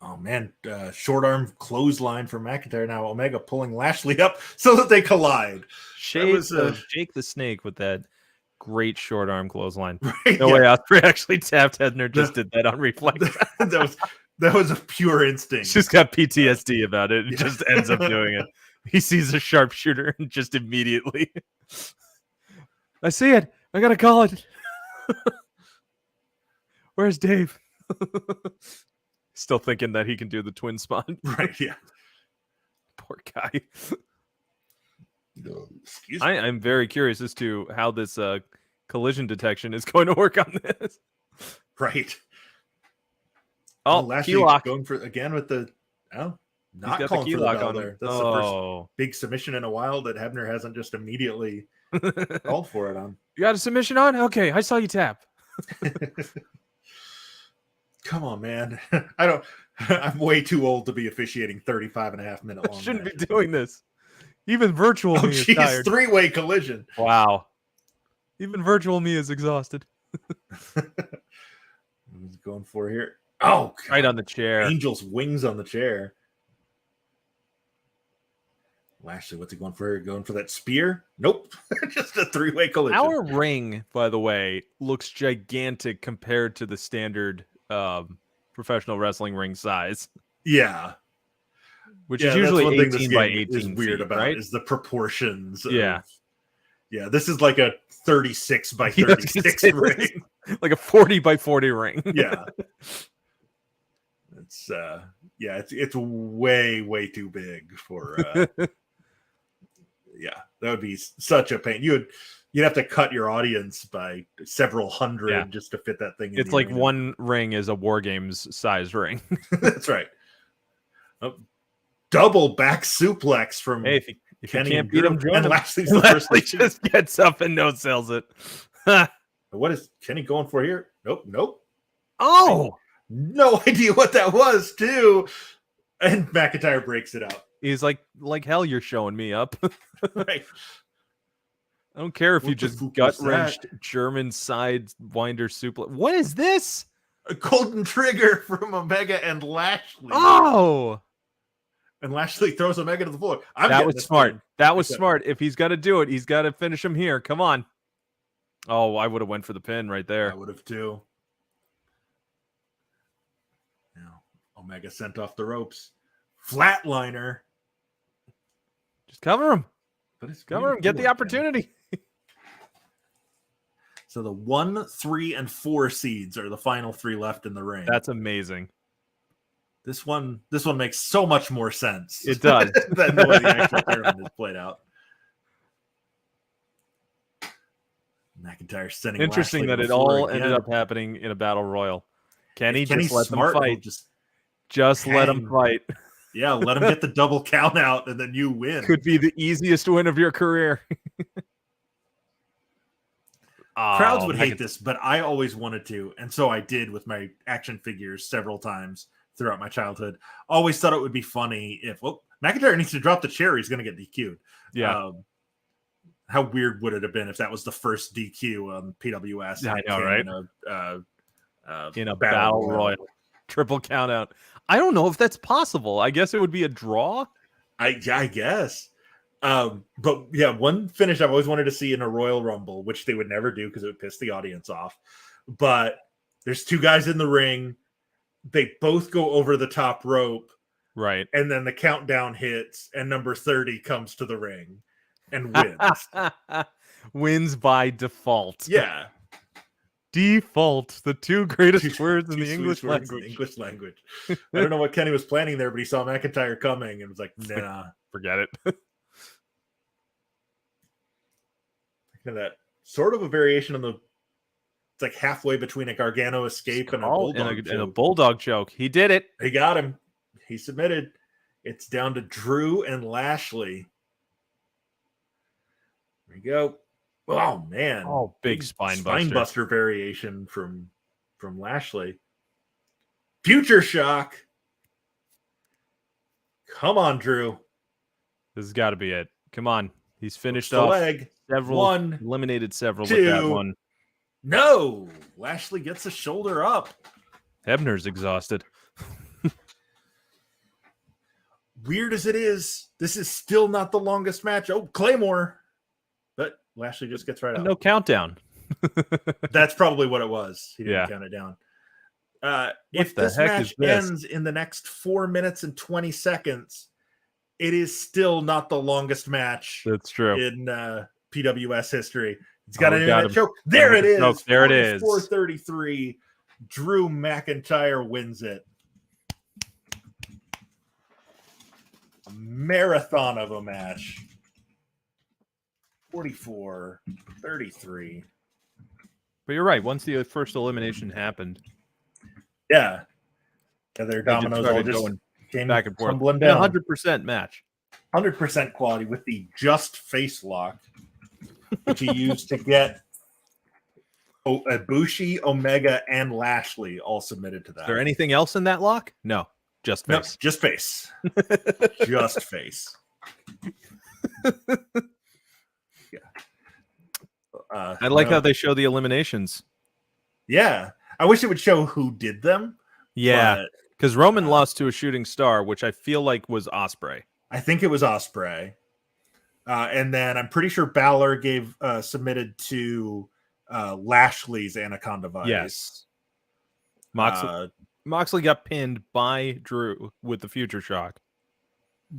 Oh, man. Short arm clothesline from McIntyre. Now Omega pulling Lashley up so that they collide. Jake the Snake with that great short arm clothesline. Right, no way Ospreay actually tapped Hebner. Just did that on reflex. That was That was a pure instinct. He's just got PTSD about it and just ends up doing it. He sees a sharpshooter and just immediately. I see it. I gotta call it. Where's Dave? Still thinking that he can do the twin spot. Right, yeah. Poor guy. Excuse me. I'm very curious as to how this collision detection is going to work on this. Right. Oh, Lashley key lock. going for again with the not got calling the key for the lock bell on there. That's the first big submission in a while that Hebner hasn't just immediately called for it on. You got a submission on? Okay, I saw you tap. Come on, man. I'm way too old to be officiating 35.5-minute long. Shouldn't matches. be doing this. Even virtual me is Geez, tired. 3-way collision. Wow. Even virtual me is exhausted. Who's going for here? Oh, God. Right on the chair. Angel's wings on the chair. Lashley, what's he going for? Going for that spear? Nope. Just a 3-way collision. Our ring, by the way, looks gigantic compared to the standard professional wrestling ring size. Yeah. Which is usually that's one thing 18 this by game 18 is weird feet, about right? is the proportions. Yeah. Yeah, this is like a 36 by Yeah, I was 36 gonna say, ring. Like a 40 by 40 ring. Yeah. It's way too big for yeah, that would be such a pain. You'd have to cut your audience by several hundred just to fit that thing in. It's like one ring is a War Games size ring. That's right. Double back suplex from Hey, if you Kenny can't beat him, join and him. Lashley's the first Lashley one. just gets up and no sells it. What is Kenny going for here? Nope. Oh, No idea what that was, too. And McIntyre breaks it out. he's like hell. You're showing me up. Right. I don't care if What you the just fuck gut was that? wrenched German side winder suplex. What is this? A golden trigger from Omega and Lashley. Oh, And Lashley throws Omega to the floor. that was smart. Thing. That was Except- smart. If he's got to do it, he's got to finish him here. Come on. Oh, I would have went for the pin right there. I would have too. Now, Omega sent off the ropes. Flatliner. Just cover him. But it's Cover him. Get the opportunity. So the 1, 3, and 4 seeds are the final 3 left in the ring. That's amazing. This one makes so much more sense. It does. than the way the actual tournament is played out. McIntyre sending. Interesting Lashley that to it the floor all again. ended up happening in a battle royal. Kenny Kenny's just let them smart, he'll fight. Just Let them hang. fight. Yeah, let him get the double count out, and then you win. Could be the easiest win of your career. Crowds would hate McIntyre- this, but I always wanted to, and so I did with my action figures several times throughout my childhood. Always thought it would be funny if McIntyre needs to drop the chair, he's going to get DQ'd. Yeah, How weird would it have been if that was the first DQ on PWS? I know, right? In a battle royal. Triple count out. I don't know if that's possible. I guess it would be a draw. I guess. But yeah, one finish I've always wanted to see in a Royal Rumble, which they would never do because it would piss the audience off. But there's 2 guys in the ring. They both go over the top rope, Right. and then the countdown hits, and number 30 comes to the ring and wins. Wins by default. Yeah. Default. The 2 greatest Two- words in two the English Swedish words in language. English language. I don't know what Kenny was planning there, but he saw McIntyre coming and was like, nah. Forget it. That sort of a variation on it's like halfway between a Gargano escape and a bulldog and a choke. bulldog choke. He did it. He got him. He submitted. It's down to Drew and Lashley. There you go. Oh man. Oh, big spine buster. buster variation from Lashley. Future shock. Come on, Drew. This has got to be it. Come on. He's finished The off leg. several, One, eliminated several with that 2. one. No. Lashley gets a shoulder up. Hebner's exhausted. Weird as it is, this is still not the longest match. Oh, Claymore. But Lashley just gets right up. No countdown. That's probably what it was. He didn't Yeah. count it down. If the this heck match is this? ends in the next 4 minutes and 20 seconds, it is still not the longest match That's true. in PWS history. It's got Oh, an we got internet him. choke. There Got it him with the is. choke. There it is. 44-33. Drew McIntyre wins it. A marathon of a match. 44-33. But you're right. Once the first elimination happened, Yeah. Their they just dominoes all started just going came back and forth. tumbling In a down. 100% match. 100% quality with the just face lock, which he used to get Ibushi, Omega, and Lashley all submitted to that. Is there anything else in that lock? No, just No, face. just face. Just face. Yeah. I like how they show the eliminations. Yeah. I wish it would show who did them. Yeah, but because Roman lost to a shooting star, which I feel like was Ospreay. I think it was Ospreay. And then I'm pretty sure Balor submitted to Lashley's Anaconda Vice. Yes. Moxley got pinned by Drew with the Future Shock.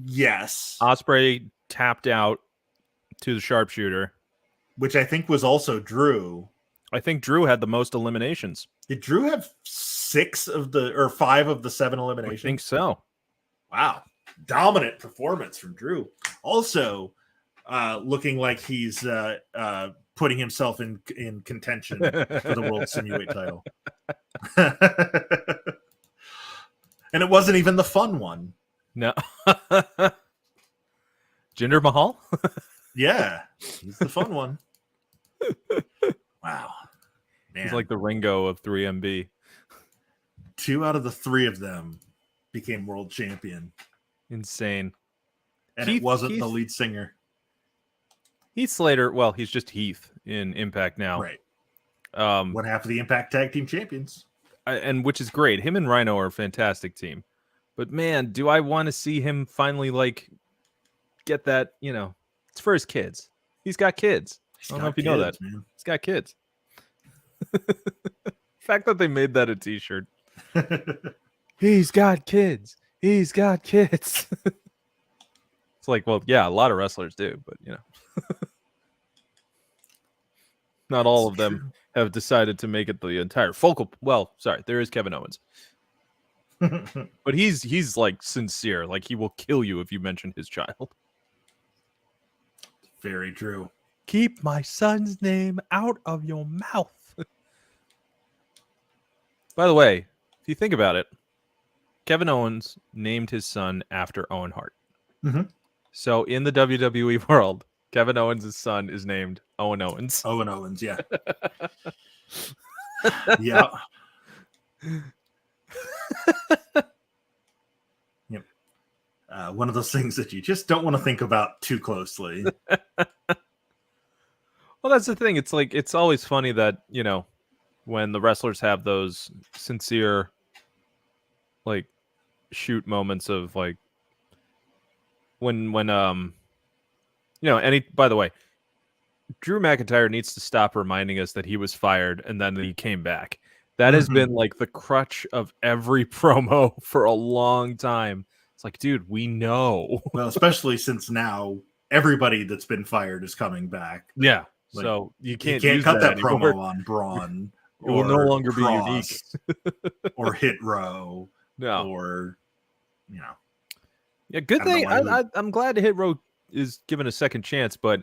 Yes. Ospreay tapped out to the sharpshooter. Which I think was also Drew. I think Drew had the most eliminations. Did Drew have 5 of the 7 eliminations? I think so. Wow. Dominant performance from Drew. Also, looking like he's putting himself in contention for the World Simuweight title. And it wasn't even the fun one. No. Jinder Mahal? Yeah. He's the fun one. Wow. Man. He's like the Ringo of 3MB. 2 out of the 3 of them became world champion. Insane. And it wasn't the lead singer. Heath Slater, well, he's just Heath in Impact now. Right. One half of the Impact Tag Team Champions. And which is great. Him and Rhino are a fantastic team. But man, do I want to see him finally get that, it's for his kids. He's got kids. I don't know if you know that. Man. He's got kids. The fact that they made that a t-shirt. He's got kids. He's got kids. It's like, well, yeah, a lot of wrestlers do, but not all of them have decided to make it the entire focal. Well, sorry, there is Kevin Owens. But he's like sincere. Like he will kill you if you mention his child. Very true. Keep my son's name out of your mouth. By the way, if you think about it, Kevin Owens named his son after Owen Hart. Mm-hmm. So in the WWE world, Kevin Owens' son is named Owen Owens. Owen Owens, yeah. Yeah. Yep. One of those things that you just don't want to think about too closely. Well, that's the thing. It's like, it's always funny that, when the wrestlers have those sincere, shoot moments of by the way, Drew McIntyre needs to stop reminding us that he was fired and then he came back. That has been the crutch of every promo for a long time. It's like, dude, we know. Well, especially since now everybody that's been fired is coming back. Yeah. So you can't cut that anymore. promo on Braun. It will no longer Kross, be unique. or Hit Row. No. Or, Yeah, good thing. I'm glad Hit Row is given a second chance, but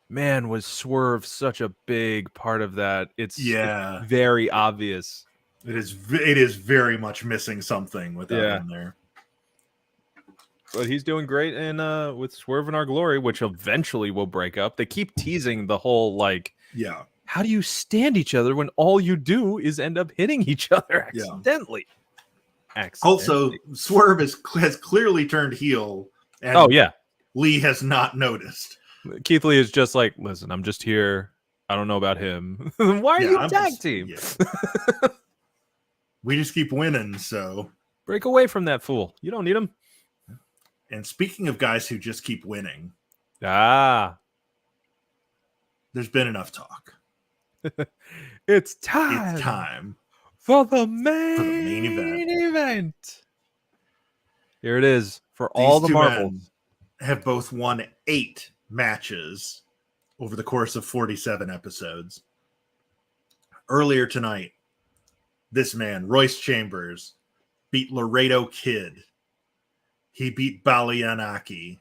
man, was Swerve such a big part of that. It's very obvious. It is very much missing something without him there. But he's doing great with Swerve in Our Glory, which eventually will break up. They keep teasing the whole how do you stand each other when all you do is end up hitting each other accidentally? Also, Swerve has clearly turned heel. And Lee has not noticed. Keith Lee is just like, listen, I'm just here. I don't know about him. Why are you tag team? Yeah. We just keep winning, so break away from that fool. You don't need him. And speaking of guys who just keep winning, there's been enough talk. It's time. It's time for the main, main event. Here it is for These all the two marbles. men have both won 8 matches over the course of 47 episodes. Earlier tonight, this man, Royce Chambers, beat Laredo Kid. He beat Baliyan Akki.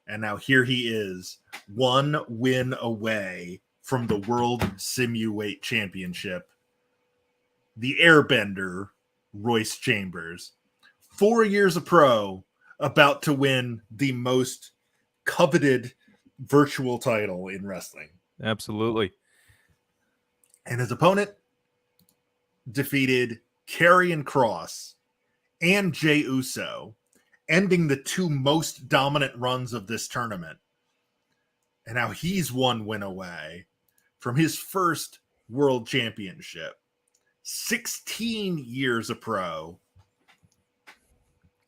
And now here he is, 1 win away from the World Simuweight Championship. The Airbender, Royce Chambers. 4 years a pro, about to win the most coveted virtual title in wrestling. Absolutely. And his opponent defeated Karrion Kross and Jey Uso, ending the 2 most dominant runs of this tournament. And now he's 1 win away from his first world championship. 16 years a pro.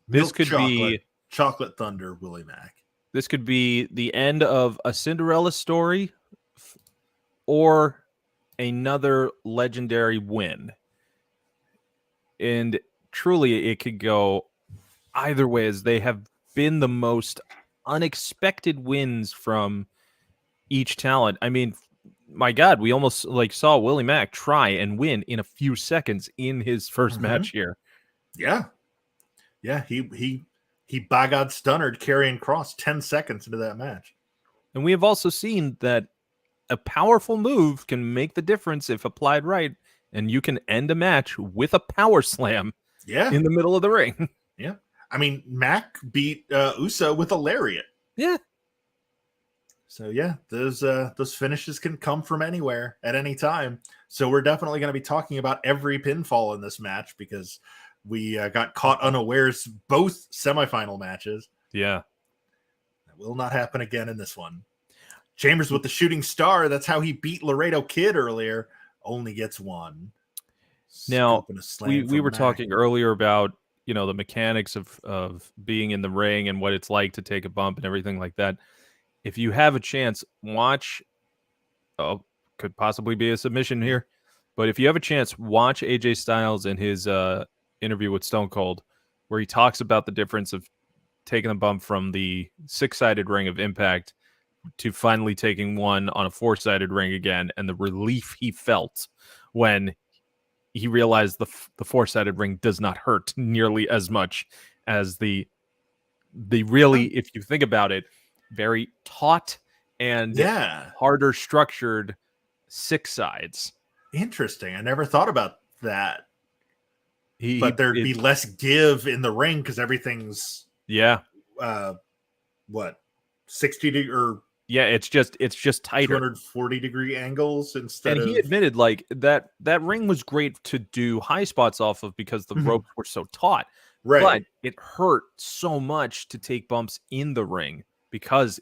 This Milk could be Chocolate Thunder, Willie Mack. This could be the end of a Cinderella story or another legendary win. And truly, it could go either way, as they have been the most unexpected wins from each talent. I mean, my God, we almost saw Willie Mack try and win in a few seconds in his first match here. Yeah. Yeah, he by God stunnered Karrion Kross 10 seconds into that match. And we have also seen that a powerful move can make the difference if applied right, and you can end a match with a power slam in the middle of the ring. Yeah. I mean, Mack beat Uso with a lariat. Yeah. So yeah, those finishes can come from anywhere at any time. So we're definitely going to be talking about every pinfall in this match because we got caught unawares both semifinal matches. Yeah. That will not happen again in this one. Chambers with the shooting star. That's how he beat Laredo Kid earlier. Only gets 1. Now, we were talking earlier about, the mechanics of being in the ring and what it's like to take a bump and everything like that. If you have a chance, watch, could possibly be a submission here, but if you have a chance, watch AJ Styles in his interview with Stone Cold, where he talks about the difference of taking a bump from the 6-sided ring of Impact to finally taking one on a 4-sided ring again, and the relief he felt when he realized the 4-sided ring does not hurt nearly as much as the really, if you think about it, very taut and harder structured 6 sides. Interesting. I never thought about that. But there'd be less give in the ring because everything's 60 or it's just tighter. 240 degree angles instead. And he admitted that ring was great to do high spots off of because the ropes were so taut. Right. But it hurt so much to take bumps in the ring because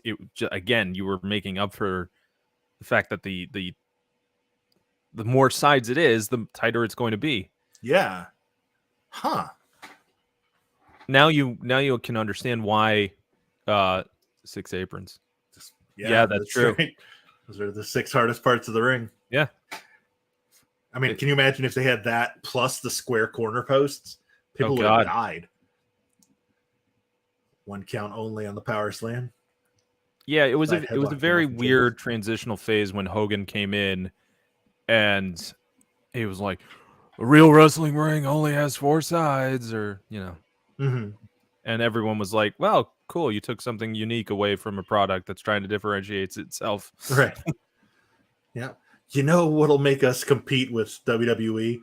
again, you were making up for the fact that the more sides it is, the tighter it's going to be. Yeah. Huh. Now you can understand why 6 aprons. Yeah, that's true. Right. Those are the 6 hardest parts of the ring. Yeah. I mean, can you imagine if they had that plus the square corner posts? People would have died. 1 count only on the power slam. Yeah, it was a very weird transitional phase when Hogan came in, and he was like, "A real wrestling ring only has 4 sides," or and everyone was like, "Well, cool, you took something unique away from a product that's trying to differentiate itself." Right. Yeah. You know what'll make us compete with WWE?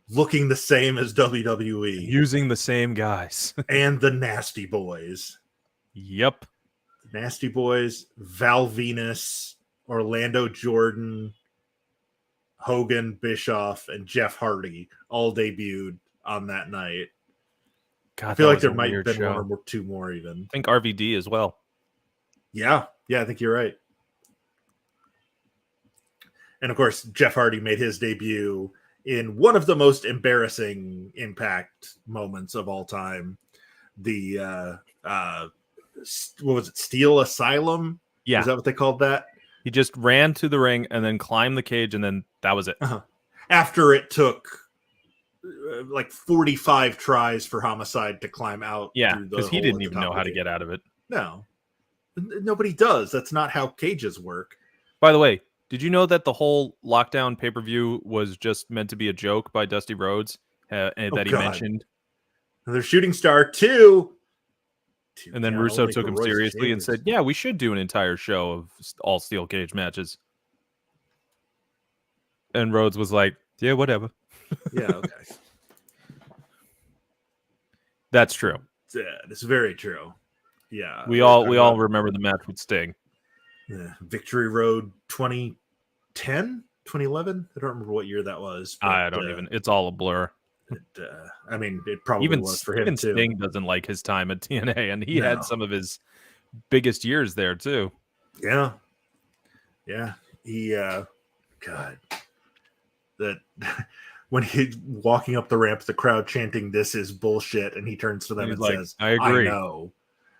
Looking the same as WWE. Using the same guys. And the Nasty Boys. Yep. Nasty Boys, Val Venus, Orlando Jordan, Hogan, Bischoff, and Jeff Hardy all debuted on that night. God, I feel like there might have been 1 or 2 more even. I think RVD as well. Yeah, I think you're right. And of course, Jeff Hardy made his debut in one of the most embarrassing Impact moments of all time. The what was it? Steel Asylum? Yeah. Is that what they called that? He just ran to the ring and then climbed the cage, and then that was it. After it took like 45 tries for Homicide to climb out. Yeah, through the because he hole didn't at the even top know of how the to cage. get out of it. No, nobody does. That's not how cages work. By the way, did you know that the whole lockdown pay-per-view was just meant to be a joke by Dusty Rhodes that he God. mentioned? Another Shooting Star 2. And then count Russo only took for him Royce seriously and Chambers. said, yeah, we should do an entire show of all steel cage matches. And Rhodes was like, yeah, whatever. Yeah, okay. That's true. It's very true. Yeah. We all remember the match with Sting. Victory Road 2010, 2011. I don't remember what year that was. But, I don't even. It's all a blur. I mean, it probably Even was for him even too. Sting doesn't like his time at TNA, and he No. had some of his biggest years there too. Yeah. He, God, that when he's walking up the ramp, the crowd chanting, "This is bullshit," and he turns to them He's and like, says, "I agree." I know.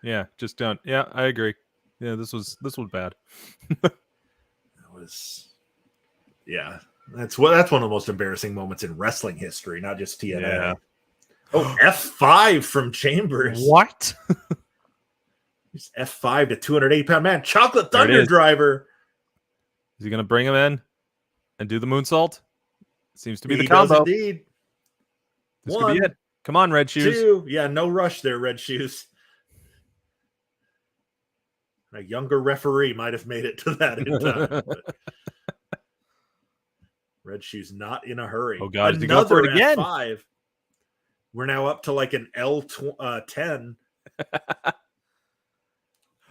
Yeah, just don't. Yeah, I agree. Yeah, this was bad. That was, yeah. That's one of the most embarrassing moments in wrestling history, not just TNA. Yeah. Oh, F5 from Chambers. What? He's F5 to 280-pound man. Chocolate There it Thunder is. Driver. Is he gonna bring him in and do the moonsault? Seems to be the He does combo. indeed. This One, could be it. Come on, Red Shoes. 2. Yeah, no rush there, Red Shoes. A younger referee might have made it to that in time. But Red Shoes not in a hurry. Oh, God, is he going for it again? F5. We're now up to like an L10.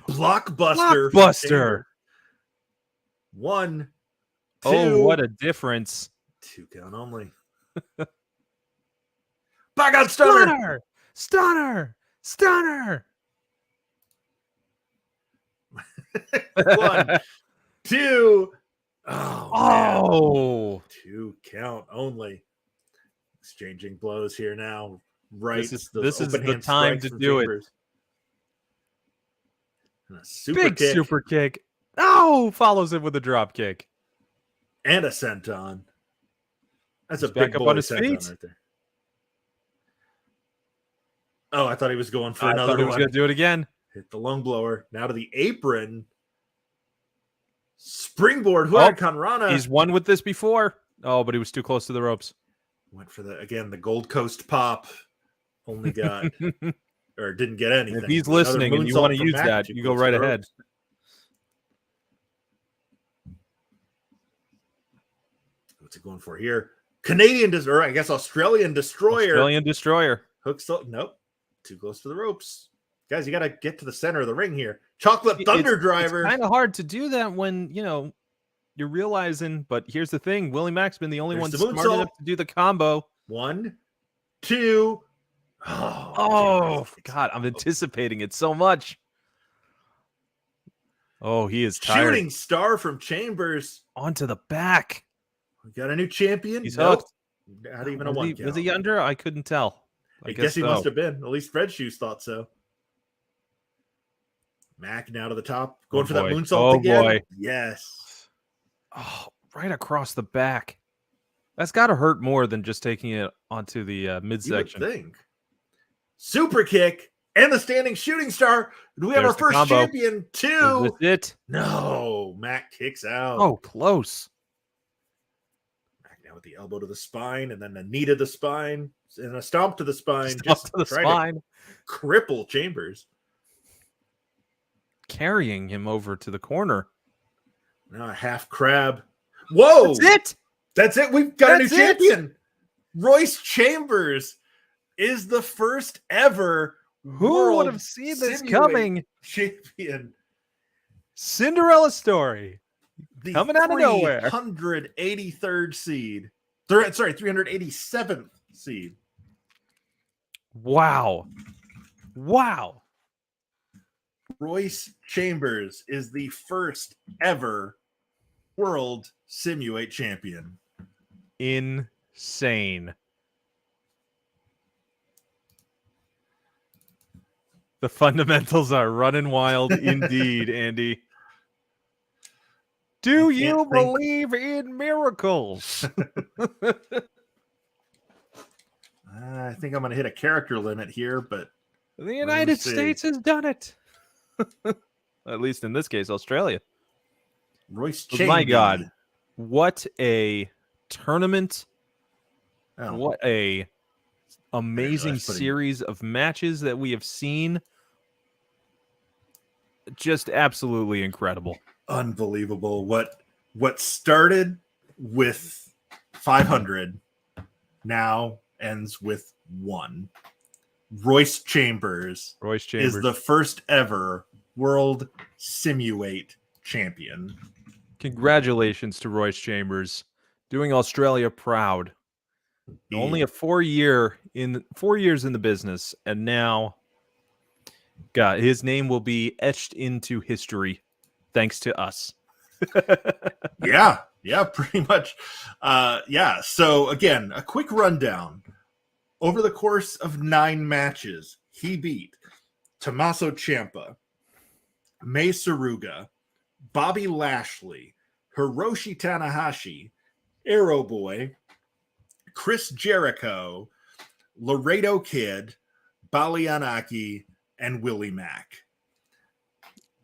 Blockbuster. Blockbuster. 1, 2. Oh, what a difference. 2 count only. Back on Stunner. Stunner. 1, 2. Oh. 2 count only. Exchanging blows here now. Right. This is those the open hand time strikes to from do it. Chambers. And a super Big kick super kick. Oh, follows it with a drop kick. and a senton. That's He's a big back up boy on his senton feet. right there. Oh, I thought he was going for I another thought he was one. going to do it again. Hit the lung blower. Now to the apron. Springboard Huracan Rana. He's won with this before. Oh, but he was too close to the ropes. Went for the Gold Coast pop. Only got or didn't get anything. If he's Another listening and you moonsault want to from use Mack, that, too you go close to right the ahead. ropes. What's it going for here? Or I guess Australian Destroyer. Australian Destroyer. Hooks up. Nope. Too close to the ropes. Guys, you got to get to the center of the ring here. Chocolate Thunder Driver. It's kind of hard to do that when, you're realizing, but here's the thing. Willie Mack's been the only There's one the smart moonsault. enough to do the combo. 1, 2. Oh, God, I'm anticipating it so much. Oh, he is tired. Shooting star from Chambers. Onto the back. We got a new champion. He's Nope. hooked. Not even a one count. Was he under? I couldn't tell. I guess he must have been. At least Red Shoes thought so. Mack now to the top. Going for that moonsault again. Boy. Yes. Oh, right across the back. That's got to hurt more than just taking it onto the midsection. You would think. Super kick and the standing shooting star. Do we have There's our first the combo. champion? 2. Is this it? No. Mack kicks out. Oh, close. Mack now with the elbow to the spine and then a knee to the spine and a stomp to the spine. Stomp Just to the try spine. to cripple Chambers. Carrying him over to the corner. Now a half crab. Whoa. That's it. That's it. We've got That's a new champion. Royce Chambers is the first ever Who would have seen this Simuweight coming? champion. Cinderella story. The Coming out of nowhere. 383rd seed. 387th seed. Wow. Royce Chambers is the first ever World Simuweight Champion. Insane. The fundamentals are running wild indeed, Andy. Do you believe in miracles? I think I'm going to hit a character limit here, but The United see. States has done it. At least in this case, Australia. Royce Oh Chambers. my God. What a tournament. Oh, What a amazing That's putting- series of matches that we have seen. Just absolutely incredible. unbelievable. What started with 500 now ends with 1. Royce Chambers Royce Chambers. is the first ever World Simuweight Champion. Congratulations to Royce Chambers, doing Australia proud. Only Yeah. a 4 years in the business, and now, God, his name will be etched into history, thanks to us. Yeah, pretty much. So again, a quick rundown. Over the course of 9 matches, he beat Tommaso Ciampa, Mei Suruga, Bobby Lashley, Hiroshi Tanahashi, Arrow Boy, Chris Jericho, Laredo Kid, Baliyan Akki, and Willie Mack.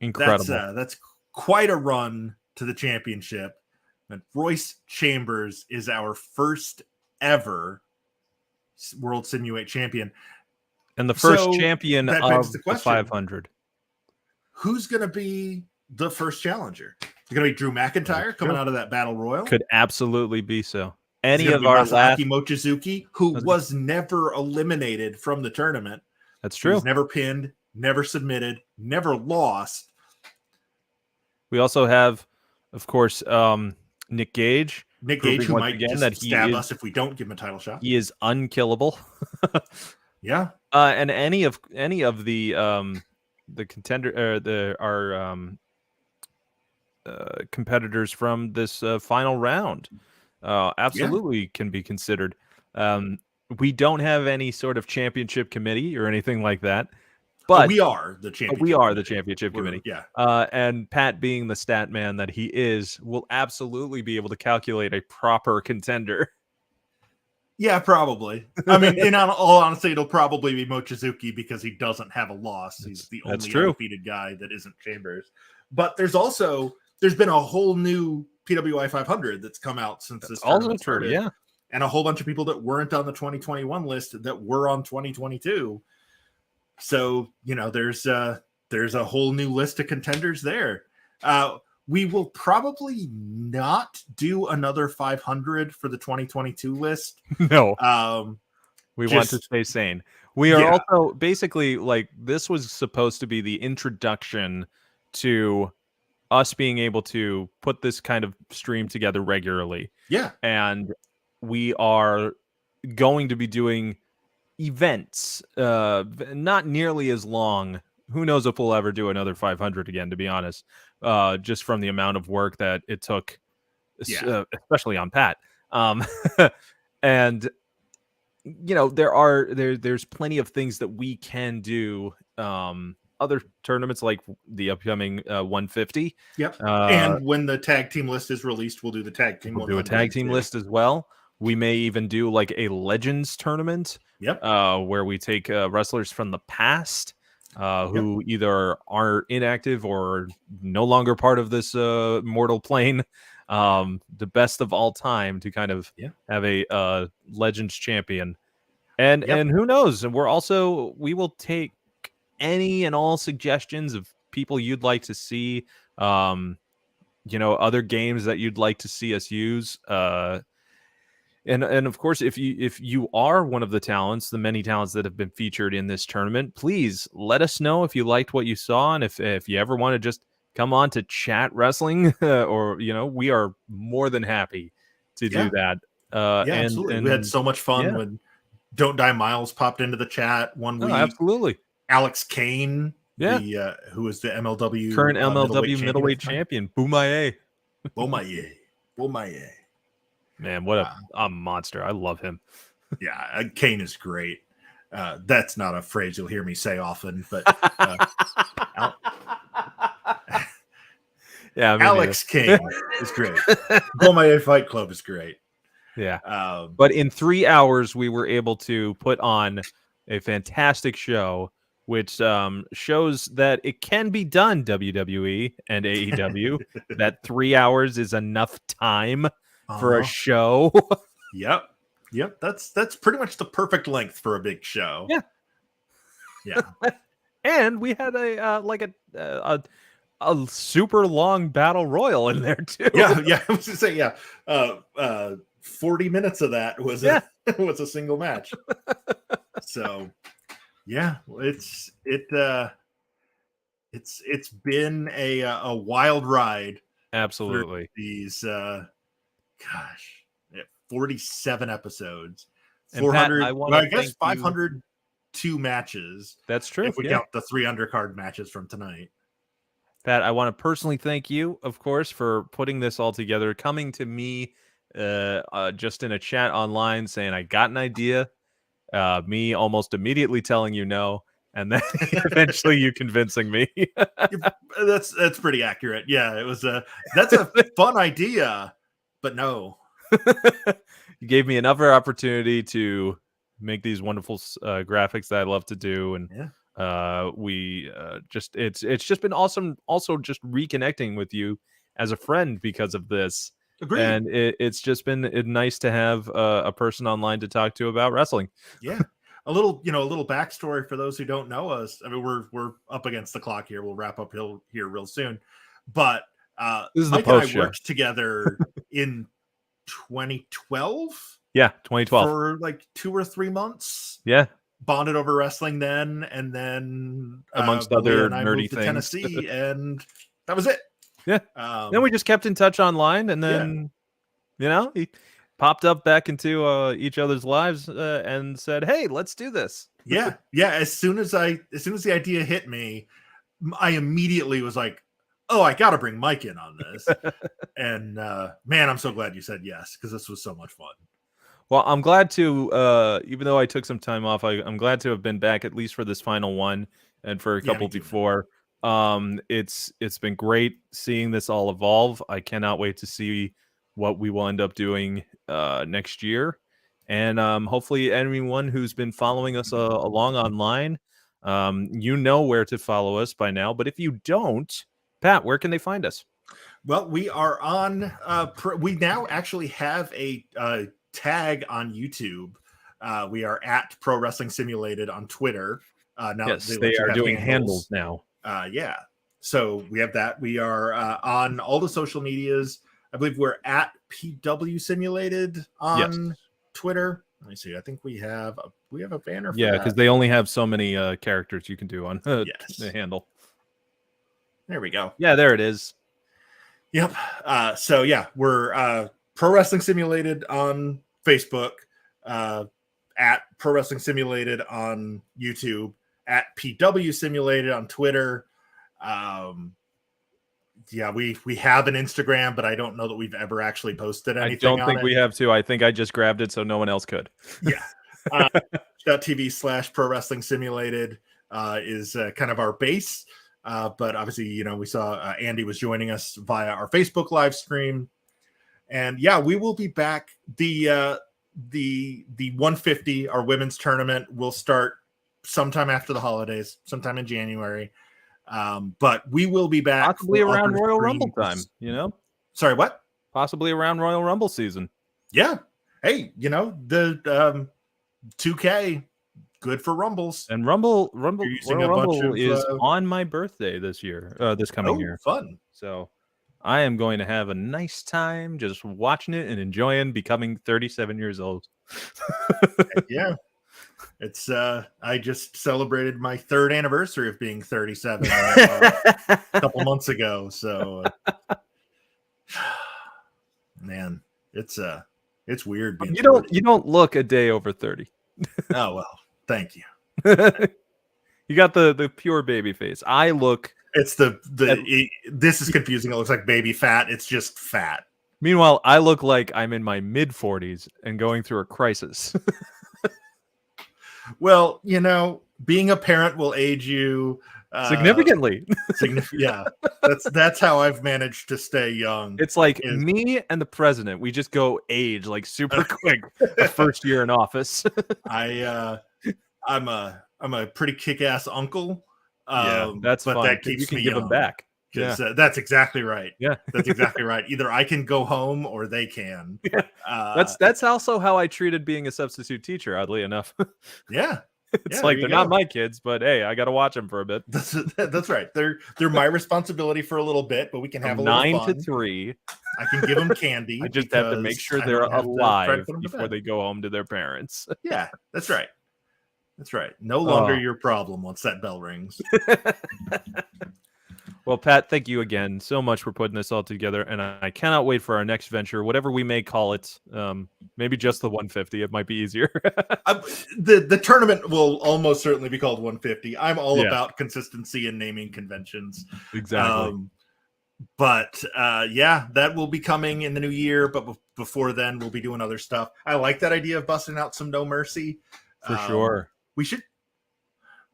Incredible. That's quite a run to the championship. And Royce Chambers is our first ever World Simuweight Champion. And the first So, champion that begs of the the question. 500. Who's going to be the first challenger? Is it going to be Drew McIntyre coming out of that battle royal? Could absolutely be so. Is it Any gonna of be our Masaaki last... Mochizuki, who That's- was never eliminated from the tournament. That's He true. was never pinned, never submitted, never lost. We also have, of course, Nick Gage. Nick Proving Gage, who once might again just that he stab is- us if we don't give him a title shot. He is unkillable. Yeah. And any of the contender competitors from this final round absolutely can be considered. We don't have any sort of championship committee or anything like that, but we are the championship. we are the committee. championship We're- committee. Yeah. And Pat, being the stat man that he is, will absolutely be able to calculate a proper contender. Yeah, probably. I mean, in all honesty, it'll probably be Mochizuki because he doesn't have a loss. He's the That's only true. undefeated guy that isn't Chambers. But there's been a whole new PWI 500 that's come out since this Also tournament true, started, yeah. and a whole bunch of people that weren't on the 2021 list that were on 2022. So there's a whole new list of contenders there. We will probably not do another 500 for the 2022 list. No. We want to Just- stay sane. We are Yeah. also basically like, this was supposed to be the introduction to us being able to put this kind of stream together regularly. Yeah. And we are going to be doing events, not nearly as long. Who knows if we'll ever do another 500 again, to be honest, just from the amount of work that it took, Yeah. especially on Pat. And there's plenty of things that we can do. Other tournaments like the upcoming 150. Yep. Uh, And when the tag team list is released, we'll do the tag team. we'll do a 100 tag team too. list as well. We may even do like a Legends tournament. Yep. Where we take wrestlers from the past who either are inactive or no longer part of this mortal plane. The best of all time to kind of have a Legends champion. And who knows? And we will take any and all suggestions of people you'd like to see, other games that you'd like to see us use. And of course, if you are one of the talents, the many talents that have been featured in this tournament, please let us know if you liked what you saw, and if you ever want to just come on to chat wrestling, or we are more than happy to do that. Absolutely. We had so much fun when Don't Die Miles popped into the chat one week. Absolutely. Alex Kane, who was the MLW current MLW middleweight champion. Boomaye. Boomaye. Man, what a monster. I love him. Yeah, Kane is great. That's not a phrase you'll hear me say often, but yeah, Alex Kane is great. Boomaye Fight Club is great. Yeah. Um, But in 3 hours, we were able to put on a fantastic show, which shows that it can be done, WWE and AEW, that 3 hours is enough time for a uh-huh. show. Yep. That's pretty much the perfect length for a big show. Yeah. Yeah. And we had a super long battle royal in there too. Yeah. I was gonna say, 40 minutes of that was was a single match. So yeah, it's been a wild ride. Absolutely. These 47 episodes, And Pat, 400. I Well, wanna I guess thank you. 502 matches That's true. if we Yeah. count the 3 undercard matches from tonight. Pat, I want to personally thank you, of course, for putting this all together, coming to me just in a chat online saying I got an idea, me almost immediately telling you no, and then eventually you convincing me. That's pretty accurate. Yeah, it was that's a fun idea, but no. You gave me another opportunity to make these wonderful graphics that I love to do, and we just it's just been awesome. Also, just reconnecting with you as a friend because of this. Agreed. And it's just been nice to have a person online to talk to about wrestling. Yeah, a little backstory for those who don't know us. I mean, we're up against the clock here. We'll wrap up here real soon, but This is Mike the and I post show. worked together in 2012. Yeah, 2012 for like 2 or 3 months. Yeah, Bonded over wrestling then, and then amongst Malia other and I nerdy moved to things. Tennessee, and that was it. Yeah. Then we just kept in touch online, and then he popped up back into each other's lives and said, "Hey, let's do this." yeah. As soon as the idea hit me, I immediately was like, "Oh, I got to bring Mike in on this." And man, I'm so glad you said yes, because this was so much fun. Well, I'm glad to, even though I took some time off, I'm glad to have been back at least for this final one and for a couple me too, before. It's been great seeing this all evolve. I cannot wait to see what we will end up doing next year. And hopefully anyone who's been following us along online, you know where to follow us by now. But if you don't, Pat, where can they find us? Well, we are on. We now actually have a tag on YouTube. We are at Pro Wrestling Simulated on Twitter. Now Yes, they are doing handles now. Yeah, so we have that. We are on all the social medias. I believe we're at PW Simulated on Twitter. Let me see. I think we have a banner. For because they only have so many characters you can do on the handle. There we go. Yeah, there it is. Yep. So yeah, we're Pro Wrestling Simulated on Facebook, at Pro Wrestling Simulated on YouTube, at PW Simulated on Twitter. We have an Instagram, but I don't know that we've ever actually posted anything. I don't think we have to. I think I just grabbed it so no one else could. Yeah. .tv/Pro Wrestling Simulated is kind of our base. But obviously, we saw Andy was joining us via our Facebook live stream. And yeah, we will be back. The 150, our women's tournament, will start sometime after the holidays, sometime in January. But we will be back possibly around Royal Rumble time, Sorry, what? Possibly around Royal Rumble season. Yeah. Hey, the 2K, good for Rumbles. And Royal Rumble is on my birthday this year, this coming year. Fun. So I am going to have a nice time just watching it and enjoying becoming 37 years old. Yeah. It's I just celebrated my 3rd anniversary of being 37 a couple months ago. So man, it's weird. You don't look a day over 30. Oh well, thank you. You got the pure baby face. I look. It's this is confusing. It looks like baby fat. It's just fat. Meanwhile, I look like I'm in my mid 40s and going through a crisis. Well, being a parent will age you. Significantly. Yeah, that's how I've managed to stay young. It's like me and the president. We just go age like super quick. The first year in office. I'm a pretty kick-ass uncle. That's but fun. that keeps you can me give young. them back. Yeah, that's exactly right. Yeah, that's exactly right. Either I can go home or they can. That's also how I treated being a substitute teacher. Oddly enough. Yeah. It's like they're not my kids, but hey, I got to watch them for a bit. That's right. They're my responsibility for a little bit, but we can have From a little 9 fun. to 3. I can give them candy. I just have to make sure they're alive before they go home to their parents. Yeah, that's right. That's right. No longer your problem once that bell rings. Well, Pat, thank you again so much for putting this all together, and I cannot wait for our next venture, whatever we may call it. Maybe just the 150. It might be easier. The tournament will almost certainly be called 150. I'm all about consistency and naming conventions. Exactly. But that will be coming in the new year. But before then, we'll be doing other stuff. I like that idea of busting out some No Mercy. For sure. We should.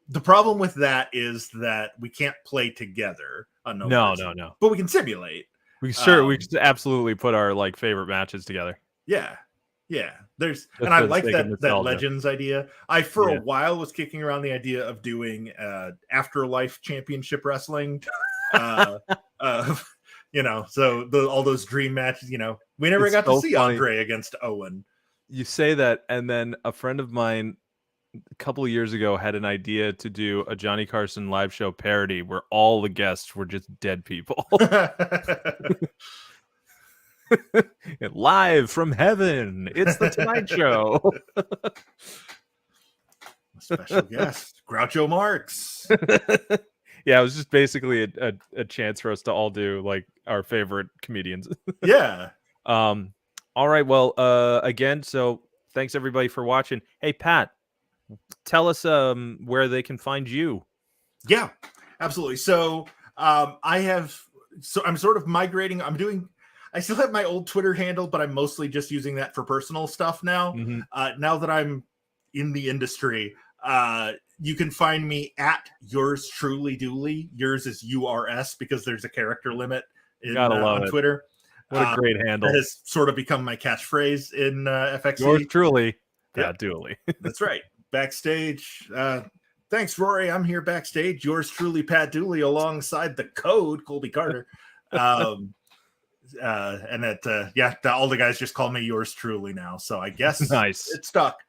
The problem with that is that we can't play together on No Mercy. No. But we can simulate. We could absolutely put our like favorite matches together. Yeah. I like that Legends idea. I for a while was kicking around the idea of doing Afterlife Championship Wrestling. So all those dream matches. We never got to see Andre against Owen. You say that, and then a friend of mine a couple of years ago had an idea to do a Johnny Carson live show parody where all the guests were just dead people. Live from heaven, it's the Tonight Show. Special guest, Groucho Marx. Yeah, it was just basically a chance for us to all do like our favorite comedians. Yeah. All right. Well, again, so thanks everybody for watching. Hey, Pat, tell us where they can find you. Yeah, absolutely. So I'm sort of migrating. I still have my old Twitter handle, but I'm mostly just using that for personal stuff now. Mm-hmm. Now that I'm in the industry, you can find me at yours truly Dooley. Yours is URS because there's a character limit on Twitter. What a great handle. That has sort of become my catchphrase in FXC. Yours truly, Pat Dooley. That's right. Backstage. Thanks, Rory. I'm here backstage. Yours truly, Pat Dooley, alongside the Code, Colby Carter. And all the guys just call me yours truly now. So I guess nice. It stuck.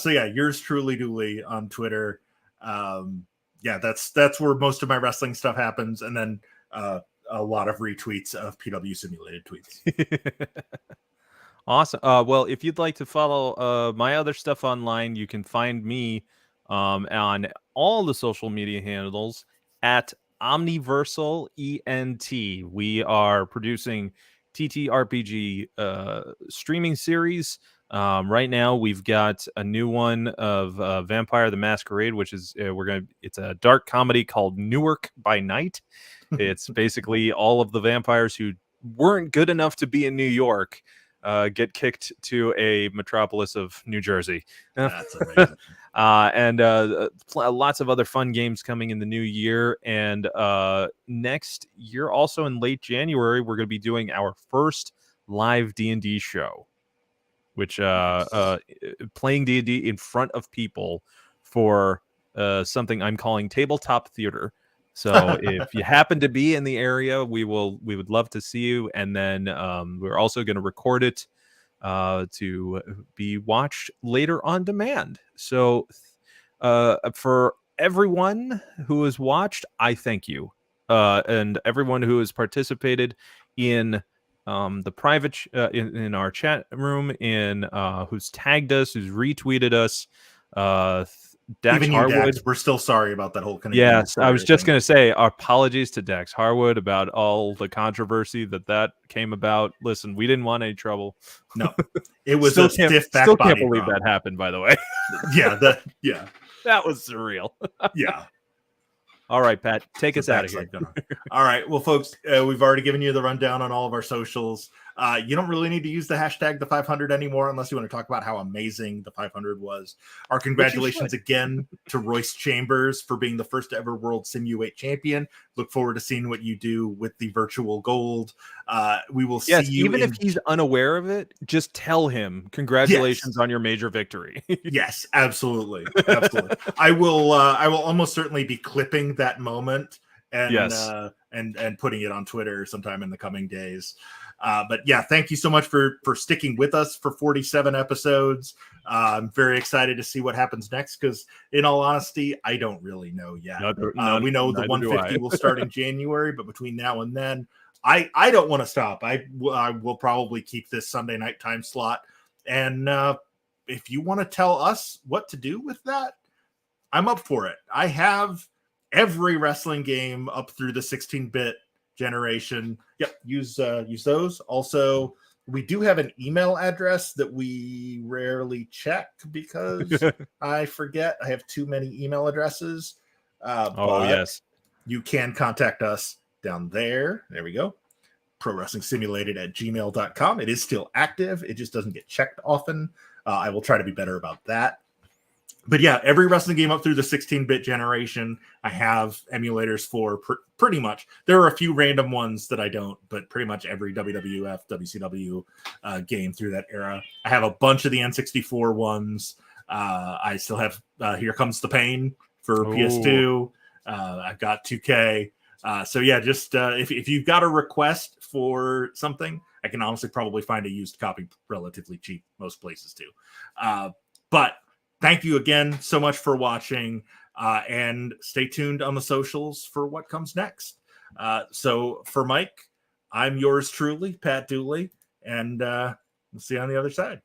Yours truly Dooley on Twitter. That's where most of my wrestling stuff happens. And then a lot of retweets of PW simulated tweets. Awesome. Well, if you'd like to follow my other stuff online, you can find me on all the social media handles at Omniversal ENT. We are producing TTRPG streaming series. Right now, we've got a new one of Vampire the Masquerade, which is it's a dark comedy called Newark by Night. It's basically all of the vampires who weren't good enough to be in New York get kicked to a metropolis of New Jersey. That's amazing. And lots of other fun games coming in the new year. And next year, also in late January, we're going to be doing our first live D&D show, which playing D&D in front of people for something I'm calling tabletop theater. So if you happen to be in the area, we would love to see you. And then we're also going to record it to be watched later on demand. So for everyone who has watched, I thank you. And everyone who has participated in the private in our chat room, who's tagged us, who's retweeted us, Dax Even Harwood. Dax, we're still sorry about that whole connection. Yes, I was just going to say our apologies to Dax Harwood about all the controversy that came about. Listen, we didn't want any trouble. No, it was a stiff back still body can't believe problem. that happened, by the way. Yeah, that was surreal. Yeah. All right, Pat, take us out of here. Backside going on. All right. Well, folks, we've already given you the rundown on all of our socials. You don't really need to use the hashtag the 500 anymore unless you want to talk about how amazing the 500 was. Our congratulations again to Royce Chambers for being the first ever World Simuweight Champion. Look forward to seeing what you do with the virtual gold. We will see you. Even if he's unaware of it, just tell him congratulations on your major victory. Yes, absolutely. Absolutely. I will almost certainly be clipping that moment and putting it on Twitter sometime in the coming days. But yeah, thank you so much for sticking with us for 47 episodes. I'm very excited to see what happens next because, in all honesty, I don't really know yet. We know the 150 will start in January, but between now and then, I don't want to stop. I will probably keep this Sunday night time slot. And if you want to tell us what to do with that, I'm up for it. I have every wrestling game up through the 16-bit generation. Yep, use those. Also, we do have an email address that we rarely check because I forget. I have too many email addresses. But you can contact us down there. There we go. ProWrestlingSimulated@gmail.com. It is still active. It just doesn't get checked often. I will try to be better about that. But yeah, every wrestling game up through the 16-bit generation, I have emulators for pretty much. There are a few random ones that I don't, but pretty much every WWF, WCW game through that era. I have a bunch of the N64 ones. I still have Here Comes the Pain for PS2. I've got 2K. So yeah, just if you've got a request for something, I can honestly probably find a used copy relatively cheap. Most places do. But thank you again so much for watching, and stay tuned on the socials for what comes next. So for Mike, I'm yours truly, Pat Dooley, and we'll see you on the other side.